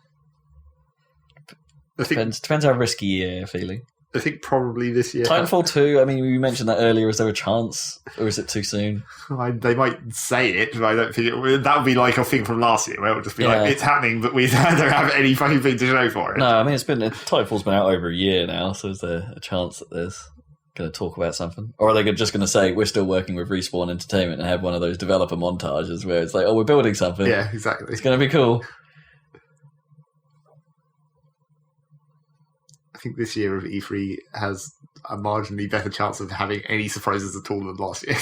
Depends how risky you're feeling. I think probably this year. Titanfall 2, I mean, we mentioned that earlier. Is there a chance? Or is it too soon? They might say it, but I don't think that would be like a thing from last year where it would just be like, it's happening, but we don't have any fucking thing to show for it. No, I mean, Titanfall's been out over a year now, so is there a chance that there's going to talk about something? Or are they just going to say, we're still working with Respawn Entertainment and have one of those developer montages where it's like, oh, we're building something. Yeah, exactly. It's going to be cool. I think this year of E3 has a marginally better chance of having any surprises at all than last year.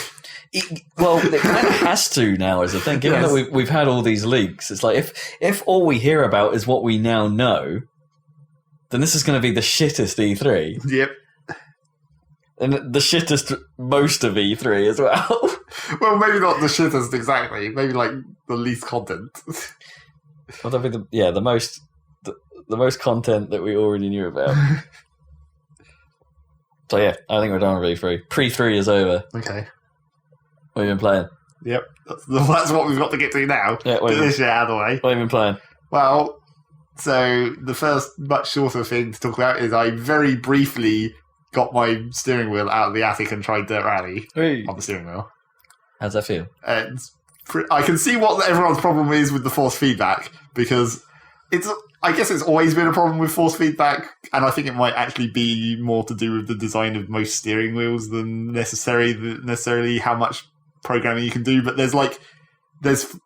It kind of has to now, is the thing. Given that we've had all these leaks, it's like if all we hear about is what we now know, then this is going to be the shittest E3. Yep. And the shittest most of E3 as well. Well, maybe not the shittest exactly. Maybe like the least content. Well, that'd be the most content that we already knew about. So yeah, I think we're done with E3. PrE3 is over. Okay. What have you been playing? Yep. That's what we've got to get to now. Yeah, Get this shit out of the way. What have you been playing? Well, so the first much shorter thing to talk about is I very briefly got my steering wheel out of the attic and tried Dirt Rally on the steering wheel. How's that feel? And I can see what everyone's problem is with the force feedback, because I guess it's always been a problem with force feedback, and I think it might actually be more to do with the design of most steering wheels than necessarily how much programming you can do. But there's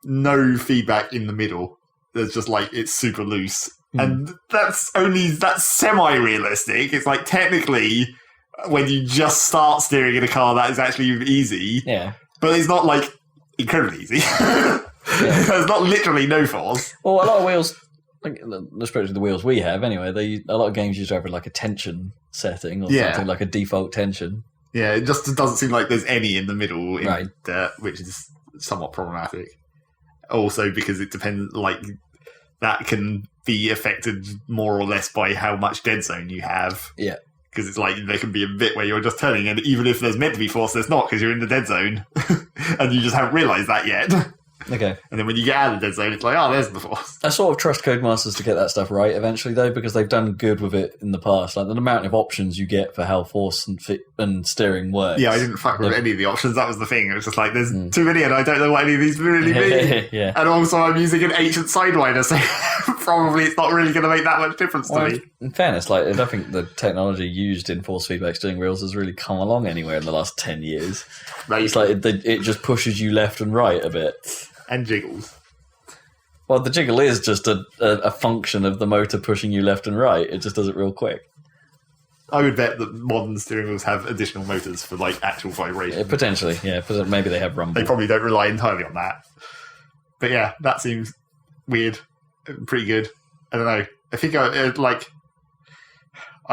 no feedback in the middle. There's just like, it's super loose. And that's semi-realistic. It's like, technically, when you just start steering in a car, that is actually easy. Yeah. But it's not like incredibly easy. There's not literally no force. Well, a lot of wheels, especially the wheels we have anyway, a lot of games use over like a tension setting or something, like a default tension. Yeah, it just doesn't seem like there's any in the middle, right. Which is somewhat problematic. Also, because it depends, like, that can be affected more or less by how much dead zone you have. Yeah. Because it's like, there can be a bit where you're just turning, and even if there's meant to be force, there's not, because you're in the dead zone. And you just haven't realised that yet. Okay. And then when you get out of the dead zone, it's like, oh, there's the force. I sort of trust Codemasters to get that stuff right eventually, though, because they've done good with it in the past. Like, the amount of options you get for how force and steering works. Yeah, I didn't fuck with any of the options. That was the thing. It was just like, there's too many, and I don't know what any of these really mean. Yeah. And also, I'm using an ancient Sidewinder, so probably it's not really going to make that much difference to me. In fairness, like, I don't think the technology used in force feedback steering wheels has really come along anywhere in the last 10 years. Maybe. It's like it just pushes you left and right a bit. And jiggles. Well, the jiggle is just a function of the motor pushing you left and right. It just does it real quick. I would bet that modern steering wheels have additional motors for, like, actual vibration. Potentially, yeah. Maybe they have rumble. They probably don't rely entirely on that. But yeah, that seems weird. Pretty good. I don't know. I think I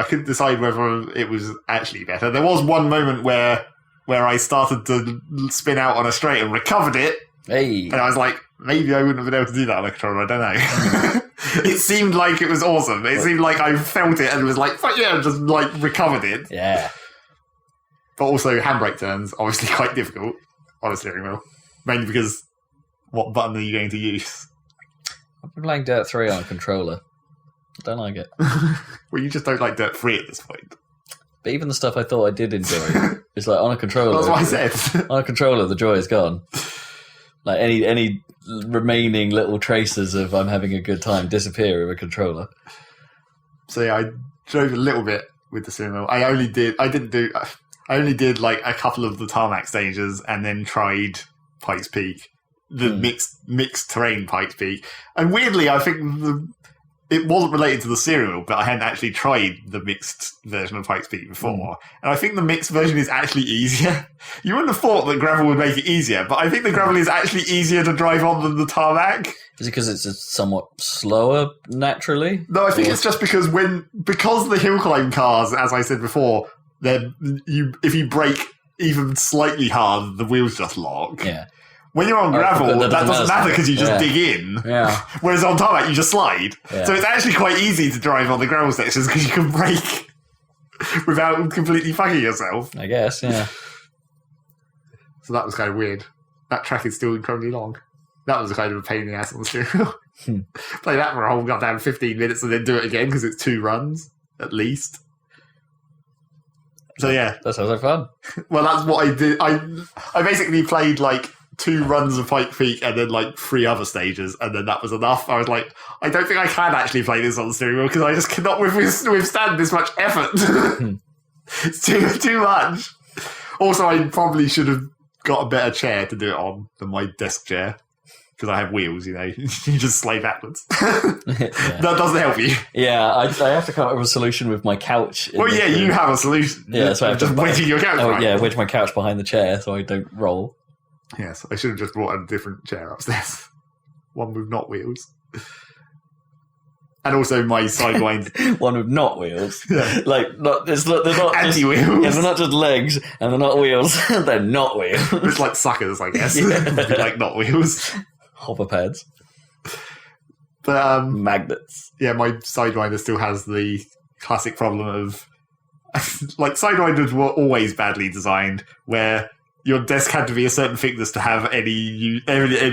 couldn't decide whether it was actually better. There was one moment where I started to spin out on a straight and recovered it. Hey. And I was like, maybe I wouldn't have been able to do that on a controller. I don't know. It seemed like it was awesome. It seemed like I felt it and was like, fuck yeah, just like recovered it. Yeah. But also handbrake turns, obviously quite difficult on a steering wheel. Mainly because what button are you going to use? I've been playing Dirt 3 on a controller. I don't like it. Well, you just don't like Dirt 3 at this point. But even the stuff I thought I did enjoy, it's like on a controller. That's what I said. On a controller, the joy is gone. Like any remaining little traces of I'm having a good time disappear with a controller. So yeah, I drove a little bit with the steering wheel. I only did like a couple of the tarmac stages and then tried Pikes Peak, the mixed terrain Pikes Peak. And weirdly, I think it wasn't related to the steering wheel, but I hadn't actually tried the mixed version of Pikes Peak before. And I think the mixed version is actually easier. You wouldn't have thought that gravel would make it easier, but I think the gravel is actually easier to drive on than the tarmac. Is it because it's somewhat slower naturally? No, I think it's just because the hill climb cars, as I said before, if you brake even slightly hard, the wheels just lock. Yeah. When you're on gravel, that doesn't matter because you just dig in. Yeah. Whereas on tarmac, you just slide. Yeah. So it's actually quite easy to drive on the gravel sections because you can brake without completely fucking yourself. I guess, yeah. So that was kind of weird. That track is still incredibly long. That was kind of a pain in the ass on the steering wheel. Play that for a whole goddamn 15 minutes and then do it again because it's 2 runs, at least. So yeah. That sounds like fun. Well, that's what I did. I basically played like 2 runs of Pike Peak and then like 3 other stages, and then that was enough. I was like, I don't think I can actually play this on the steering wheel because I just cannot withstand this much effort. It's too much. Also, I probably should have got a better chair to do it on than my desk chair. Because I have wheels, you know. You just slay backwards. That doesn't help you. Yeah, I have to come up with a solution with my couch. Well, yeah, you have a solution. Yeah, so I have just wedging your couch. Oh, yeah, wedge my couch behind the chair so I don't roll. Yes, I should have just brought a different chair upstairs. One with not wheels. And also my sidewind. One with not wheels. Yeah. Like, they're not anti-wheels. Yeah, they're not just legs, and they're not wheels. They're not wheels. It's like suckers, I guess. Yeah. Like not wheels. Hopper pads. But magnets. Yeah, my Sidewinder still has the classic problem of like Sidewinders were always badly designed, where your desk had to be a certain thickness to have any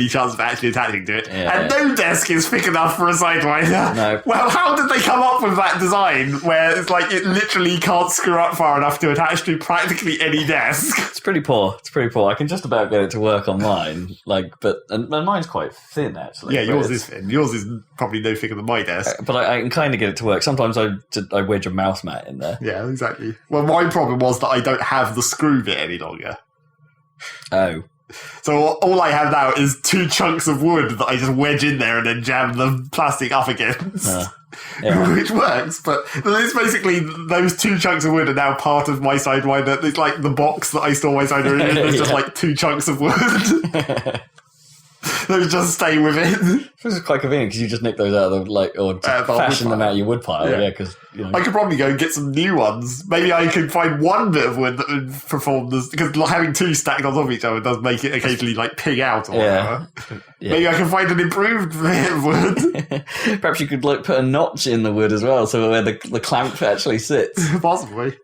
chance of actually attaching to it. Yeah, and no desk is thick enough for a Sidewinder. No. Well, how did they come up with that design where it's like it literally can't screw up far enough to attach to practically any desk? It's pretty poor. I can just about get it to work on mine. And mine's quite thin, actually. Yeah, yours is thin. Yours is probably no thicker than my desk. But I can kind of get it to work. Sometimes I wedge a mouse mat in there. Yeah, exactly. Well, my problem was that I don't have the screw bit any longer. Oh. So all I have now is 2 chunks of wood that I just wedge in there and then jam the plastic up against. Yeah. Which works, but it's basically those 2 chunks of wood are now part of my Sidewinder. It's like the box that I store my Sidewinder in. There's just like 2 chunks of wood. Those just stay with it. This is quite convenient because you just nick those out of or fashion them out of your wood pile. Yeah, because I could probably go and get some new ones. Maybe I could find one bit of wood that would perform this, because having 2 stacked on top of each other does make it occasionally like pig out or whatever. Yeah. Maybe I can find an improved bit of wood. Perhaps you could put a notch in the wood as well, so where the clamp actually sits. Possibly.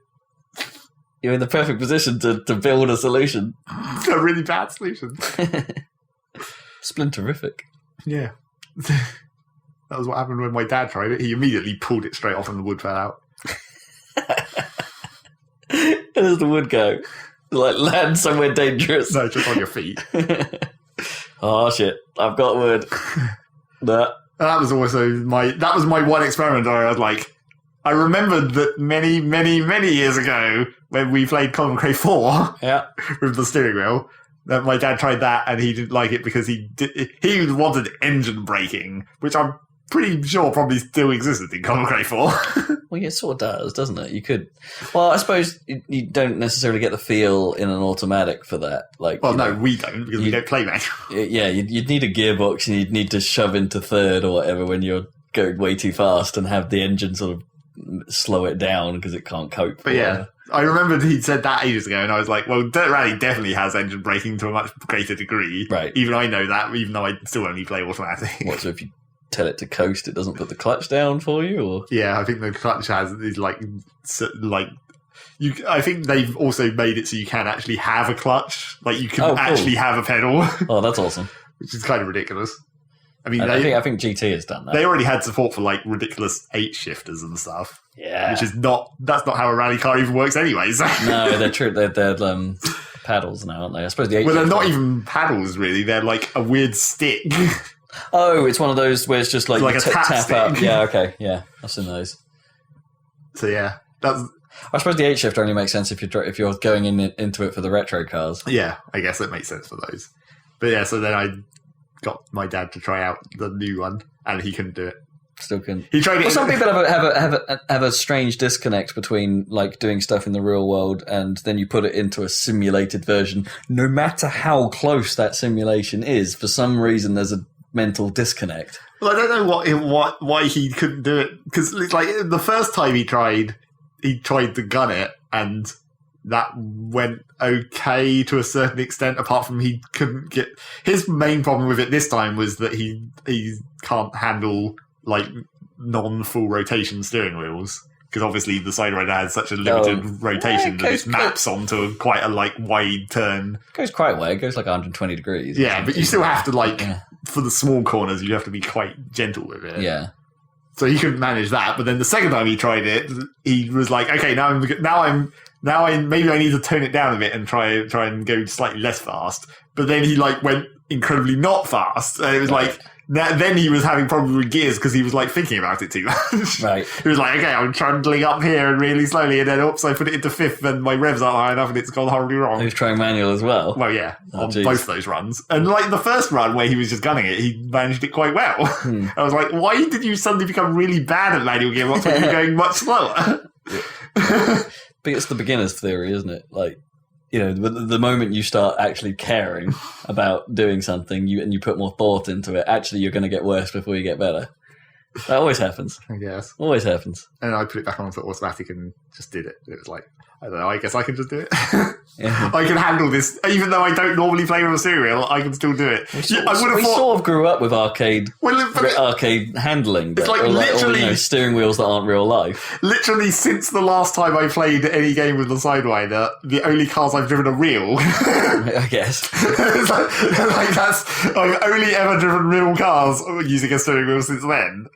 You're in the perfect position to build a solution. A really bad solution. Splinterific. Yeah. That was what happened when my dad tried it. He immediately pulled it straight off and the wood fell out. Where does the wood go? Land somewhere dangerous? No, just on your feet. Oh, shit. I've got wood. Nah. That was also my one experiment where I was like, I remembered that many, many, many years ago when we played Colin Cray 4 with the steering wheel, that my dad tried that and he didn't like it because he wanted engine braking, which I'm pretty sure probably still existed in Colin Cray 4. Well, yeah, it sort of does, doesn't it? You could. Well, I suppose you don't necessarily get the feel in an automatic for that. We don't, because we don't play manual. Yeah, you'd need a gearbox and you'd need to shove into third or whatever when you're going way too fast and have the engine sort of slow it down because it can't cope. But yeah, I remembered he'd said that ages ago, and I was like, well, Dirt Rally definitely has engine braking to a much greater degree. Right. Even I know that, even though I still only play automatic. What, so if you tell it to coast, it doesn't put the clutch down for you? Or yeah, I think the clutch I think they've also made it so you can actually have a clutch. Like, you can actually have a pedal. Oh, that's awesome. Which is kind of ridiculous. I mean, I think GT has done that. They already had support for ridiculous 8 shifters and stuff. Yeah, which is that's not how a rally car even works, anyways. No, they're true. They're paddles now, aren't they? I suppose the 8. Well, they're not even paddles, really. They're like a weird stick. Oh, it's one of those where it's just like a tap stick. Up. Yeah, okay, yeah, I've seen those. So yeah, I suppose the 8 shifter only makes sense if you're going into it for the retro cars. Yeah, I guess it makes sense for those. But yeah, so then I got my dad to try out the new one, and he couldn't do it. Still couldn't. He tried it. Well, some people have a strange disconnect between doing stuff in the real world and then you put it into a simulated version. No matter how close that simulation is, for some reason there's a mental disconnect. Well, I don't know why he couldn't do it, because the first time he tried to gun it, and that went okay to a certain extent, apart from he couldn't get... His main problem with it this time was that he can't handle non-full rotation steering wheels, because obviously the Sidewinder has such a limited rotation that it maps onto quite a wide turn. It goes quite a way. It goes 120 degrees. Yeah, but you still have to for the small corners, you have to be quite gentle with it. Yeah. So he couldn't manage that. But then the second time he tried it, he was like, okay, now maybe I need to tone it down a bit and try and go slightly less fast. But then he like went incredibly not fast. And it was like, then he was having problems with gears because he was like thinking about it too much. Right. He was like, okay, I'm trundling up here and really slowly, and then oops, I put it into fifth and my revs aren't high enough and it's gone horribly wrong. He was trying manual as well. Well, yeah, on both those runs. And like the first run where he was just gunning it, he managed it quite well. I was like, why did you suddenly become really bad at manual gearbox when you're going much slower? But it's the beginner's theory, isn't it? Like, you know, the moment you start actually caring about doing something and you put more thought into it, actually you're going to get worse before you get better. That always happens. I guess. Always happens. And I put it back onto automatic and just did it. It was like, I don't know, I guess I can just do it. Yeah. I can handle this. Even though I don't normally play with a serial, I can still do it. We sort of grew up with arcade handling. It's like literally... Or, steering wheels that aren't real life. Literally since the last time I played any game with the Sidewinder, the only cars I've driven are real. I guess. I've only ever driven real cars using a steering wheel since then.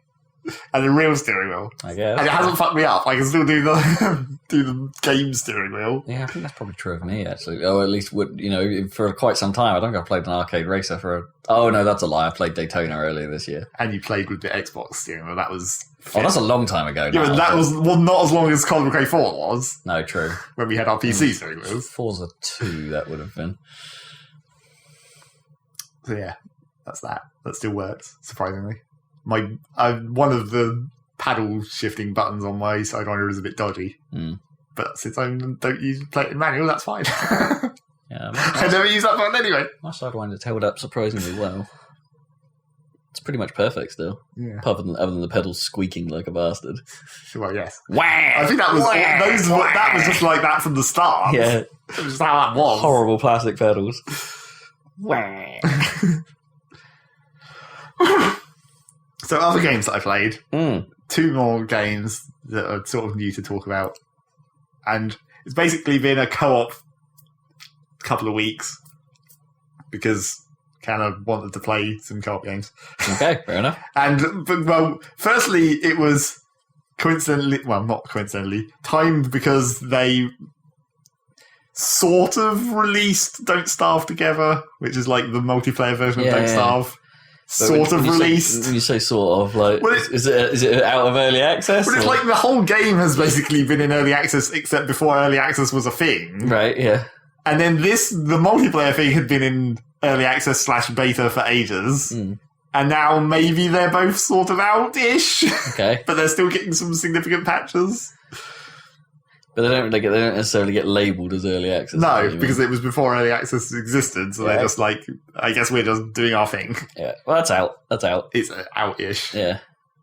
And a real steering wheel. I guess. And it hasn't fucked me up. I can still do the game steering wheel. Yeah, I think that's probably true of me, actually. Or at least, for quite some time. I don't think I played an arcade racer Oh, no, that's a lie. I played Daytona earlier this year. And you played with the Xbox steering wheel. That was... Oh, that's a long time ago now. Yeah, but that was not as long as Colin McRae 4 was. No, true. When we had our PC steering wheels. Forza 2, that would have been. So yeah, that's that. That still works, surprisingly. One of the paddle shifting buttons on my Sidewinder is a bit dodgy. But since I don't play it in manual, that's fine. Yeah, I never use that button anyway. My Sidewinder's held up surprisingly well. It's pretty much perfect still. Yeah. Other than the pedals squeaking like a bastard. Well, yes. Wah! I think that was that was just like that from the start. Yeah. It was just how that was. Horrible plastic pedals. So other games that I played, 2 more games that are sort of new to talk about. And it's basically been a co-op couple of weeks because Canna wanted to play some co-op games. Okay, fair enough. Well, firstly, it was not coincidentally, timed because they sort of released Don't Starve Together, which is like the multiplayer version of Don't Starve. Sort of released. When you say sort of, like, is it out of early access? But it's like the whole game has basically been in early access, except before early access was a thing. Right, yeah. And then the multiplayer thing had been in early access / beta for ages. And now maybe they're both sort of out-ish. Okay. But they're still getting some significant patches. But they don't necessarily get labelled as early access. No, because it was before early access existed, so they're just like, I guess we're just doing our thing. Yeah, well, that's out. It's out-ish. Yeah.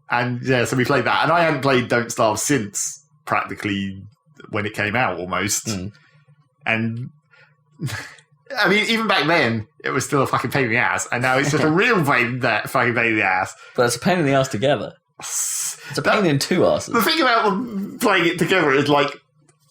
And yeah, so we played that. And I hadn't played Don't Starve since practically when it came out, almost. And, I mean, even back then, it was still a fucking pain in the ass. And now it's just a real fucking pain in the ass. But it's a pain in the ass together. It's a pain in 2 asses. The thing about playing it together is like,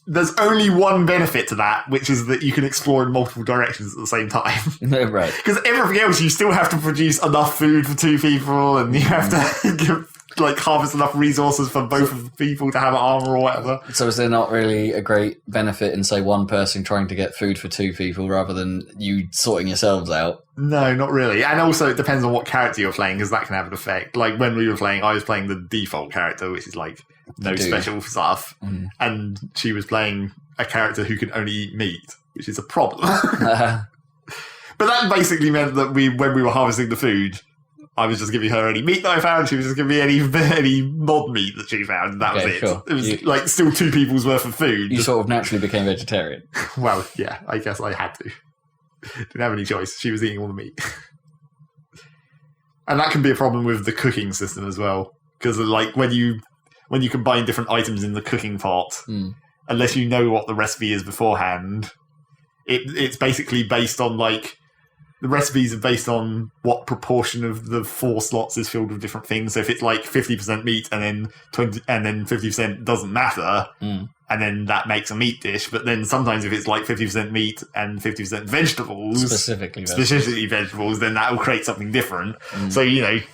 there's only one benefit to that, which is that you can explore in multiple directions at the same time. Right. Because everything else, you still have to produce enough food for 2 people, and you have to harvest enough resources for both of the people to have armor or whatever. So is there not really a great benefit in, say, one person trying to get food for 2 people rather than you sorting yourselves out? No, not really. And also, it depends on what character you're playing, because that can have an effect. Like, when we were playing, I was playing the default character, which is like, no special stuff. And she was playing a character who can only eat meat, which is a problem. But that basically meant that when we were harvesting the food, I was just giving her any meat that I found. She was just giving me any mod meat that she found. And that was it. Sure. It was like still 2 people's worth of food. You sort of naturally became vegetarian. Well, yeah, I guess I had to. Didn't have any choice. She was eating all the meat. And that can be a problem with the cooking system as well. Because like when you combine different items in the cooking pot, unless you know what the recipe is beforehand, it's basically based on like the recipes are based on what proportion of the 4 slots is filled with different things. So if it's like 50% meat and then 50% doesn't matter, and then that makes a meat dish. But then sometimes if it's like 50% meat and 50% vegetables, specifically vegetables, then that will create something different. So,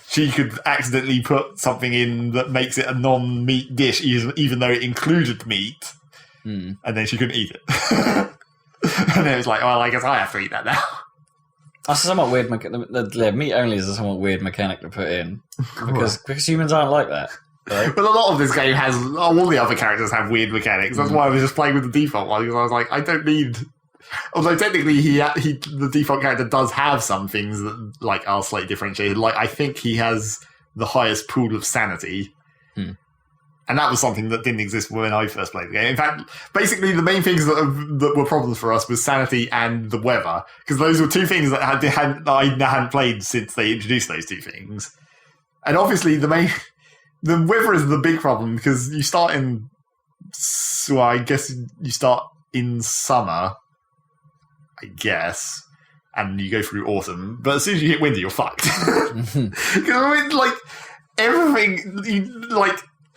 she could accidentally put something in that makes it a non-meat dish, even though it included meat, and then she couldn't eat it. And then it was like, well, I guess I have to eat that now. That's a somewhat weird meat only is a somewhat weird mechanic to put in. Because humans aren't like that. Right? But a lot of this game has, all the other characters have weird mechanics. That's why I was just playing with the default one, because I was like, I don't need... Although technically the default character does have some things that like are slightly differentiated. Like, I think he has the highest pool of sanity. And that was something that didn't exist when I first played the game. In fact, basically the main things that were problems for us was sanity and the weather. Because those were 2 things that I hadn't played since they introduced those 2 things. And obviously the weather is the big problem because you start in... So I guess you start in summer, I guess, and you go through autumn. But as soon as you hit winter, you're fucked. Because like everything,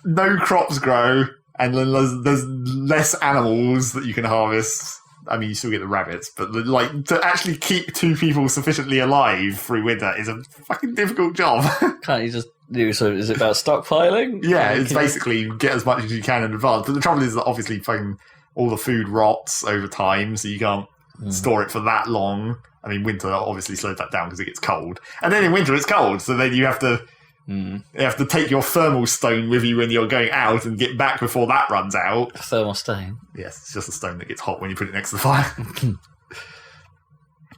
no crops grow, and then there's less animals that you can harvest. I mean, you still get the rabbits, but to actually keep 2 people sufficiently alive through winter is a fucking difficult job. Can't you just do so? Is it about stockpiling? Yeah, it's basically get as much as you can in advance. But the trouble is that obviously fucking all the food rots over time, so you can't store it for that long. I mean, winter obviously slows that down because it gets cold, and then in winter it's cold, so then you have to take your thermal stone with you when you're going out and get back before that runs out. A thermal stone? Yes, it's just a stone that gets hot when you put it next to the fire.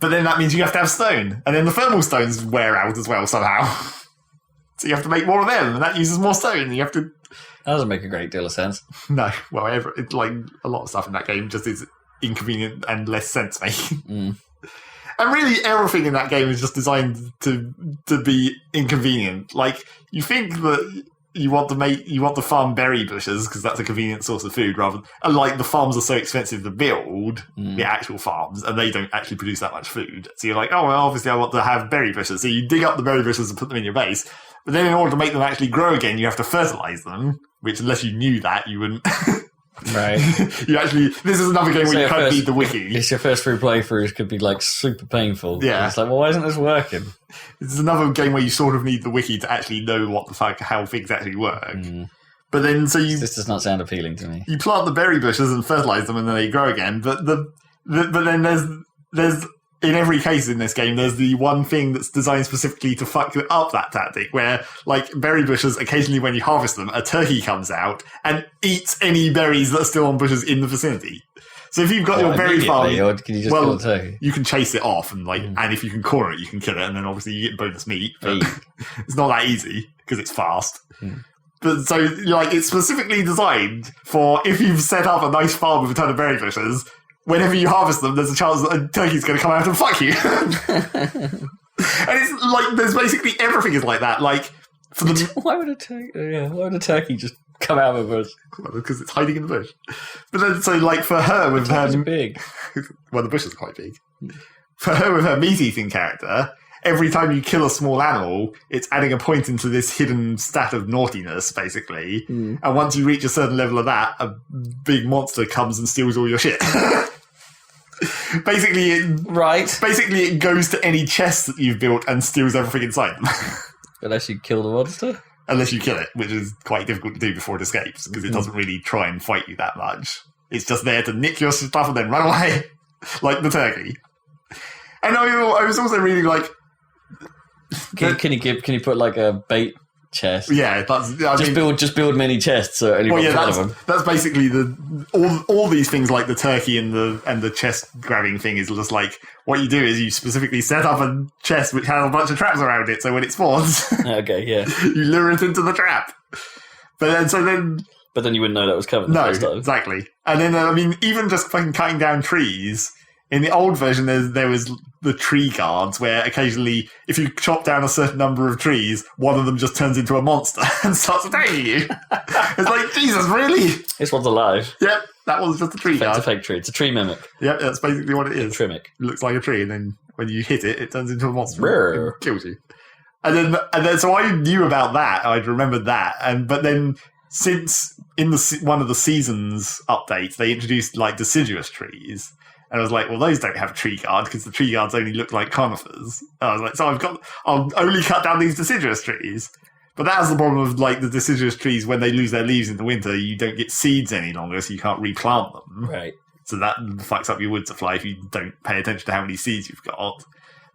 But then that means you have to have stone, and then the thermal stones wear out as well somehow. So you have to make more of them, and that uses more stone. You have to... That doesn't make a great deal of sense. No, well, it's like a lot of stuff in that game just is inconvenient and less sense-making. And really, everything in that game is just designed to be inconvenient. Like, you think that you want to farm berry bushes because that's a convenient source of food, rather than, like, the farms are so expensive to build, the actual farms, and they don't actually produce that much food. So you're like, oh, well, obviously I want to have berry bushes. So you dig up the berry bushes and put them in your base. But then in order to make them actually grow again, you have to fertilize them, which unless you knew that, you wouldn't... Right. This is another game where you kind of need the wiki. It's your first 3 playthroughs could be like super painful. Yeah. It's like, well, why isn't this working? This is another game where you sort of need the wiki to actually know what the fuck, how things actually work. But then, this does not sound appealing to me. You plant the berry bushes and fertilize them and then they grow again. But then there's in every case in this game, there's the one thing that's designed specifically to fuck up that tactic, where, like, berry bushes, occasionally when you harvest them, a turkey comes out and eats any berries that are still on bushes in the vicinity. So if you've got your berry farm... Or can you just kill a turkey? You can chase it off, and and if you can corner it, you can kill it, and then obviously you get bonus meat. But it's not that easy, because it's fast. But so, it's specifically designed for if you've set up a nice farm with a ton of berry bushes... Whenever you harvest them, there's a chance that a turkey's going to come out and fuck you. And it's like, there's basically everything is like that. Like, for the... Why would a turkey just come out of a bush? Well, because it's hiding in the bush. But then, so, like, for her with her... big. Well, the bush is quite big. For her with her meat-eating character, every time you kill a small animal, it's adding a point into this hidden stat of naughtiness, basically. And once you reach a certain level of that, a big monster comes and steals all your shit. Basically, it goes to any chest that you've built and steals everything inside them. Unless you kill the monster? Unless you kill it, which is quite difficult to do before it escapes, because it doesn't really try and fight you that much. It's just there to nick your stuff and then run away, like the turkey. And I was also really like... Can you put like a bait chest? Yeah, just build many chests. So only one of them. That's basically all these things like the turkey and the chest grabbing thing is just like what you do is you specifically set up a chest which has a bunch of traps around it. So when it spawns, okay, yeah, you lure it into the trap. But then you wouldn't know that was covered. No, exactly. And then even just fucking cutting down trees. In the old version, there was the tree guards, where occasionally, if you chop down a certain number of trees, one of them just turns into a monster and starts attacking you. It's like, Jesus, really? This one's alive. Yep, that was just a tree guard. It's a fake tree. It's a tree mimic. Yep, that's basically what it is. Trimic. It looks like a tree, and then when you hit it, it turns into a monster and kills you. And then, so I knew about that. I'd remembered that. But then, since in one of the seasons updates, they introduced like deciduous trees. And I was like, well, those don't have tree guard because the tree guards only look like conifers. And I was like, so I'll only cut down these deciduous trees. But that's the problem of like the deciduous trees. When they lose their leaves in the winter, you don't get seeds any longer, so you can't replant them. Right. So that fucks up your wood supply if you don't pay attention to how many seeds you've got.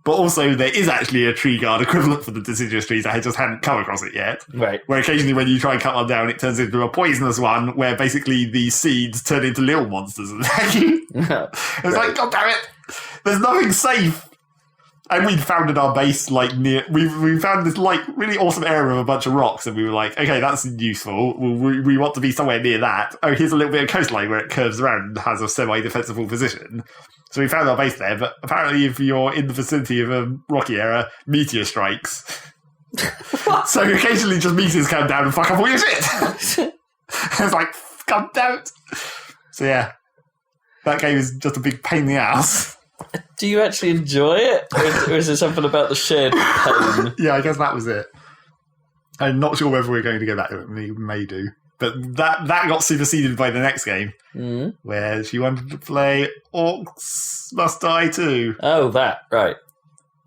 But also, there is actually a tree guard equivalent for the deciduous trees. I just hadn't come across it yet. Right. Where occasionally when you try and cut one down, it turns into a poisonous one where basically the seeds turn into little monsters and attack you. It's like, God damn it! There's nothing safe! And we'd founded our base like near... We found this like really awesome area with a bunch of rocks and we were like, okay, that's useful. We want to be somewhere near that. Oh, here's a little bit of coastline where it curves around and has a semi-defensible position. So we found our base there, but apparently if you're in the vicinity of a rocky area, meteor strikes. So occasionally just meteors come down and fuck up all your shit. It's like, God damn it. So yeah, that game is just a big pain in the ass. Do you actually enjoy it? Or is it something about the shared pain? Yeah, I guess that was it. I'm not sure whether we're going to go back to it. We may do. But that got superseded by the next game, where she wanted to play Orcs Must Die 2. Oh, that, right.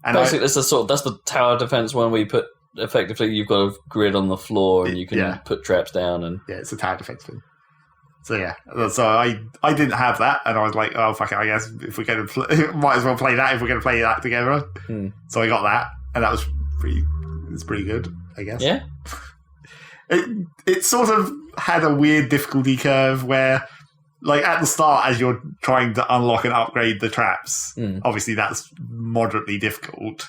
And basically, that's the tower defense one where you put, effectively, you've got a grid on the floor and you can put traps down. And yeah, it's a tower defense thing. So yeah, so I didn't have that, and I was like, oh fuck it, I guess if we're going to play, might as well play that if we're going to play that together. So I got that, and that was pretty good, I guess. Yeah. It sort of had a weird difficulty curve where, like at the start, as you're trying to unlock and upgrade the traps, obviously that's moderately difficult.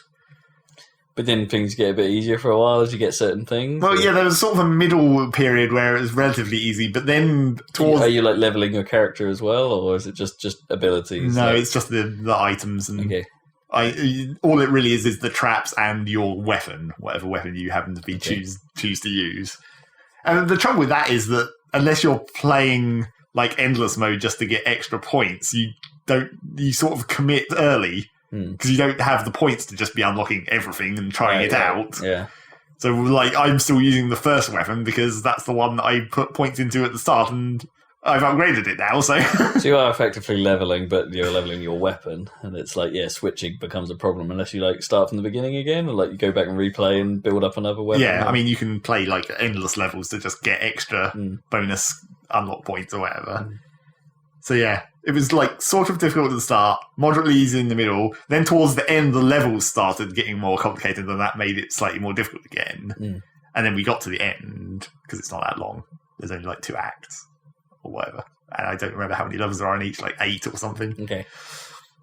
But then things get a bit easier for a while as you get certain things. Well, yeah, there was sort of a middle period where it was relatively easy, but then towards... Are you like leveling your character as well, or is it just abilities? No, it's just the items and all it really is the traps and your weapon, whatever weapon you happen to be choose to use. And the trouble with that is that unless you're playing like endless mode just to get extra points, you sort of commit early. Because you don't have the points to just be unlocking everything and trying it out. Yeah. So, like, I'm still using the first weapon because that's the one that I put points into at the start, and I've upgraded it now, so... So you are effectively leveling, but you're leveling your weapon, and it's like, switching becomes a problem unless you, like, start from the beginning again, or, like, you go back and replay and build up another weapon. Yeah, I mean, you can play, like, endless levels to just get extra bonus unlock points or whatever. So, yeah. It was like sort of difficult at the start, moderately easy in the middle. Then towards the end, the levels started getting more complicated, and that made it slightly more difficult again. And then we got to the end because it's not that long. There's only like 2 acts or whatever, and I don't remember how many levels there are in each, like 8 or something. Okay.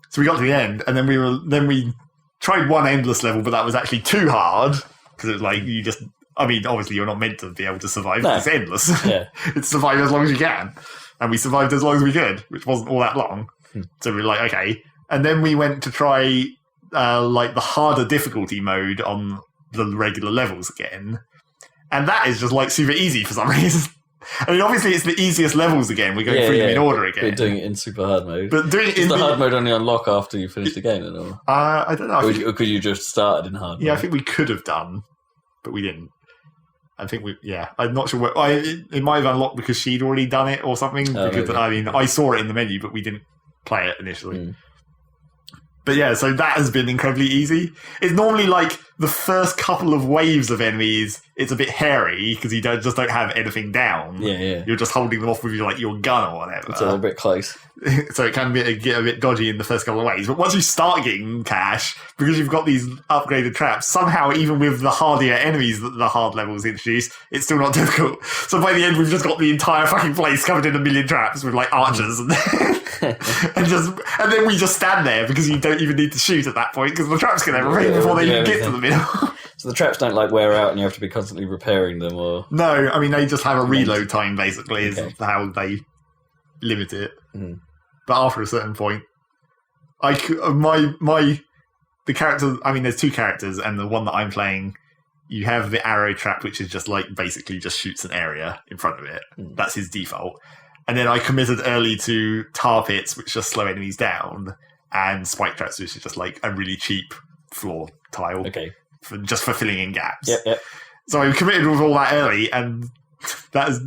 So we got to the end, and then we tried one endless level, but that was actually too hard because it was like you just. I mean, obviously you're not meant to be able to survive. No. It's endless. Yeah. It's survive as long as you can. And we survived as long as we could, which wasn't all that long. So we were like, okay. And then we went to try like the harder difficulty mode on the regular levels again. And that is just like super easy for some reason. I mean, obviously it's the easiest levels again. We're going through them in order again. We're doing it in super hard mode. But doing it in the hard mode only unlock after you finish the game, or? I don't know. Or could you just started in hard mode? Yeah, I think we could have done, but we didn't. I think I'm not sure it might have unlocked because she'd already done it or something. Because I mean, I saw it in the menu, but we didn't play it initially. But yeah, so that has been incredibly easy. It's normally like the first couple of waves of enemies, it's a bit hairy because you don't have anything down. Yeah. You're just holding them off with your gun or whatever. It's a little bit close. So it can get a bit dodgy in the first couple of ways. But once you start getting cash, because you've got these upgraded traps, somehow even with the hardier enemies that the hard levels introduce, it's still not difficult. So by the end, we've just got the entire fucking place covered in a million traps with like archers and then we just stand there because you don't even need to shoot at that point because the traps get everything before they even get to the middle. So the traps don't like wear out and you have to be constantly repairing them, or no? I mean they just have a reload time basically is how they limit it. But after a certain point, the character. I mean, there's 2 characters, and the one that I'm playing, you have the arrow trap, which is just like basically just shoots an area in front of it. That's his default. And then I committed early to tar pits, which just slow enemies down. and spike traps, which is just like a really cheap floor tile. Okay. Just for filling in gaps. Yep. So I committed with all that early, and that is...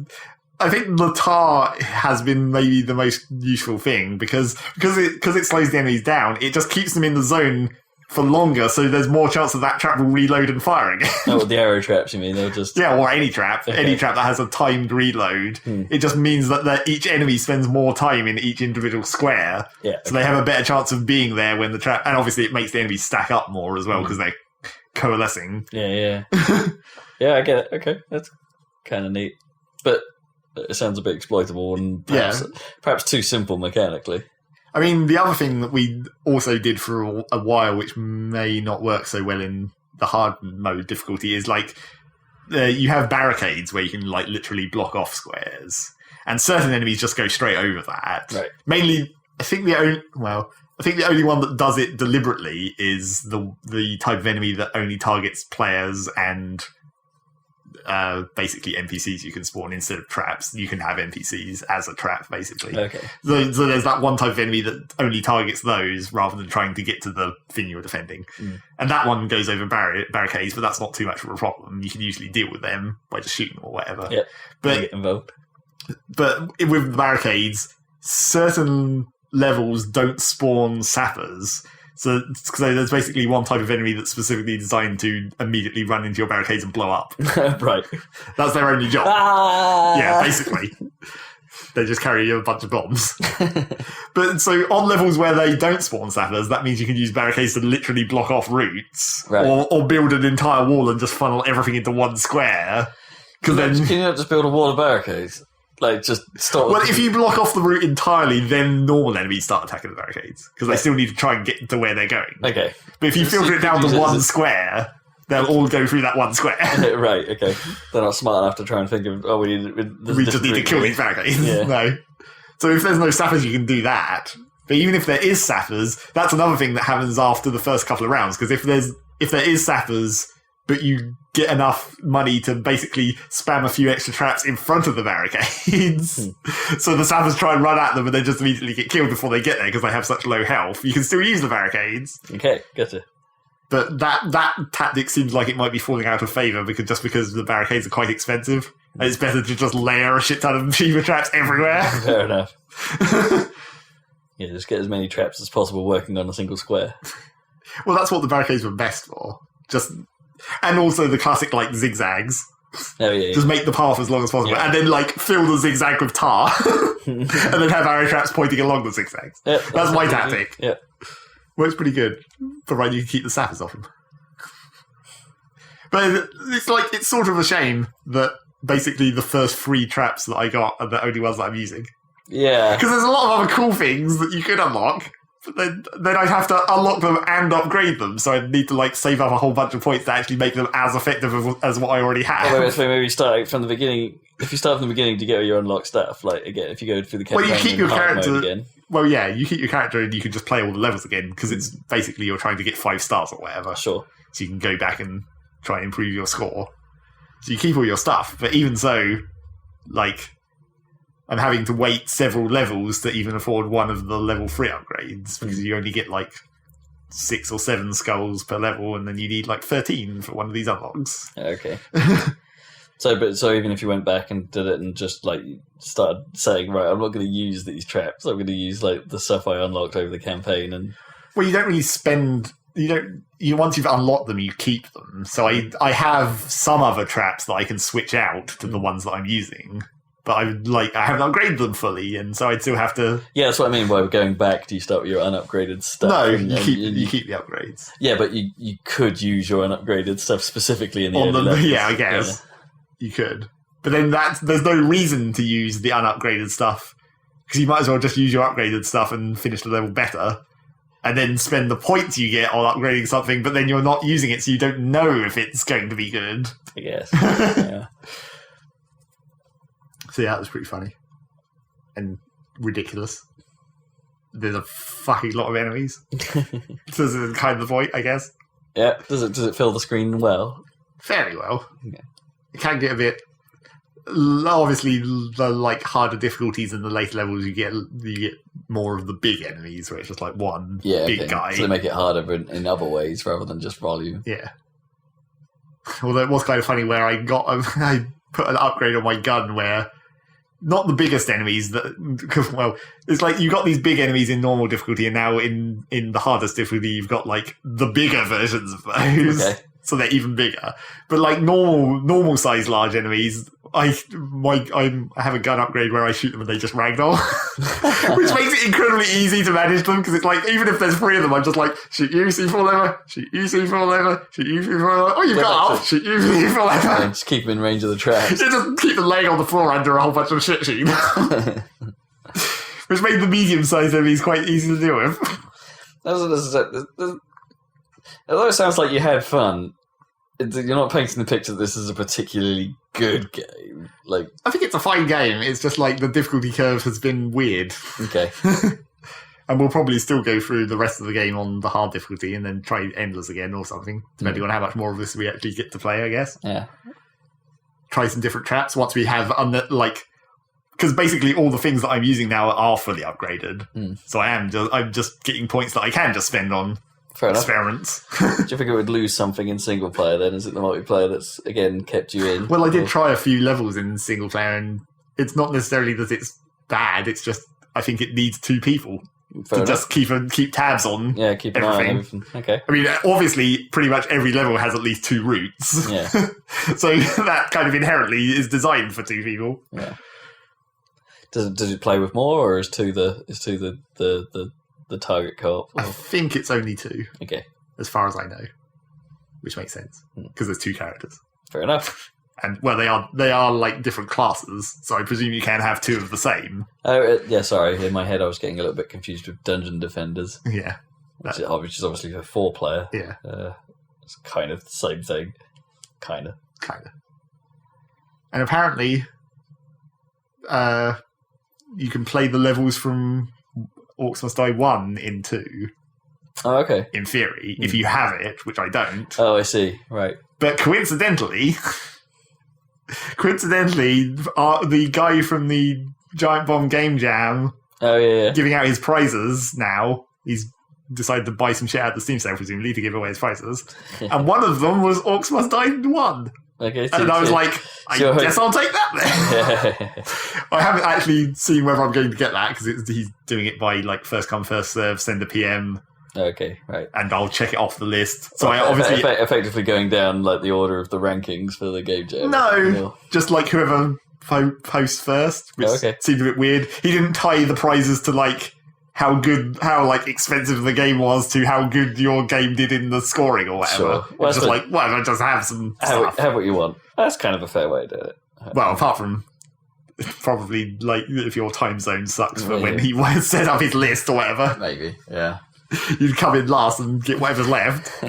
I think the tar has been maybe the most useful thing because it slows the enemies down. It just keeps them in the zone for longer, so there's more chance that that trap will reload and fire again. Oh, the arrow traps, you mean? They'll just... Yeah, or any trap. Okay. Any trap that has a timed reload. It just means that each enemy spends more time in each individual square. Yeah. So they have a better chance of being there when the trap... And obviously it makes the enemies stack up more as well because they're coalescing. Yeah. Yeah, I get it. Okay, that's kind of neat. But it sounds a bit exploitable and perhaps too simple mechanically. I mean, the other thing that we also did for a while, which may not work so well in the hard mode difficulty, is like you have barricades where you can like literally block off squares, and certain enemies just go straight over that. Right. Mainly, I think the only one that does it deliberately is the type of enemy that only targets players and basically NPCs you can spawn instead of traps. You can have NPCs as a trap, basically. Okay. So there's that one type of enemy that only targets those rather than trying to get to the thing you're defending. And that one goes over barricades, but that's not too much of a problem. You can usually deal with them by just shooting them or whatever. Yeah, but get involved. But with the barricades, certain levels don't spawn sappers. So there's basically one type of enemy that's specifically designed to immediately run into your barricades and blow up. Right. That's their only job. Yeah, basically. They just carry a bunch of bombs. But so on levels where they don't spawn sappers, that means you can use barricades to literally block off routes. Right. Or build an entire wall and just funnel everything into one square. Can you not just build a wall of barricades? Like, just stop. Well, if you block off the route entirely, then normal enemies start attacking the barricades. Because they still need to try and get to where they're going. Okay. But if you filter it down to one square, they'll all go through that one square. Right, okay. They're not smart enough to try and think of, we just need to kill these barricades. Yeah. No. So if there's no sappers, you can do that. But even if there is sappers, that's another thing that happens after the first couple of rounds. Because if there is sappers, but you get enough money to basically spam a few extra traps in front of the barricades. So the sappers try and run at them and they just immediately get killed before they get there because they have such low health. You can still use the barricades. Okay, gotcha. But that tactic seems like it might be falling out of favour because the barricades are quite expensive. And it's better to just layer a shit ton of cheaper traps everywhere. Fair enough. Yeah, just get as many traps as possible working on a single square. Well, that's what the barricades were best for. And also the classic, like, zigzags. Oh, yeah. Just make the path as long as possible. Yeah. And then, like, fill the zigzag with tar. And then have arrow traps pointing along the zigzags. Yep, that's my tactic. Yeah. Works pretty good, provided you can keep the sappers off them. But it's sort of a shame that basically the first 3 traps that I got are the only ones that I'm using. Yeah. Because there's a lot of other cool things that you could unlock. Then I'd have to unlock them and upgrade them, so I'd need to like save up a whole bunch of points to actually make them as effective as what I already have. Well, maybe start from the beginning. If you start from the beginning to get your unlocked stuff, like again, if you go through the campaign, you keep your character again. Well, yeah, you keep your character and you can just play all the levels again because it's basically you're trying to get 5 stars or whatever. Sure. So you can go back and try and improve your score. So you keep all your stuff, but even so, like, I'm having to wait several levels to even afford one of the level 3 upgrades because you only get like 6 or 7 skulls per level, and then you need like 13 for one of these unlocks. Okay. So even if you went back and did it and just like started saying, right, I'm not going to use these traps. I'm going to use like the stuff I unlocked over the campaign, and you don't really spend. Once you've unlocked them, you keep them. So I have some other traps that I can switch out to the ones that I'm using. But I haven't upgraded them fully, and so I'd still have to. Yeah, that's what I mean by going back. Do you start with your unupgraded stuff? No, you keep the upgrades. Yeah, but you could use your unupgraded stuff specifically in the early levels. Yeah, I guess you could. But then there's no reason to use the unupgraded stuff because you might as well just use your upgraded stuff and finish the level better, and then spend the points you get on upgrading something. But then you're not using it, so you don't know if it's going to be good. I guess. Yeah. So yeah, that was pretty funny. And ridiculous. There's a fucking lot of enemies. This is kind of the point, I guess. Yeah. Does it fill the screen well? Fairly well. Yeah. It can get a bit obviously the like harder difficulties in the later levels, you get more of the big enemies, where it's just like one big guy. So they make it harder in other ways rather than just volume. Yeah. Although it was kind of funny where I put an upgrade on my gun where not the biggest enemies it's like you got these big enemies in normal difficulty, and now in the hardest difficulty you've got like the bigger versions of those. Okay. So they're even bigger. But like normal size large enemies, I have a gun upgrade where I shoot them and they just ragdoll, which makes it incredibly easy to manage them, because it's like even if there's 3 of them, I'm just like shoot you, C4 lever, shoot you, C4 lever, shoot you, C4 lever. Oh, you've got off. Shoot you, C4 lever. Yeah, just keep them in range of the traps. You just keep them laying on the floor under a whole bunch of shit shooting, which made the medium-sized enemies quite easy to deal with. Although it sounds like you had fun, you're not painting the picture that this is a particularly good game. Like, I think it's a fine game. It's just like the difficulty curve has been weird. Okay. And we'll probably still go through the rest of the game on the hard difficulty and then try endless again or something, depending on how much more of this we actually get to play, I guess. Yeah. Try some different traps once we have, because basically all the things that I'm using now are fully upgraded. So I'm just getting points that I can just spend on experiments. Do you think it would lose something in single player then? Is it the multiplayer that's, again, kept you in? Well, I did try a few levels in single player, and it's not necessarily that it's bad, it's just I think it needs 2 people to just keep tabs on keep an eye on everything. Okay. I mean, obviously, pretty much every level has at least 2 routes. Yeah. So that kind of inherently is designed for 2 people. Yeah. Does it play with more, or is 2 the target co-op? I think it's only 2. Okay. As far as I know. Which makes sense. Because there's 2 characters. Fair enough. And, well, they are like different classes, so I presume you can have 2 of the same. Oh, yeah, sorry. In my head, I was getting a little bit confused with Dungeon Defenders. Yeah. Which is obviously a 4-player. Yeah. It's kind of the same thing. Kind of. And apparently, you can play the levels from Orcs Must Die 1 in 2. Oh, okay. In theory, if you have it, which I don't. Oh, I see. Right. But coincidentally, the guy from the Giant Bomb Game Jam, giving out his prizes now. He's decided to buy some shit out of the Steam sale, presumably, to give away his prizes. And one of them was Orcs Must Die 1. Okay, and I was like, I guess I'll take that then. I haven't actually seen whether I'm going to get that, because he's doing it by like first come, first serve, send a PM. Okay, right. And I'll check it off the list. So I obviously... Effectively going down like the order of the rankings for the game jam. No, just like whoever posts first, which seemed a bit weird. He didn't tie the prizes to like how expensive the game was to how good your game did in the scoring or whatever. Sure. Well, it's just like, well, I just have some stuff. Have what you want. That's kind of a fair way to do it. Well, apart from probably like if your time zone sucks for when he set up his list or whatever. Maybe, yeah. You'd come in last and get whatever's left.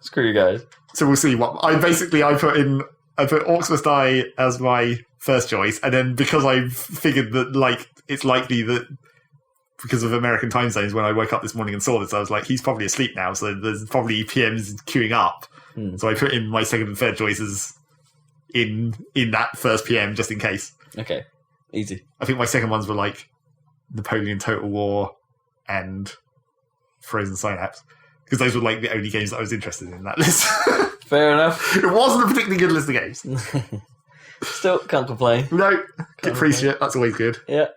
Screw you guys. So we'll see what I put Orcs Must Die as my first choice, and then because I figured that like it's likely that because of American time zones, when I woke up this morning and saw this, I was like, he's probably asleep now, so there's probably PMs queuing up. So I put in my second and third choices in that first PM just in case. Okay, easy. I think my second ones were like Napoleon Total War and Frozen Synapse, because those were like the only games that I was interested in that list. Fair enough. It wasn't a particularly good list of games. Still can't complain. No, get free shit. That's always good. Yeah.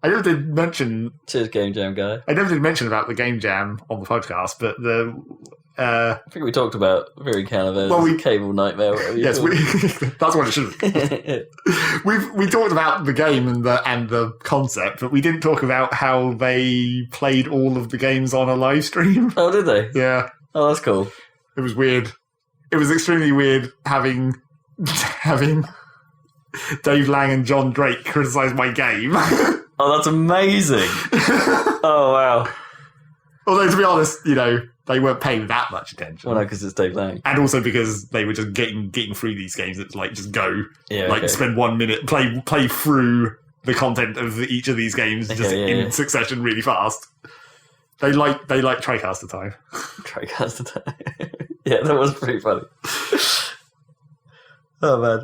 I never did mention... Cheers, Game Jam guy. I never did mention about the Game Jam on the podcast, but the... I think we talked about very kind of a cable nightmare. Yes, that's what it should be. We talked about the game and the concept, but we didn't talk about how they played all of the games on a live stream. Oh, did they? Yeah. Oh, that's cool. It was weird. It was extremely weird having Dave Lang and John Drake criticise my game. Oh, that's amazing. Oh, wow. Although, to be honest, they weren't paying that much attention. Well, no, because it's Dave Lang. And also because they were just getting through these games. It's like, just go. Yeah, like, spend 1 minute, play through the content of each of these games in succession really fast. They like TriCaster time. TriCaster time. Yeah, that was pretty funny. Oh man!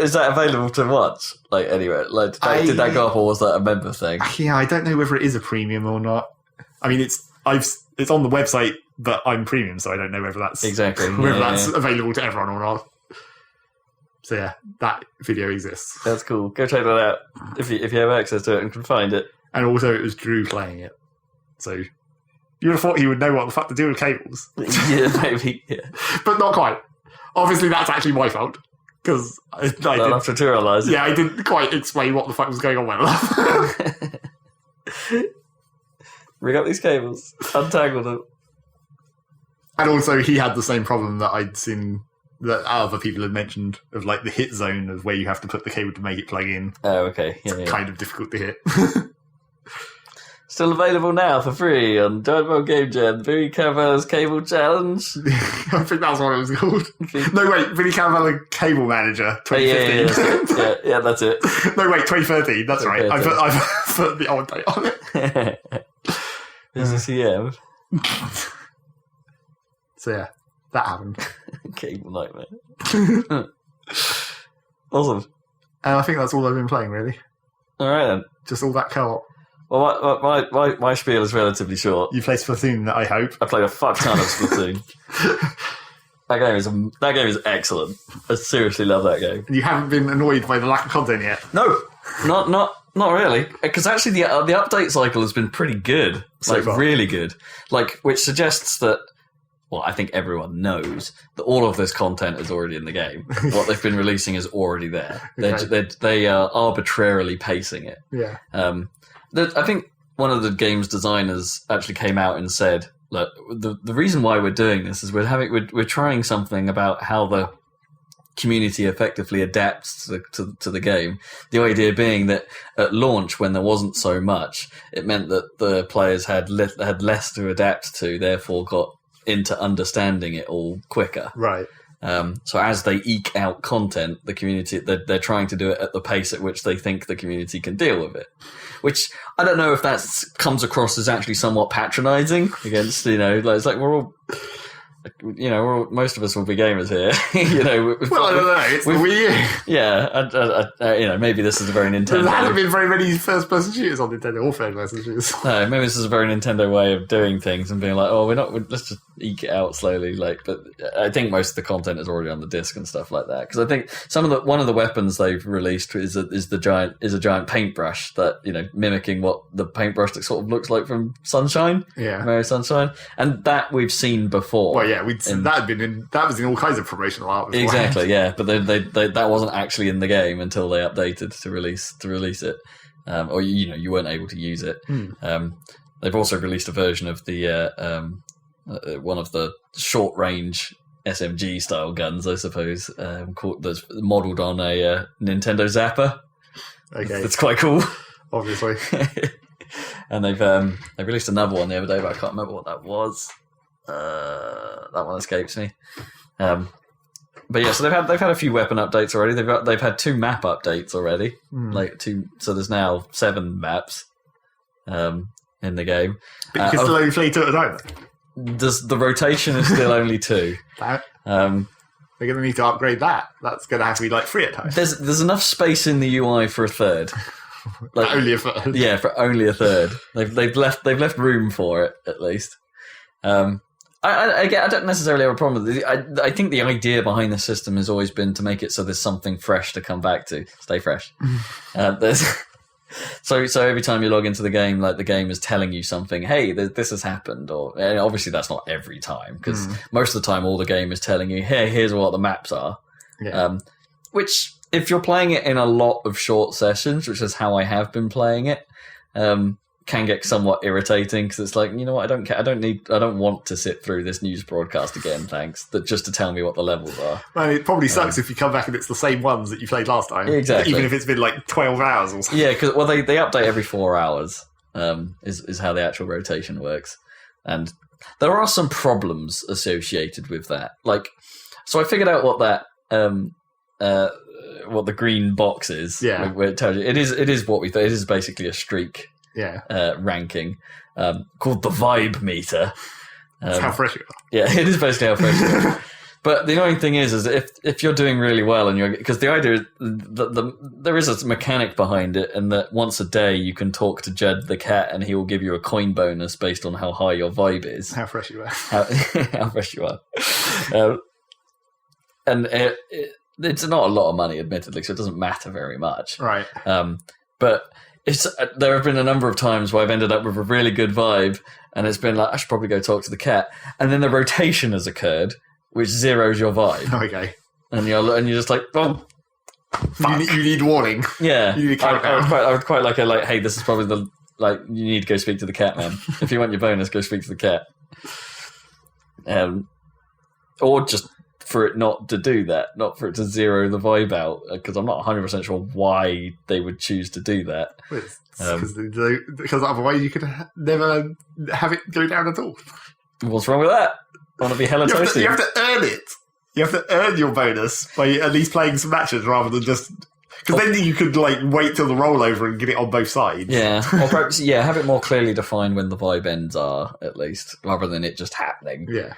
Is that available to watch? Like anyway, like did that go up, or was that a member thing? Yeah, I don't know whether it is a premium or not. I mean, it's on the website, but I'm premium, so I don't know whether that's available to everyone or not. So yeah, that video exists. That's cool. Go check that out if you have access to it and can find it. And also, it was Drew playing it, so you would have thought he would know what the fuck to do with cables. Yeah, maybe. Yeah, but not quite. Obviously, that's actually my fault because I didn't tutorialise. Yeah, I didn't quite explain what the fuck was going on well enough. Rig up these cables, untangle them. And also, he had the same problem that I'd seen that other people had mentioned of like the hit zone of where you have to put the cable to make it plug in. Oh, okay. Yeah, it's kind of difficult to hit. Still available now for free on Joymo Game Jam, Billy Caravella's Cable Challenge. I think that's what it was called. No, wait, Billy Caravella Cable Manager 2015. Yeah, that's it. No, wait, 2013. That's right. I put the old date on it. There's a CM. So yeah, that happened. Cable nightmare. Awesome. And I think that's all I've been playing, really. All right then. Just all that co-op. Well, my spiel is relatively short. You play Splatoon, I hope. I played a fuck ton of Splatoon. That game is excellent. I seriously love that game. And you haven't been annoyed by the lack of content yet? No, not really. Because actually, the update cycle has been pretty good. So far. Really good. Which suggests that. Well, I think everyone knows that all of this content is already in the game. What they've been releasing is already there. Okay. They are arbitrarily pacing it. Yeah. I think one of the game's designers actually came out and said, "Look, the reason why we're doing this is we're trying something about how the community effectively adapts to the game. The idea being that at launch, when there wasn't so much, it meant that the players had less to adapt to, therefore got into understanding it all quicker. Right. So as they eke out content, the community they're trying to do it at the pace at which they think the community can deal with it. Which I don't know if that comes across as actually somewhat patronising against it's like we're all. Most of us will be gamers here. Well, I don't know. It's the Wii U. Yeah, maybe this is a very Nintendo. There hasn't been very many first-person shooters on Nintendo or third-person shooters. No, maybe this is a very Nintendo way of doing things and being like, let's just eke it out slowly. But I think most of the content is already on the disc and stuff like that. Because I think one of the weapons they've released is a giant paintbrush that mimicking what the paintbrush that sort of looks like from Sunshine, Mario Sunshine, and that we've seen before. Well, yeah. That was in all kinds of promotional art before. Exactly, yeah, but they that wasn't actually in the game until they updated to release it, or you weren't able to use it. They've also released a version of the one of the short range SMG style guns, I suppose, that's modelled on a Nintendo Zapper. Okay, that's quite cool, obviously. And they released another one the other day, but I can't remember what that was. That one escapes me. But yeah, so they've had a few weapon updates already. They've had 2 map updates already. So there's now 7 maps in the game. But you can still only play 2 at a time. The rotation is still only 2. They're going to need to upgrade that. That's going to have to be 3 at a time. There's enough space in the UI for a third. Only a third. Yeah, for only a third. They've left room for it at least. I don't necessarily have a problem with it. I think the idea behind the system has always been to make it so there's something fresh to come back to. Stay fresh. So every time you log into the game, the game is telling you something. Hey, this has happened, and obviously that's not every time because most of the time all the game is telling you, hey, here's what the maps are. Yeah. Which, if you're playing it in a lot of short sessions, which is how I have been playing it, can get somewhat irritating because it's I don't care. I don't want to sit through this news broadcast again. Thanks, just to tell me what the levels are. Well, it probably sucks if you come back and it's the same ones that you played last time. Exactly. Even if it's been 12 hours or something. Yeah, because they update every 4 hours. Is how the actual rotation works, and there are some problems associated with that. So I figured out what that what the green box is. Yeah, where it tells you it is what we thought. It is basically a streak. Yeah, ranking called the vibe meter. That's how fresh you are. Yeah, it is basically how fresh you are. But the annoying thing is if you're doing really well and because the idea is there is a mechanic behind it, and that once a day you can talk to Jed the cat and he will give you a coin bonus based on how high your vibe is. How fresh you are. How fresh you are. And it's not a lot of money, admittedly, so it doesn't matter very much. Right. But there have been a number of times where I've ended up with a really good vibe, and it's been like, I should probably go talk to the cat. And then the rotation has occurred, which zeroes your vibe. Okay. And you're just like, oh, fuck. You need warning. Yeah. You need I would quite like hey, this is probably you need to go speak to the cat, man. If you want your bonus, go speak to the cat. Or just for it not to do that, not for it to zero the vibe out, because I'm not 100% sure why they would choose to do that. Because otherwise you could never have it go down at all. What's wrong with that? I want to be hella toasty. You have to earn it. You have to earn your bonus by at least playing some matches rather than just... Because then you could wait till the rollover and get it on both sides. Yeah, or perhaps have it more clearly defined when the vibe ends are, at least, rather than it just happening. Yeah.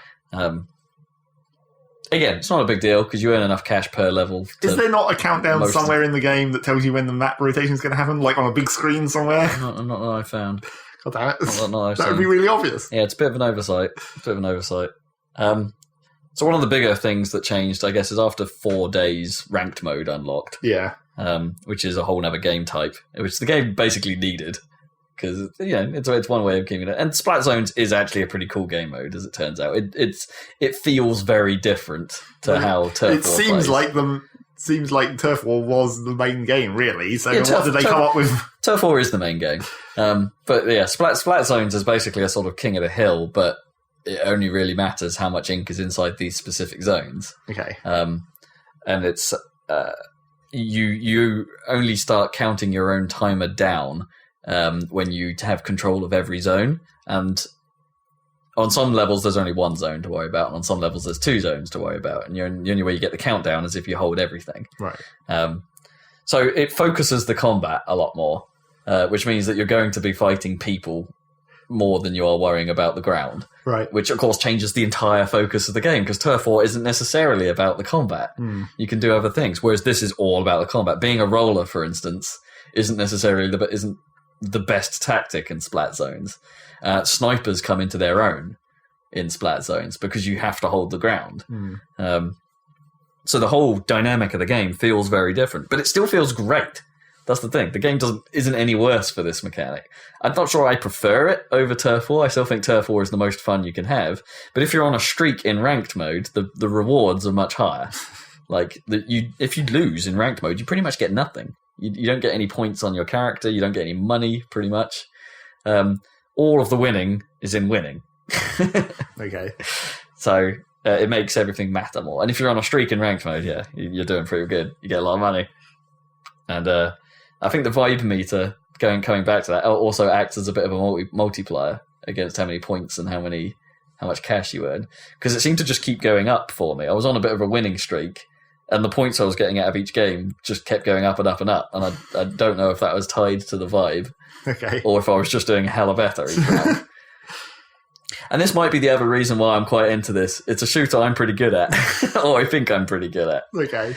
Again, it's not a big deal because you earn enough cash per level. Is there not a countdown somewhere in the game that tells you when the map rotation is going to happen, like on a big screen somewhere? Not that I found. God damn it. That would be really obvious. Yeah, it's a bit of an oversight. So one of the bigger things that changed, I guess, is after 4 days, ranked mode unlocked. Yeah. Which is a whole other game type, which the game basically needed. Because it's one way of keeping it, and Splat Zones is actually a pretty cool game mode, as it turns out. It feels very different to how Turf War It seems like Turf War was the main game, really. So what did they come up with? Turf War is the main game, but yeah, Splat Zones is basically a sort of king of the hill, but it only really matters how much ink is inside these specific zones. Okay, and it's you only start counting your own timer down. When you have control of every zone, and on some levels there's only one zone to worry about, and on some levels there's 2 zones to worry about, and the only way you get the countdown is if you hold everything. Right. So it focuses the combat a lot more, which means that you're going to be fighting people more than you are worrying about the ground. Right. Which of course changes the entire focus of the game, because Turf War isn't necessarily about the combat. You can do other things, whereas this is all about the combat. Being a roller, for instance, isn't necessarily the best tactic in Splat Zones. Snipers come into their own in Splat Zones because you have to hold the ground. So the whole dynamic of the game feels very different, but it still feels great. That's the thing. The game isn't any worse for this mechanic. I'm not sure I prefer it over Turf War. I still think Turf War is the most fun you can have. But if you're on a streak in ranked mode, the rewards are much higher. If you lose in ranked mode, you pretty much get nothing. You don't get any points on your character. You don't get any money, pretty much. All of the winning is in winning. Okay. So it makes everything matter more. And if you're on a streak in ranked mode, you're doing pretty good. You get a lot of money. And I think the vibe meter, coming back to that, also acts as a bit of a multiplier against how many points and how much cash you earn. Because it seemed to just keep going up for me. I was on a bit of a winning streak. And the points I was getting out of each game just kept going up and up and up. And I don't know if that was tied to the vibe. Okay. Or if I was just doing hella better each round. And this might be the other reason why I'm quite into this. It's a shooter I'm pretty good at. Or I think I'm pretty good at. Okay.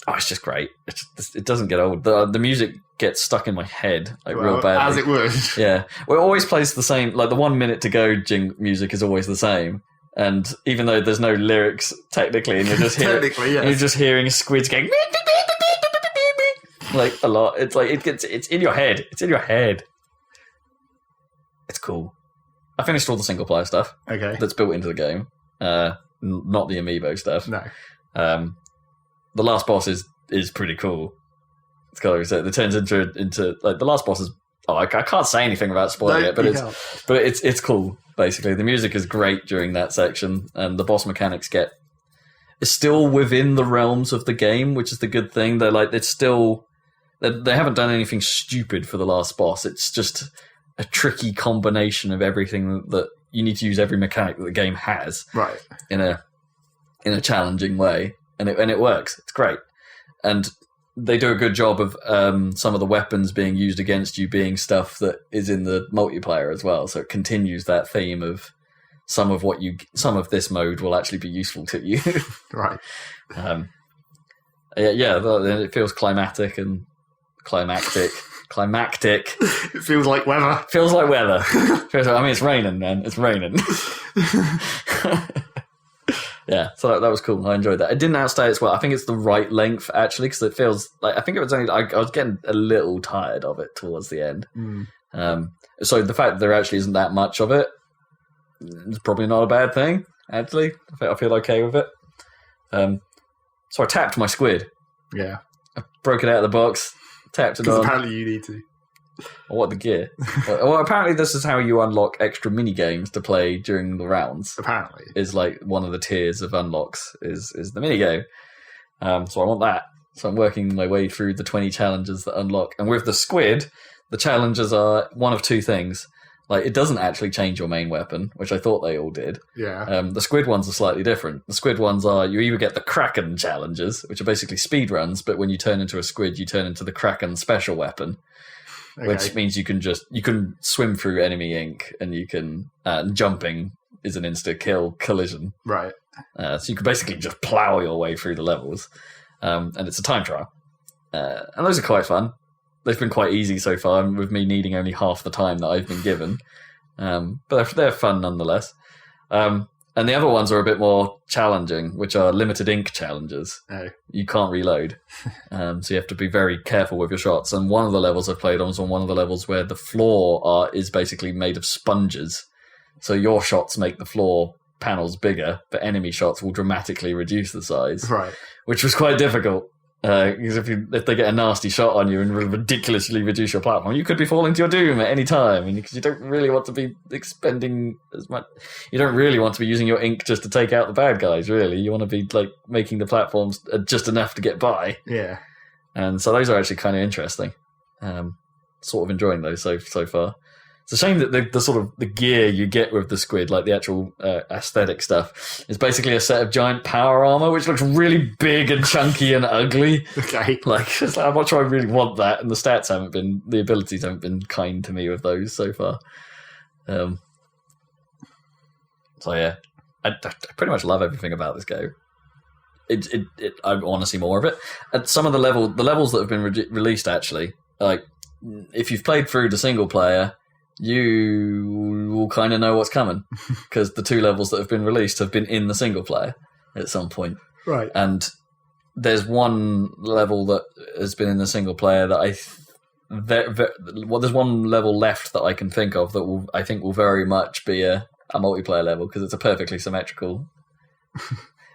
It's just great. It doesn't get old. The music gets stuck in my head real badly. As it would. Yeah. Well, it always plays the same. Like the 1 minute to go music is always the same. And even though there's no lyrics technically, and you're just hearing, you're just hearing squids going like a lot. It's like it's in your head. It's in your head. It's cool. I finished all the single player stuff. Okay. That's built into the game. Not the amiibo stuff. No. The last boss is pretty cool. It's kind of, it turns into like the last boss is. Oh, I can't say anything about spoiling it, but it's cool. Basically, the music is great during that section, and the boss mechanics it's still within the realms of the game, which is the good thing. They're like they haven't done anything stupid for the last boss. It's just a tricky combination of everything that you need to use every mechanic that the game has, right, in a challenging way, and it works. It's great, and they do a good job of some of the weapons being used against you being stuff that is in the multiplayer as well. So it continues that theme of some of this mode will actually be useful to you. Right. It feels climactic and climactic. It feels like weather. It's raining, man. It's raining. Yeah, so that was cool. I enjoyed that. It didn't outstay its well. I think it's the right length, actually, because it feels like... I think it was only... I was getting a little tired of it towards the end. So the fact that there actually isn't that much of it is probably not a bad thing, actually. I feel okay with it. So I tapped my squid. Yeah. I broke it out of the box, tapped it on. Because apparently you need to. What the gear? Well, apparently this is how you unlock extra mini games to play during the rounds. Apparently, is like one of the tiers of unlocks is the mini game. So I want that. So I'm working my way through the 20 challenges that unlock. And with the squid, the challenges are one of two things. Like, it doesn't actually change your main weapon, which I thought they all did. Yeah. The squid ones are slightly different. The squid ones are, you either get the Kraken challenges, which are basically speed runs, but when you turn into a squid, you turn into the Kraken special weapon. Okay. Which means you can swim through enemy ink, and you can jumping is an insta kill collision. Right. So you can basically just plow your way through the levels, and it's a time trial. And those are quite fun. They've been quite easy so far, with me needing only half the time that I've been given. But they're fun nonetheless. And the other ones are a bit more challenging, which are limited ink challenges. Oh. You can't reload. So you have to be very careful with your shots. And one of the levels I've played on was on one of the levels where the floor is basically made of sponges. So your shots make the floor panels bigger, but enemy shots will dramatically reduce the size. Right. Which was quite difficult. Because if they get a nasty shot on you and ridiculously reduce your platform, you could be falling to your doom at any time. And because you don't really want to be expending as much, you don't really want to be using your ink just to take out the bad guys. Really, you want to be like making the platforms just enough to get by. Yeah. And so those are actually kind of interesting. Sort of enjoying those so far. It's a shame that the sort of the gear you get with the squid, like the actual aesthetic stuff, is basically a set of giant power armor, which looks really big and chunky and ugly. Okay. Like, I'm not sure I really want that, and the abilities haven't been kind to me with those so far. So yeah, I pretty much love everything about this game. I want to see more of it. And some of the levels that have been released, actually, like if you've played through the single player, you will kind of know what's coming, because the two levels that have been released have been in the single player at some point. Right. And there's one level that has been in the single player that there's one level left that I can think of that I think will very much be a multiplayer level, because it's a perfectly symmetrical.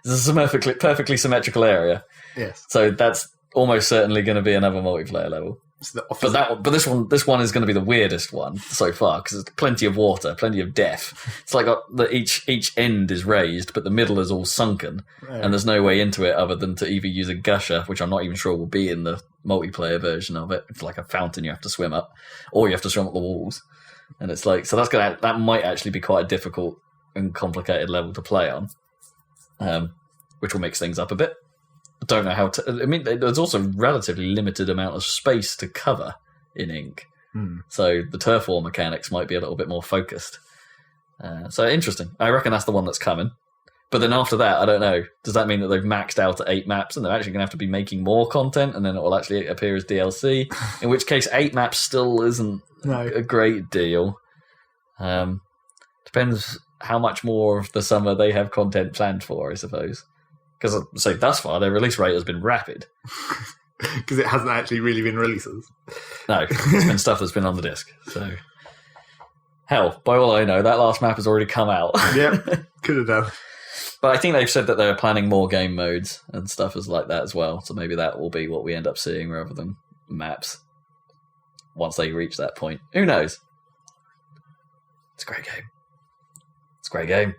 It's a perfectly symmetrical area. Yes. So that's almost certainly going to be another multiplayer level. But this one is going to be the weirdest one so far, because there's plenty of water, plenty of death. It's like each end is raised, but the middle is all sunken, and there's no way into it other than to either use a gusher, which I'm not even sure will be in the multiplayer version of it. It's like a fountain you have to swim up, or you have to swim up the walls, and it's like that might actually be quite a difficult and complicated level to play on, which will mix things up a bit. I don't know how to... I mean, there's also a relatively limited amount of space to cover in ink. So the turf war mechanics might be a little bit more focused. So interesting. I reckon that's the one that's coming. But then after that, I don't know. Does that mean that they've maxed out at 8 maps and they're actually going to have to be making more content, and then it will actually appear as DLC? In which case, 8 maps still isn't a great deal. Depends how much more of the summer they have content planned for, I suppose. Because, so thus far, their release rate has been rapid. Because it hasn't actually really been releases. No, it's been stuff that's been on the disc. So, hell, by all I know, that last map has already come out. Yep, could have done. But I think they've said that they're planning more game modes and stuff as like that as well. So maybe that will be what we end up seeing rather than maps once they reach that point. Who knows? It's a great game. It's a great game.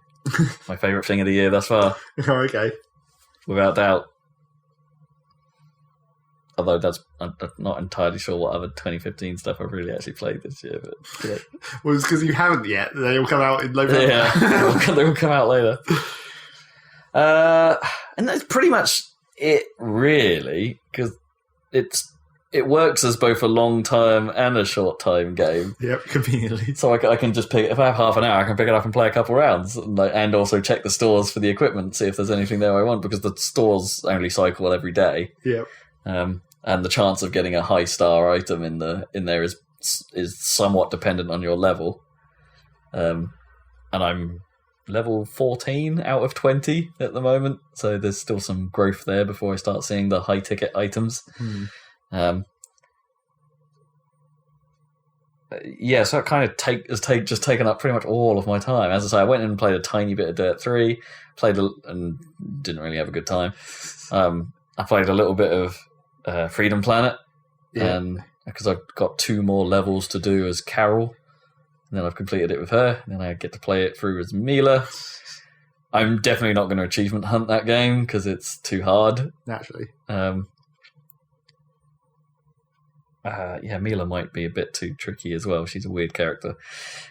My favourite thing of the year thus far. Oh, okay. Without doubt. Although I'm not entirely sure what other 2015 stuff I've really actually played this year. But yeah. Well, it's because you haven't yet. They all come out in November. Yeah, they will come out later. And that's pretty much it, really, because it's it works as both a long time and a short time game. Yep, conveniently. So I can just pick, if I have half an hour, I can pick it up and play a couple rounds, and also check the stores for the equipment, see if there's anything there I want, because the stores only cycle every day. Yep. And the chance of getting a high star item in there is somewhat dependent on your level. And I'm level 14 out of 20 at the moment, so there's still some growth there before I start seeing the high ticket items. Yeah, so it kind of just taken up pretty much all of my time. As I say, I went in and played a tiny bit of Dirt 3, and didn't really have a good time. I played a little bit of Freedom Planet, because I've got 2 more levels to do as Carol, and then I've completed it with her, and then I get to play it through as Mila. I'm definitely not going to achievement hunt that game because it's too hard. Naturally. Mila might be a bit too tricky as well. She's a weird character.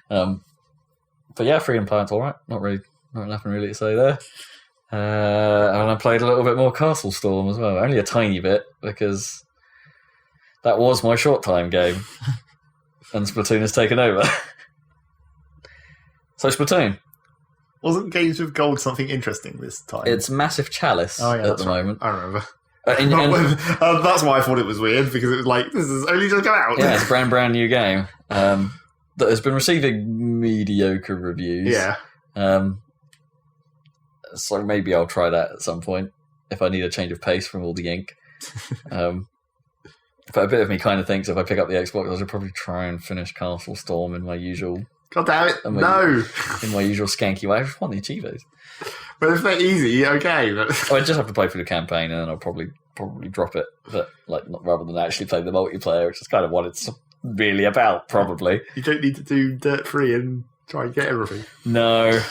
But yeah, Freedom Planet's alright. Not nothing really to say there. And I played a little bit more Castle Storm as well. Only a tiny bit, because that was my short time game. And Splatoon has taken over. So Splatoon. Wasn't Games with Gold something interesting this time? It's Massive Chalice at the moment. I remember. That's why I thought it was weird, because it was like, this is only just come out. Yeah, it's a brand new game that has been receiving mediocre reviews. Yeah. So maybe I'll try that at some point if I need a change of pace from all the ink. But a bit of me kind of thinks if I pick up the Xbox, I should probably try and finish Castle Storm in my usual... God damn it, no! In my usual skanky way. I just want the Achievos. But if they're easy, okay. But... I just have to play through the campaign, and then I'll probably drop it. But rather than actually play the multiplayer, which is kind of what it's really about, probably. You don't need to do Dirt 3 and try and get everything. No,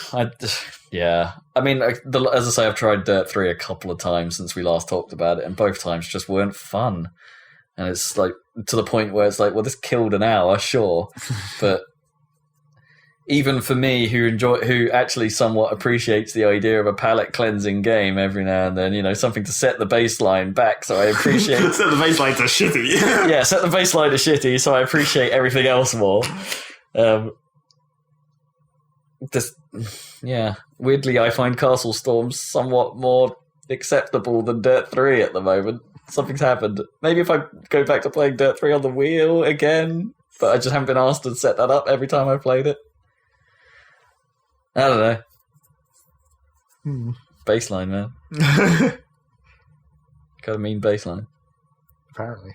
yeah. I mean, as I say, I've tried Dirt 3 a couple of times since we last talked about it, and both times just weren't fun. And it's like to the point where it's like, well, this killed an hour, sure, but even for me, who actually somewhat appreciates the idea of a palate cleansing game every now and then, something to set the baseline back, so I appreciate set the baseline to shitty. Yeah, set the baseline to shitty, so I appreciate everything else more. Weirdly, I find Castle Storm somewhat more acceptable than Dirt 3 at the moment. Something's happened. Maybe if I go back to playing Dirt 3 on the wheel again, but I just haven't been asked to set that up every time I've played it. I don't know. Baseline, man. Got a mean baseline. Apparently.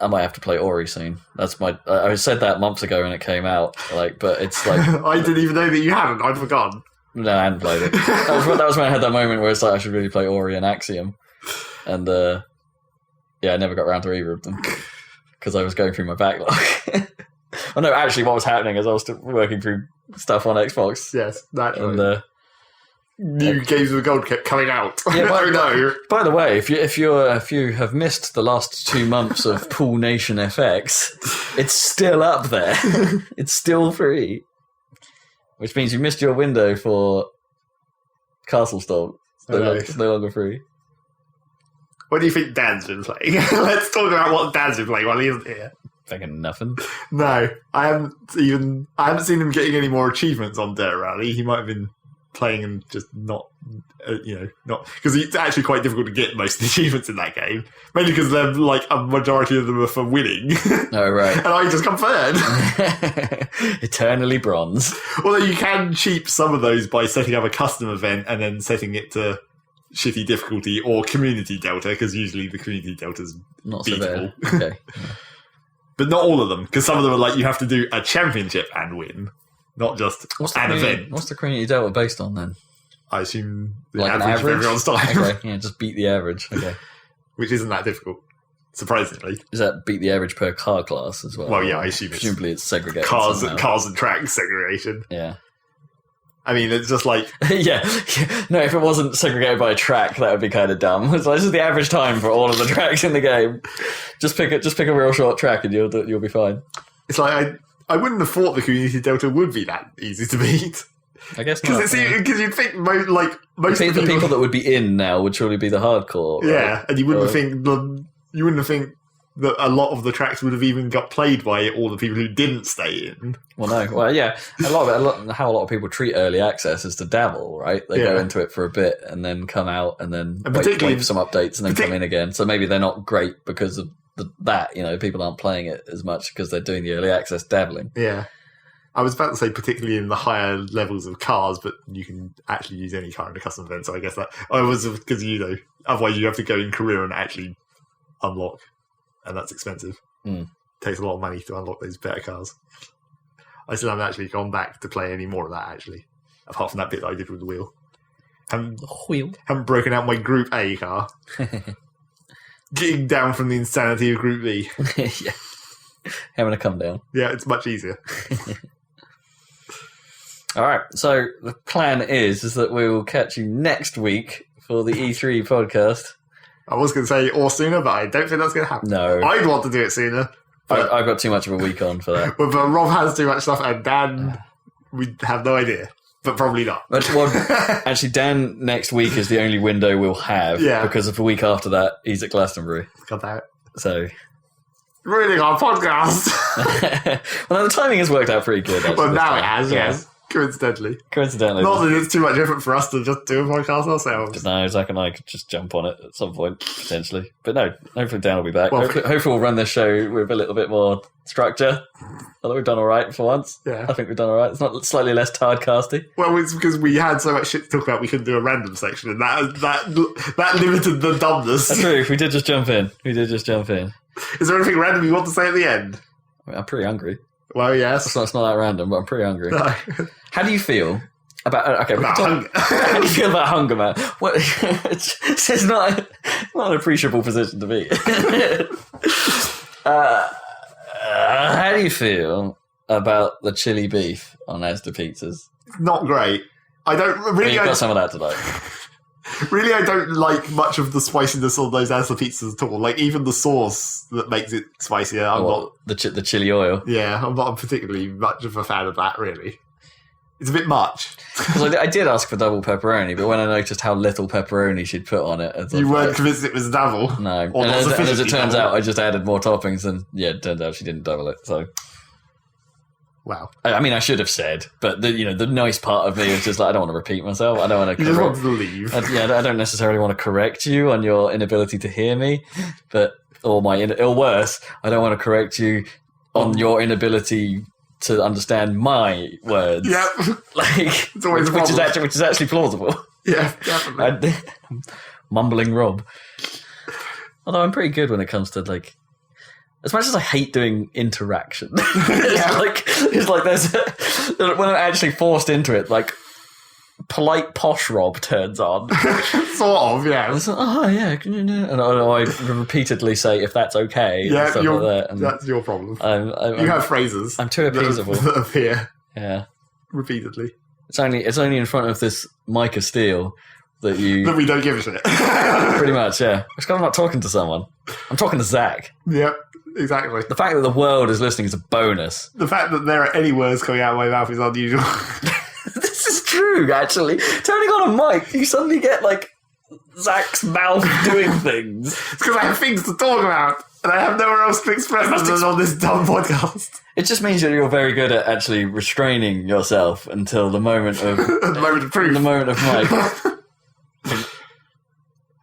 I might have to play Ori soon. That's I said that months ago when it came out, but it's like... I didn't even know that you hadn't. I'd forgotten. No, I hadn't played it. That was when I had that moment where it's like, I should really play Ori and Axiom. And, I never got around to either of them. Because I was going through my backlog. Oh, no, actually, what was happening is I was still working through stuff on Xbox. Yes, naturally. And, new Games with Gold kept coming out. Yeah, no. By the way, if you have missed the last 2 months of Pool Nation FX, it's still up there. It's still free. Which means you missed your window for Castle Storm. It's no longer free. What do you think Dan's been playing? Let's talk about what Dan's been playing while he isn't here. Fucking nothing. No, I haven't seen him getting any more achievements on Dirt Rally. He might have been playing and just not, not, because it's actually quite difficult to get most of the achievements in that game. Mainly because they're like a majority of them are for winning. Oh, right. And I just come third. Eternally bronze. Although you can cheap some of those by setting up a custom event and then setting it to shitty difficulty or community delta, because usually the community delta's not beatable. So okay. But not all of them, because some of them are like you have to do a championship and win, not just an event. What's the community delta based on then? I assume the like average of everyone's time. Okay, yeah, just beat the average. Okay. Which isn't that difficult, surprisingly. Is that beat the average per car class as well? Well, yeah, I assume presumably it's segregated. Cars and tracks segregation. Yeah. I mean, it's just like... yeah. No, if it wasn't segregated by a track, that would be kind of dumb. It's like, this is the average time for all of the tracks in the game. Just pick a real short track and you'll be fine. It's like, I wouldn't have thought the community delta would be that easy to beat. I guess not. Because you'd think most of the people that would be in now would surely be the hardcore. Right? Yeah, and you wouldn't think that a lot of the tracks would have even got played by all the people who didn't stay in. Well, no. Well, yeah. How a lot of people treat early access is to dabble, right? They go into it for a bit and then come out and then wait for some updates and then come in again. So maybe they're not great because of that. People aren't playing it as much because they're doing the early access dabbling. Yeah. I was about to say particularly in the higher levels of cars, but you can actually use any car in a custom event. So I guess that because otherwise you have to go in career and actually unlock. And that's expensive. Takes a lot of money to unlock those better cars. I still haven't actually gone back to play any more of that, actually. Apart from that bit that I did with the wheel. Haven't broken out my Group A car. Getting down from the insanity of Group B. Yeah. Having a come down. Yeah, it's much easier. All right, so the plan is that we will catch you next week for the E3 podcast. I was going to say or sooner, but I don't think that's going to happen. No. I'd want to do it sooner. I've got too much of a week on for that. But Rob has too much stuff, and Dan, we have no idea. But probably not. Actually, Dan next week is the only window we'll have. Yeah. Because of the week after that, he's at Glastonbury. Got that. So... Ruining our podcast! Well, the timing has worked out pretty good, actually. Well, now it has, yes. Coincidentally. Not that it's too much effort for us to just do a podcast ourselves. No, Zac and I could just jump on it at some point, potentially. But no, hopefully Dan will be back. Hopefully we'll run this show with a little bit more structure. I think we've done all right for once. Yeah. I think we've done all right. It's not slightly less hardcasty. Well, it's because we had so much shit to talk about, we couldn't do a random section, and that limited the dumbness. That's true. We did just jump in. Is there anything random you want to say at the end? I'm pretty hungry. Well, yes. It's not that random, but I'm pretty hungry. No. How do you feel about... hunger? How do you feel about hunger, man? It's not an appreciable position to be. How do you feel about the chili beef on Asda pizzas? Not great. I don't really... You've got some of that tonight. Really, I don't like much of the spiciness on those Asda pizzas at all. Like, even the sauce that makes it spicier, not... The chili oil? Yeah, I'm not particularly much of a fan of that, really. It's a bit much. Because I did ask for double pepperoni, but when I noticed how little pepperoni she'd put on it... You weren't convinced it was double? No. And as it turns out, I just added more toppings, and it turns out she didn't double it, so... Wow. I mean, I should have said, but the nice part of me is just like, I don't want to repeat myself. I don't want to correct. You just want to leave. I don't necessarily want to correct you on your inability to hear me, or worse, I don't want to correct you on your inability to understand my words. Yeah. It's always which is actually plausible. Yeah, definitely. Mumbling Rob. Although I'm pretty good when it comes to as much as I hate doing interaction, it's like there's when I'm actually forced into it, polite posh Rob turns on. Sort of, yeah. It's like, oh yeah, and I repeatedly say if that's okay. Yeah, and stuff like that. And that's your problem. You have phrases. I'm too appeasable. That appear. Yeah. Repeatedly. It's only in front of this mic of steel that we don't give a shit. Pretty much, yeah. It's because I'm not talking to someone. I'm talking to Zac. Yep. Exactly. The fact that the world is listening is a bonus. The fact that there are any words coming out of my mouth is unusual. This is true, actually. Turning on a mic, you suddenly get, Zac's mouth doing things. It's because I have things to talk about, and I have nowhere else to express them than on this dumb podcast. It just means that you're very good at actually restraining yourself until the moment of... the moment of truth. The moment of mic.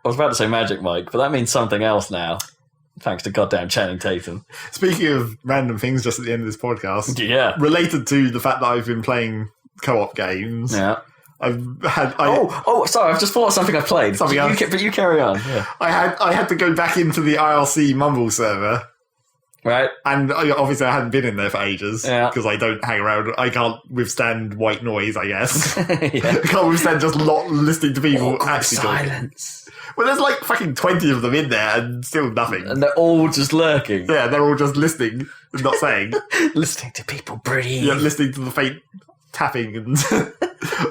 I was about to say magic mic, but that means something else now. Thanks to goddamn Channing Tatum. Speaking of random things just at the end of this podcast. Yeah. Related to the fact that I've been playing co-op games. Yeah. Sorry, I've just thought of something I played. Something else. But you carry on. Yeah. I had to go back into the IRC Mumble server. Right. And obviously I hadn't been in there for ages. Yeah. Because I don't hang around. I can't withstand white noise, I guess. Yeah. I can't withstand just listening to people actually silence. Well, there's fucking 20 of them in there and still nothing. And they're all just lurking. Yeah, they're all just listening and not saying. Listening to people breathe. Yeah, listening to the faint tapping and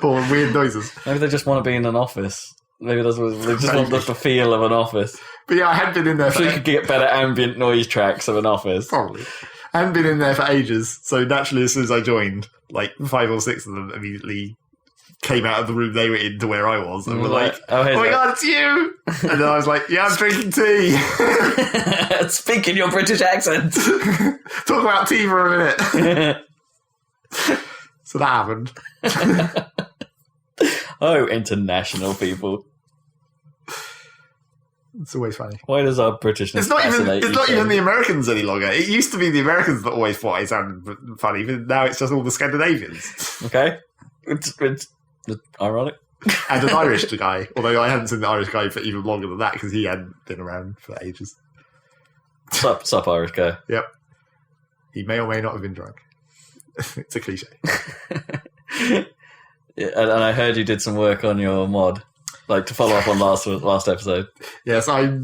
or weird noises. Maybe they just want to be in an office. Maybe that's what they just want the feel of an office. But yeah, I hadn't been in there you could get better ambient noise tracks of an office. Probably. I hadn't been in there for ages, so naturally as soon as I joined, 5 or 6 of them immediately came out of the room they were in to where I was and were like, oh my God, it's you! And then I was like, yeah, I'm drinking tea. Speak in your British accent. Talk about tea for a minute. So that happened. Oh, international people. It's always funny. Why does our Britishness It's not fascinate even the Americans any longer. It used to be the Americans that always thought I sounded funny, but now it's just all the Scandinavians. Okay. It's ironic. And an Irish guy, although I hadn't seen the Irish guy for even longer than that because he hadn't been around for ages. Sup, Irish guy. Yep. He may or may not have been drunk. It's a cliche. Yeah, and I heard you did some work on your mod, like to follow up on last episode. Yes, I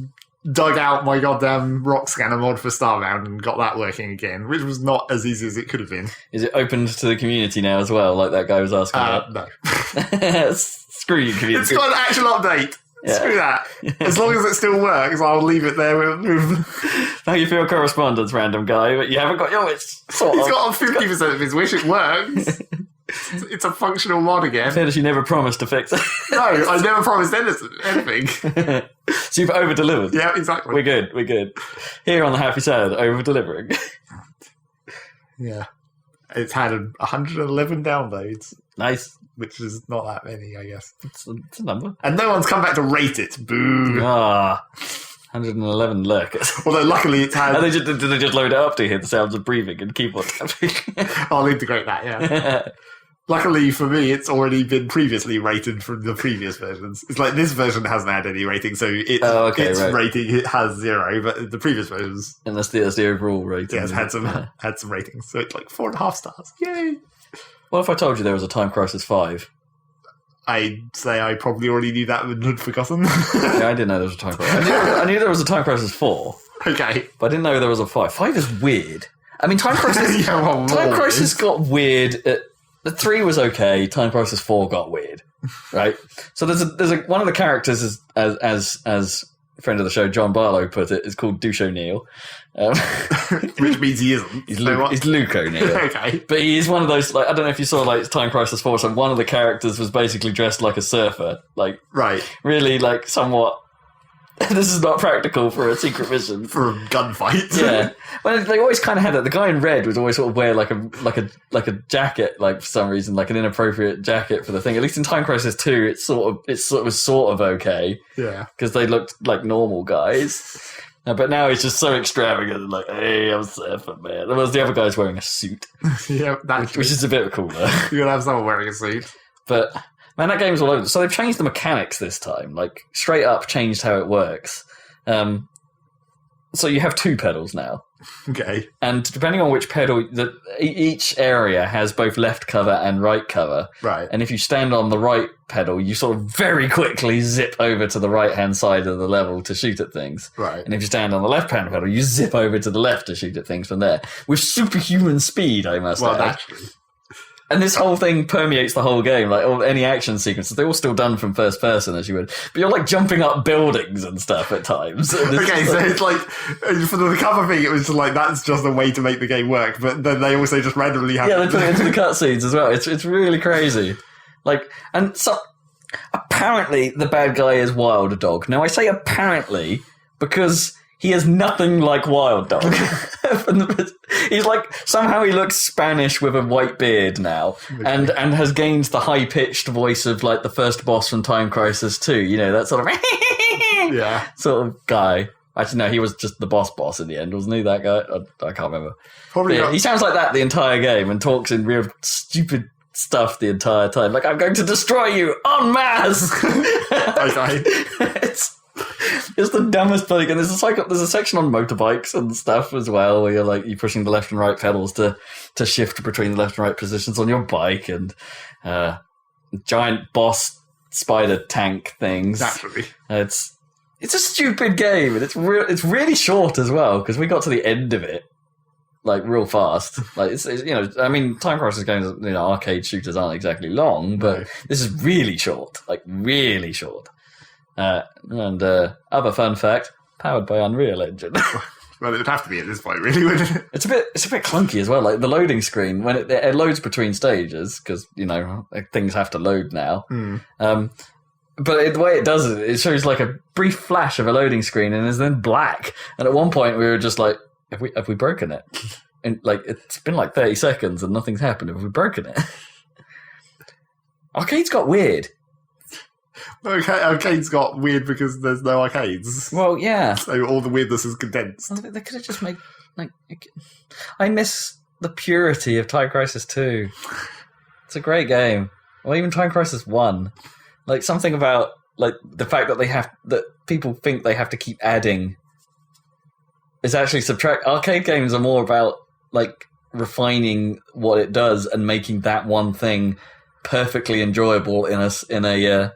dug out my goddamn rock scanner mod for Starbound and got that working again, which was not as easy as it could have been. Is it opened to the community now as well, like that guy was asking about? No. Screw you, community. It's got an actual update. Yeah. Screw that. As long as it still works, I'll leave it there. How you feel correspondence, random guy, but you haven't got your wish. He's got 50% of his wish. It works. It's a functional mod again. Fairness, you never promised to fix it. No, I never promised anything. So you've over-delivered. Yeah, exactly. We're good. Here on the Happy Salad, over-delivering. Yeah. It's had 111 downloads. Nice. Which is not that many, I guess. It's a number. And no one's come back to rate it. Boo. 111 lurkers. Although luckily it's had... Did they just load it up to hear the sounds of breathing and keyboard tapping? I'll integrate that, yeah. Luckily for me, it's already been previously rated from the previous versions. It's like this version hasn't had any rating, so its rating it has 0, but the previous versions... And that's the overall rating. Yeah, it's had some ratings. So it's like 4.5 stars. Yay! What if I told you there was a Time Crisis 5? I'd say I probably already knew that and had forgotten. Yeah, I didn't know there was a Time Crisis. I knew there was a Time Crisis 4. Okay. But I didn't know there was a 5. 5 is weird. I mean, Time Crisis... Time Crisis got weird. The 3 was okay. Time Crisis 4 got weird. Right? So there's one of the characters, as a friend of the show, John Barlow, put it, is called Douche O'Neill. Which means he isn't. He's Luke O'Neill. Okay. But he is one of those, like, I don't know if you saw, like, Time Crisis 4, so one of the characters was basically dressed like a surfer. Like, right. Really, like, somewhat... This is not practical for a secret mission. For a gunfight. Yeah. Well, they always kind of had it. The guy in red would always sort of wear like a jacket, like for some reason, like an inappropriate jacket for the thing. At least in Time Crisis 2, it was sort of okay. Yeah. Because they looked like normal guys. But now he's just so extravagant and like, hey, I'm surfing, man. Whereas the other guy's wearing a suit. Yeah, which is a bit cooler. You're gonna have someone wearing a suit. But man, that game's all over. So they've changed the mechanics this time, like straight up changed how it works. So you have 2 pedals now. Okay. And depending on which pedal, each area has both left cover and right cover. Right. And if you stand on the right pedal, you sort of very quickly zip over to the right-hand side of the level to shoot at things. Right. And if you stand on the left-hand pedal, you zip over to the left to shoot at things from there. With superhuman speed, I must add. Naturally. And this whole thing permeates the whole game, like any action sequences. They're all still done from first person, as you would. But you're like jumping up buildings and stuff at times. Okay, so it's like, for the cover thing, it was just like, that's just a way to make the game work. But then they also just randomly have... Yeah, they put it into the cutscenes as well. It's really crazy. Like, and so, apparently the bad guy is Wild Dog. Now, I say apparently because... He is nothing like Wild Dog. He's like, somehow he looks Spanish with a white beard now. Okay. And has gained the high-pitched voice of like the first boss from Time Crisis 2. You know, that sort of sort of guy. Actually, no, he was just the boss in the end, wasn't he, that guy? I can't remember. Probably not. He sounds like that the entire game and talks in real stupid stuff the entire time. Like, I'm going to destroy you en masse! Okay. It's the dumbest thing, and there's a section on motorbikes and stuff as well, where you're pushing the left and right pedals to shift between the left and right positions on your bike, and giant boss spider tank things. Naturally, it's a stupid game, and it's really short as well because we got to the end of it like real fast. Like it's I mean, Time Crisis games, arcade shooters aren't exactly long, but this is really short, like really short. And other fun fact, powered by Unreal Engine. Well, it would have to be at this point, really, wouldn't it? It's a bit clunky as well. Like the loading screen when it loads between stages because things have to load now. But the way it does it shows like a brief flash of a loading screen and is then black. And at one point we were just like, have we broken it? And like it's been like 30 seconds and nothing's happened. Have we broken it? Arcades got weird. Okay, arcades got weird because there's no arcades. Well, yeah. So all the weirdness is condensed. Well, they could have just made I miss the purity of Time Crisis 2. It's a great game. Or even Time Crisis 1. Like something about like the fact that people think they have to keep adding is actually subtract. Arcade games are more about like refining what it does and making that one thing perfectly enjoyable in a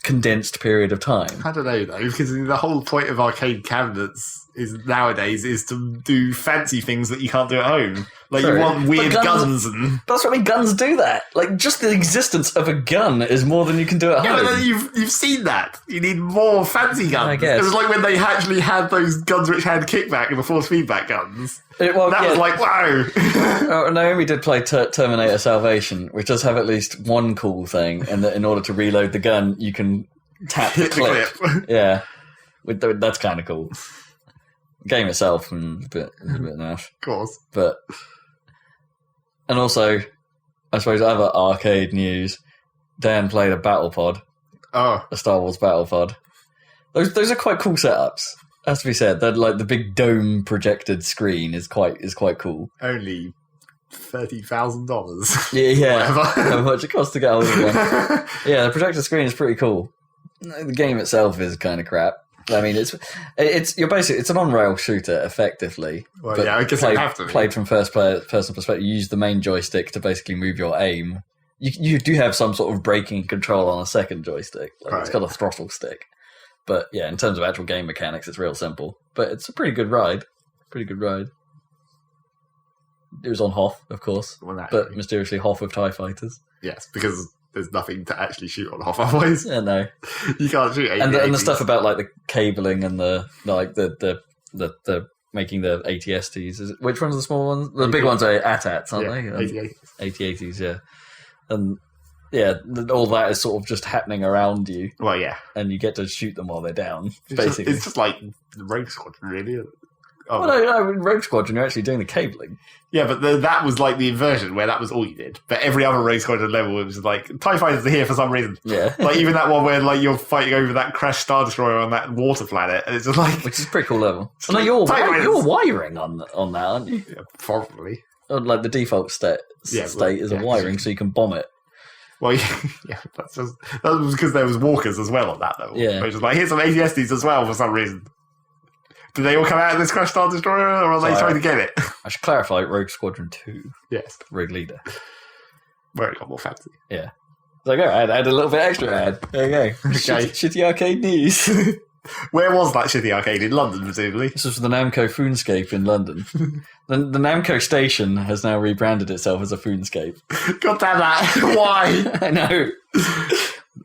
condensed period of time. I don't know though, because the whole point of arcade cabinets nowadays is to do fancy things that you can't do at home. Like True. You want weird guns and that's what I mean. Guns do that. Like just the existence of a gun is more than you can do at home. Yeah, but then you've seen that. You need more fancy guns. I guess. It was like when they actually had those guns which had kickback and the force feedback guns. That was like wow. Naomi did play Terminator Salvation, which does have at least one cool thing, and that in order to reload the gun, you can tap the clip. Yeah, that's kind of cool. The game itself is a bit naff. Of course. And also, I suppose other arcade news, Dan played a Battlepod. Oh. A Star Wars Battlepod. Those are quite cool setups, has to be said. That like the big dome projected screen is quite cool. Only $30,000. Yeah. How much it costs to get hold of one. Yeah, the projected screen is pretty cool. The game itself is kind of crap. I mean, it's an on-rail shooter, effectively. Well, yeah, I guess it have to be. Played from person perspective. You use the main joystick to basically move your aim. You do have some sort of braking control on a second joystick. Right. It's got a throttle stick. But yeah, in terms of actual game mechanics, it's real simple. But it's a pretty good ride. It was on Hoth, of course. But mysteriously Hoth with TIE fighters. Yes, because there's nothing to actually shoot on Hoth otherwise. Yeah, no. You can't shoot and the stuff about like the cabling and the making the ATSTs. Which ones are the small ones? The big ones are AT-ATs, aren't they? AT-ATs, yeah. And yeah, all that is sort of just happening around you. Well, yeah. And you get to shoot them while they're down, basically. It's just like the Rogue Squadron, really. Oh. Well, no, in Rogue Squadron, you're actually doing the cabling. Yeah, but that was like the inversion where that was all you did. But every other Rogue Squadron level, it was like, TIE fighters are here for some reason. Yeah. Like even that one where like you're fighting over that crashed Star Destroyer on that water planet, and it's just like... Which is a pretty cool level. Well, no, you're wiring on that, aren't you? Yeah, probably. Or like the default state is a wiring, so you can bomb it. Well, yeah, that was because there was walkers as well on that level. Yeah. Which was like, here's some ATSTs as well for some reason. Did they all come out of this Crash Star Destroyer, or are they trying to get it? I should clarify, Rogue Squadron 2. Yes. Rogue Leader. Where it got more fancy. Yeah. There you go, I had a little bit extra ad. There you go. Okay. Shitty arcade news. Where was that shitty arcade? In London, presumably? This was the Namco Foonscape in London. The Namco station has now rebranded itself as a Foonscape. God damn that. Why? I know.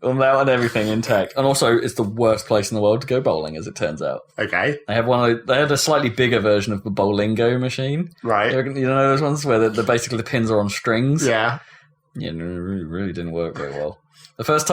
On that and everything intact. And also, it's the worst place in the world to go bowling, as it turns out. Okay. They had a slightly bigger version of the Bowlingo machine. Right. You know those ones where basically the pins are on strings? Yeah. Yeah, no, it really didn't work very well. The first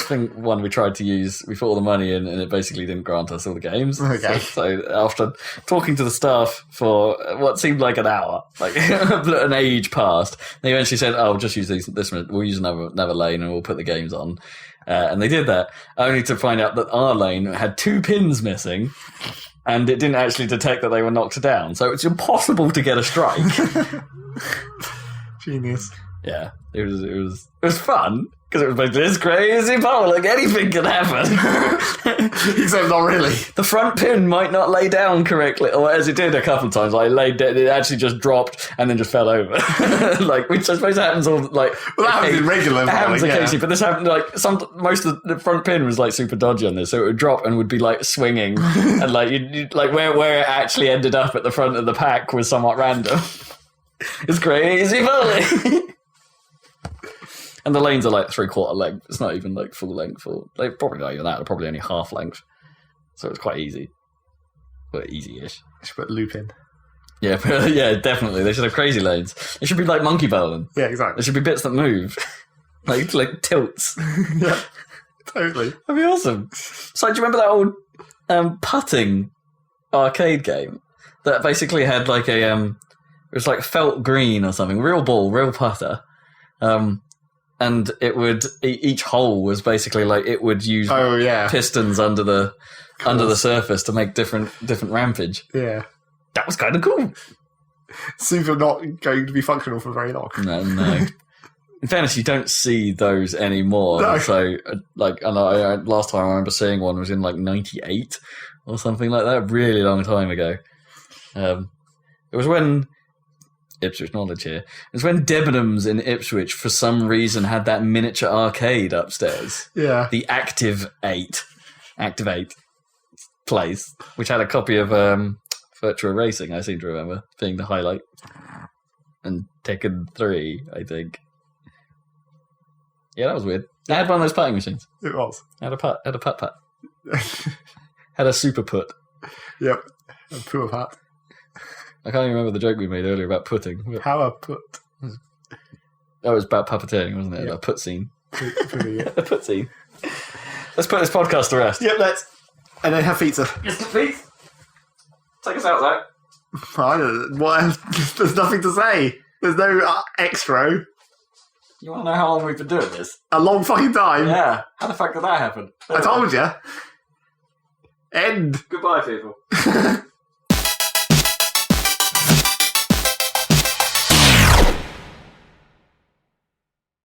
one we tried to use, we put all the money in, and it basically didn't grant us all the games. Okay. So after talking to the staff for what seemed like an hour, like an age passed, they eventually said, "Oh, we'll just use this one. We'll use another lane, and we'll put the games on." And they did that, only to find out that our lane had 2 pins missing, and it didn't actually detect that they were knocked down. So it's impossible to get a strike. Genius. Yeah, it was fun. Because it was basically this crazy bowling, anything can happen. Except not really. The front pin might not lay down correctly, or as it did a couple of times. It actually just dropped and then just fell over. Which I suppose happens all like. Well, that happens in regular bowling. It happens occasionally, but this happened most of the front pin was like super dodgy on this, so it would drop and would be like swinging, and you'd where it actually ended up at the front of the pack was somewhat random. It's crazy bowling. And the lanes are like 3/4 length. It's not even like full length. Probably not even that. They're probably only half length. So it's quite easy. But easy-ish. Should put loop in. Yeah, yeah, definitely. They should have crazy lanes. It should be like monkey bowling. Yeah, exactly. There should be bits that move, like tilts. Yeah, totally. That'd be awesome. So, do you remember that old putting arcade game that basically had like a it was like felt green or something, real ball, real putter, and it would each hole was basically like it would use pistons under the surface to make different rampage. Yeah. That was kind of cool. Super not going to be functional for very long. No. In fairness, you don't see those anymore. No. So, last time I remember seeing one was in like 98 or something like that, a really long time ago. It was when Ipswich knowledge here. It was when Debenhams in Ipswich, for some reason, had that miniature arcade upstairs. Yeah. The Active 8 place, which had a copy of Virtua Racing, I seem to remember, being the highlight. And Tekken 3, I think. Yeah, that was weird. I had one of those putting machines. It was. Had a putt. Had a super putt. Yep. A poor putt. I can't even remember the joke we made earlier about putting. How a put? That was about puppeteering, wasn't it? Yep. A put scene. A put scene. Let's put this podcast to rest. Yep, let's. And then have pizza. Yes, please. Take us out, Zach. I don't know. What else? There's nothing to say. There's no extra. You want to know how long we've been doing this? A long fucking time. Yeah. How the fuck did that happen? I told you. End. Goodbye, people.